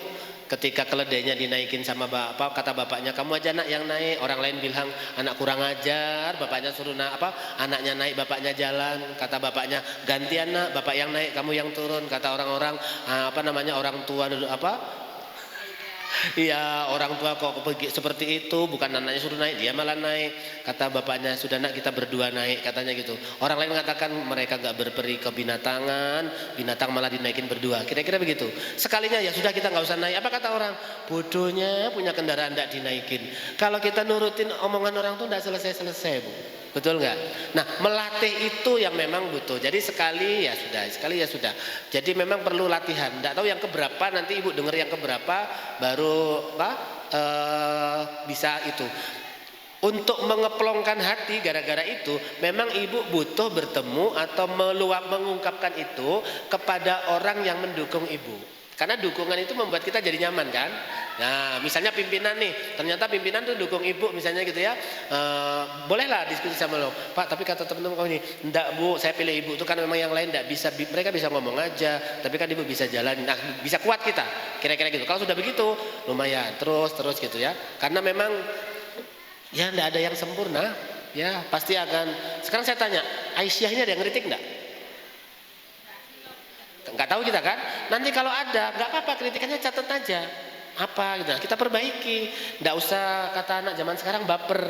ketika keledainya dinaikin sama bapak, kata bapaknya kamu aja nak yang naik, orang lain bilang anak kurang ajar, bapaknya suruh anaknya naik, bapaknya jalan, kata bapaknya ganti anak, bapak yang naik kamu yang turun, kata orang-orang orang tua iya orang tua kok seperti itu, bukan anaknya suruh naik, dia malah naik. Kata bapaknya sudah nak kita berdua naik, katanya gitu. Orang lain mengatakan mereka gak berperi ke binatangan, binatang malah dinaikin berdua, kira-kira begitu. Sekalinya ya sudah kita gak usah naik. Apa kata orang? Bodohnya punya kendaraan gak dinaikin. Kalau kita nurutin omongan orang tuh gak selesai-selesai Bu. Betul nggak? Nah, melatih itu yang memang butuh. Jadi sekali ya sudah. Jadi memang perlu latihan. Nggak tahu yang keberapa, nanti Ibu dengar yang keberapa baru bisa itu. Untuk mengeplongkan hati gara-gara itu, memang Ibu butuh bertemu atau mengungkapkan itu kepada orang yang mendukung Ibu. Karena dukungan itu membuat kita jadi nyaman kan. Nah misalnya pimpinan nih, ternyata pimpinan tuh dukung Ibu misalnya gitu ya, bolehlah diskusi sama lo, Pak tapi kata teman-teman kau ini, enggak Bu saya pilih Ibu itu kan memang yang lain enggak bisa, mereka bisa ngomong aja, tapi kan Ibu bisa jalan, nah bisa kuat kita, kira-kira gitu. Kalau sudah begitu lumayan, terus gitu ya, karena memang ya enggak ada yang sempurna, ya pasti akan. Sekarang saya tanya, Aisyah ini ada yang kritik enggak? Nggak tahu kita kan, nanti kalau ada nggak apa-apa, kritikannya catat aja apa gitu, kita perbaiki, nggak usah kata anak zaman sekarang baper,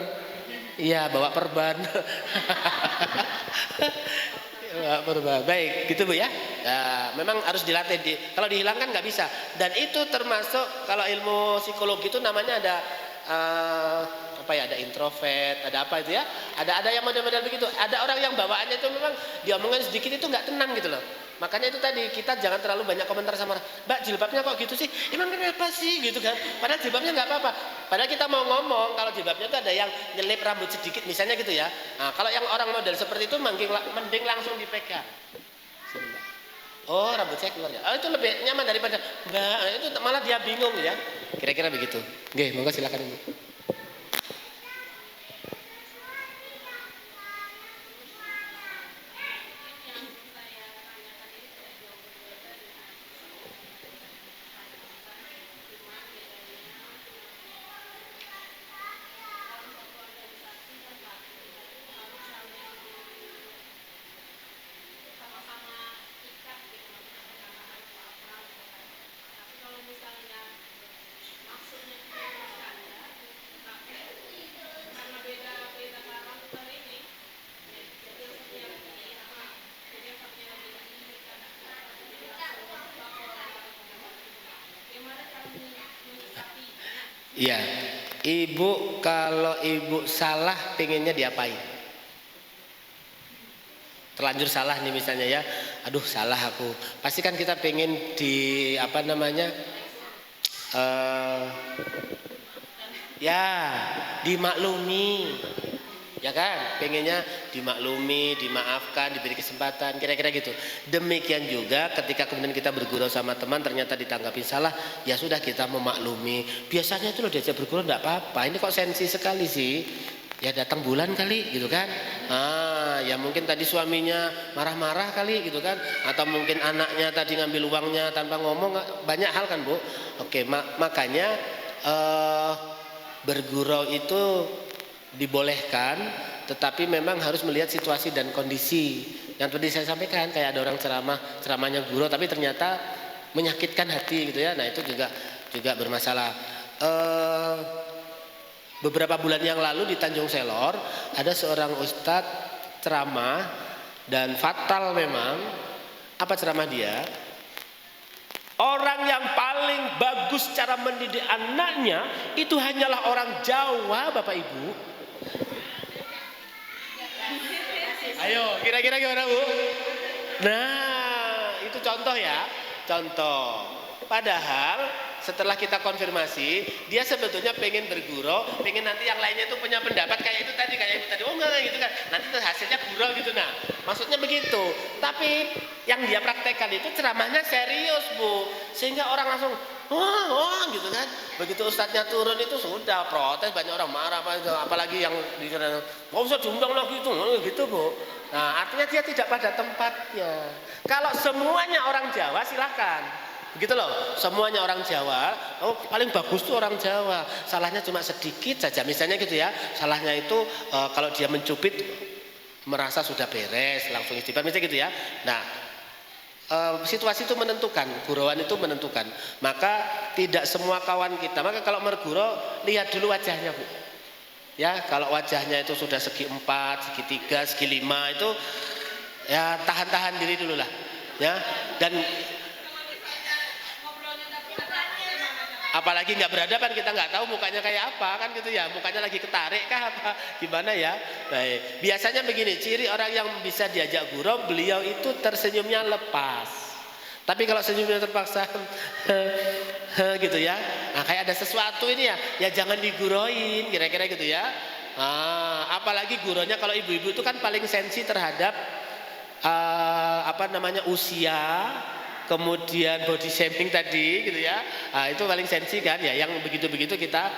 iya bawa perban. Bawa perban, baik gitu Bu ya. Nah, memang harus dilatih, kalau dihilangkan nggak bisa, dan itu termasuk kalau ilmu psikologi itu namanya ada ada introvert, ada apa itu ya, ada yang model-model begitu, ada orang yang bawaannya itu memang diomongin sedikit itu nggak tenang gitu loh. Makanya itu tadi, kita jangan terlalu banyak komentar sama orang, Mbak jilbabnya kok gitu sih, emang kenapa sih gitu kan, padahal jilbabnya nggak apa-apa, padahal kita mau ngomong kalau jilbabnya itu ada yang nyelip rambut sedikit misalnya gitu ya. Nah, kalau yang orang model seperti itu mending langsung dipegang. Oh rambut saya keluar ya, oh, itu lebih nyaman daripada Mbak, itu malah dia bingung ya, kira-kira begitu. Oke, monggo silakan Ibu. Iya, Ibu kalau Ibu salah pengennya diapain? Terlanjur salah nih misalnya ya, aduh salah aku. Pasti kan kita pengen dimaklumi. Ya kan, pengennya dimaklumi, dimaafkan, diberi kesempatan, kira-kira gitu. Demikian juga ketika kemudian kita bergurau sama teman ternyata ditanggapi salah, ya sudah kita memaklumi. Biasanya itu loh diajak bergurau enggak apa-apa. Ini kok sensi sekali sih. Ya datang bulan kali gitu kan. Ya mungkin tadi suaminya marah-marah kali gitu kan, atau mungkin anaknya tadi ngambil uangnya tanpa ngomong, banyak hal kan, Bu. Oke, makanya bergurau itu dibolehkan, tetapi memang harus melihat situasi dan kondisi. Yang tadi saya sampaikan, kayak ada orang ceramahnya gurau tapi ternyata menyakitkan hati gitu ya. Nah, itu juga bermasalah. Beberapa bulan yang lalu di Tanjung Selor ada seorang ustadz ceramah dan fatal memang. Apa ceramah dia? Orang yang paling bagus cara mendidik anaknya itu hanyalah orang Jawa, Bapak Ibu. Ayo, kira-kira gimana, Bu? Nah, itu contoh ya, contoh. Padahal setelah kita konfirmasi, dia sebetulnya pengen bergurau, pengen nanti yang lainnya itu punya pendapat kayak itu tadi. Oh enggak gitu kan. Nanti hasilnya gurau gitu. Nah, maksudnya begitu. Tapi yang dia praktekkan itu ceramahnya serius, Bu. Sehingga orang langsung wah gitu kan. Begitu ustadznya turun itu sudah protes, banyak orang marah apalagi yang dikira enggak usah diundang lagi itu gitu, Bu. Nah, artinya dia tidak pada tempatnya. Kalau semuanya orang Jawa silakan. Begitu loh, semuanya orang Jawa, paling bagus tuh orang Jawa, salahnya cuma sedikit saja, misalnya gitu ya, salahnya itu kalau dia mencubit merasa sudah beres, langsung istighfar, misalnya gitu ya. Nah, situasi itu menentukan, gurauan itu menentukan, maka tidak semua kawan kita, maka kalau bergurau lihat dulu wajahnya, Bu. Ya, kalau wajahnya itu sudah segi 4, segi 3, segi 5 itu ya tahan-tahan diri dulu lah, ya. Dan apalagi nggak berhadapan, kita nggak tahu mukanya kayak apa kan gitu ya, mukanya lagi ketarik kah apa gimana ya. Baik, biasanya begini, ciri orang yang bisa diajak gurau, beliau itu tersenyumnya lepas. Tapi kalau senyumnya terpaksa gitu ya, nah kayak ada sesuatu ini ya jangan diguroin, kira-kira gitu ya. Apalagi guronya kalau ibu-ibu itu kan paling sensi terhadap usia, kemudian body shaming tadi gitu ya. Itu paling sensi kan ya, yang begitu-begitu kita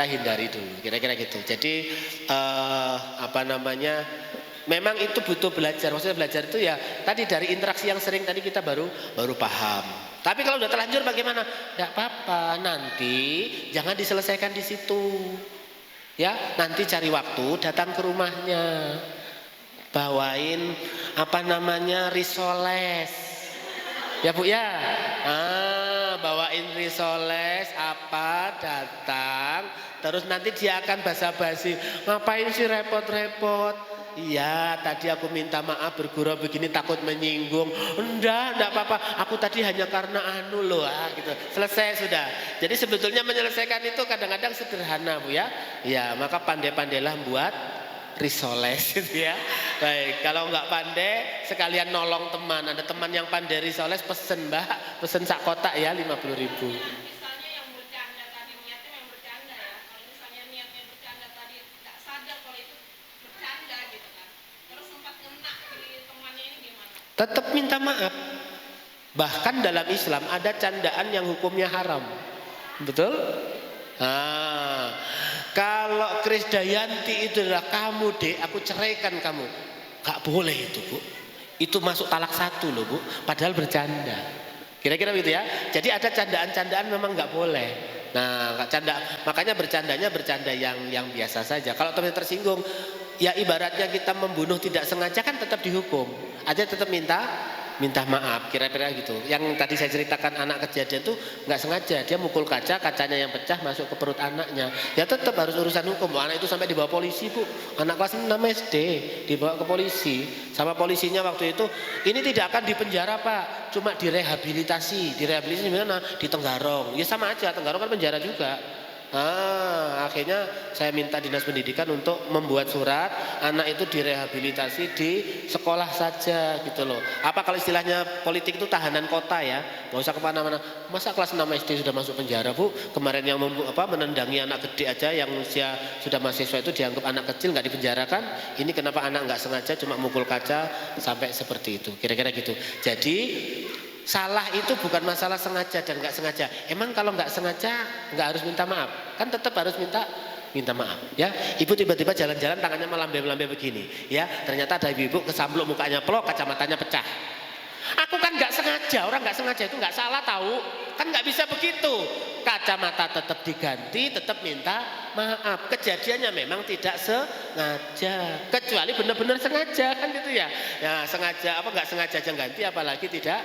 hindari dulu, kira-kira gitu. Jadi memang itu butuh belajar. Maksudnya belajar itu ya tadi dari interaksi yang sering tadi kita baru paham. Tapi kalau udah terlanjur bagaimana? Enggak apa-apa, nanti jangan diselesaikan di situ. Ya, nanti cari waktu datang ke rumahnya. Bawain risoles. Ya Bu ya, bawain risoles datang, terus nanti dia akan basa-basi, ngapain sih repot-repot? Iya, tadi aku minta maaf bergurau begini takut menyinggung. Enggak apa-apa, aku tadi hanya karena gitu. Selesai sudah. Jadi sebetulnya menyelesaikan itu kadang-kadang sederhana, Bu ya. Ya, maka pandai-pandailah buat risoles gitu ya. Baik, kalau nggak pandai sekalian nolong teman. Ada teman yang pandai risoles, pesen Mbak, pesen sak kotak ya 50.000. Misalnya yang bercanda tadi niatnya yang bercanda ya. Kalau misalnya niatnya bercanda tadi tidak sadar kalau itu bercanda gitu kan. Terus sempat kena di temannya ini gimana? Tetap minta maaf. Bahkan dalam Islam ada candaan yang hukumnya haram. Betul? Kalau Krisdayanti itu adalah kamu dek, aku ceraikan kamu, gak boleh itu Bu. Itu masuk talak 1 loh Bu, padahal bercanda. Kira-kira begitu ya. Jadi ada candaan-candaan memang gak boleh. Nah, makanya bercandanya bercanda yang biasa saja. Kalau teman tersinggung, ya ibaratnya kita membunuh tidak sengaja kan tetap dihukum. Aja tetap minta maaf, kira-kira gitu. Yang tadi saya ceritakan anak kejadian tuh nggak sengaja, dia mukul kacanya yang pecah masuk ke perut anaknya. Ya tetap harus urusan hukum. Anak itu sampai dibawa polisi Bu. Anak kelas 6 SD dibawa ke polisi. Sama polisinya waktu itu, ini tidak akan dipenjara Pak, cuma direhabilitasi. Direhabilitasi di mana? Di Tenggarong. Ya sama aja, Tenggarong kan penjara juga. Akhirnya saya minta dinas pendidikan untuk membuat surat anak itu direhabilitasi di sekolah saja gitu loh. Apa kalau istilahnya politik itu tahanan kota ya, nggak usah kemana-mana. Masa kelas 6 SD sudah masuk penjara Bu? Kemarin yang menendangi anak gede aja yang usia sudah mahasiswa itu dianggap anak kecil nggak dipenjarakan. Ini kenapa anak nggak sengaja cuma mukul kaca sampai seperti itu? Kira-kira gitu. Jadi salah itu bukan masalah sengaja dan nggak sengaja. Emang kalau nggak sengaja nggak harus minta maaf, kan tetap harus minta maaf. Ya, ibu tiba-tiba jalan-jalan tangannya melambai-melambai begini. Ya, ternyata ada ibu kesampluk mukanya pelok, kacamatanya pecah. Aku kan nggak sengaja, orang nggak sengaja itu nggak salah tahu, kan nggak bisa begitu. Kacamata tetap diganti, tetap minta maaf. Kejadiannya memang tidak sengaja, kecuali benar-benar sengaja kan gitu ya. Ya sengaja apa nggak sengaja aja ganti, apalagi tidak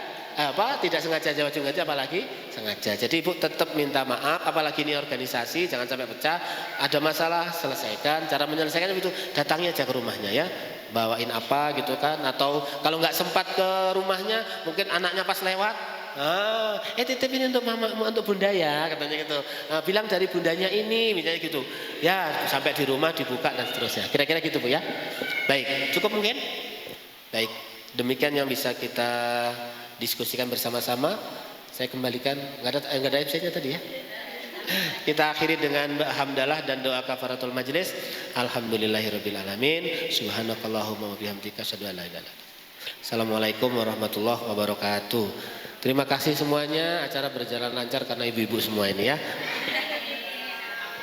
sengaja jawab ganti apalagi sengaja. Jadi ibu tetap minta maaf, apalagi ini organisasi jangan sampai pecah. Ada masalah selesaikan. Cara menyelesaikan itu datangi aja ke rumahnya ya, bawain apa gitu kan, atau kalau nggak sempat ke rumahnya mungkin anaknya pas lewat, titip ini untuk mama, untuk bunda ya katanya gitu, bilang dari bundanya ini misalnya gitu ya, sampai di rumah dibuka dan seterusnya. Kira-kira gitu Bu ya. Baik, cukup mungkin. Baik, demikian yang bisa kita diskusikan bersama-sama. Saya kembalikan, nggak ada MC-nya tadi ya. Kita akhiri dengan hamdalah dan doa kafaratul majlis. Alhamdulillahirabbil alamin. Subhanakallahumma wa bihamdika asyhadu an la ilaha illa anta. Assalamualaikum warahmatullahi wabarakatuh. Terima kasih semuanya, acara berjalan lancar karena ibu-ibu semua ini ya.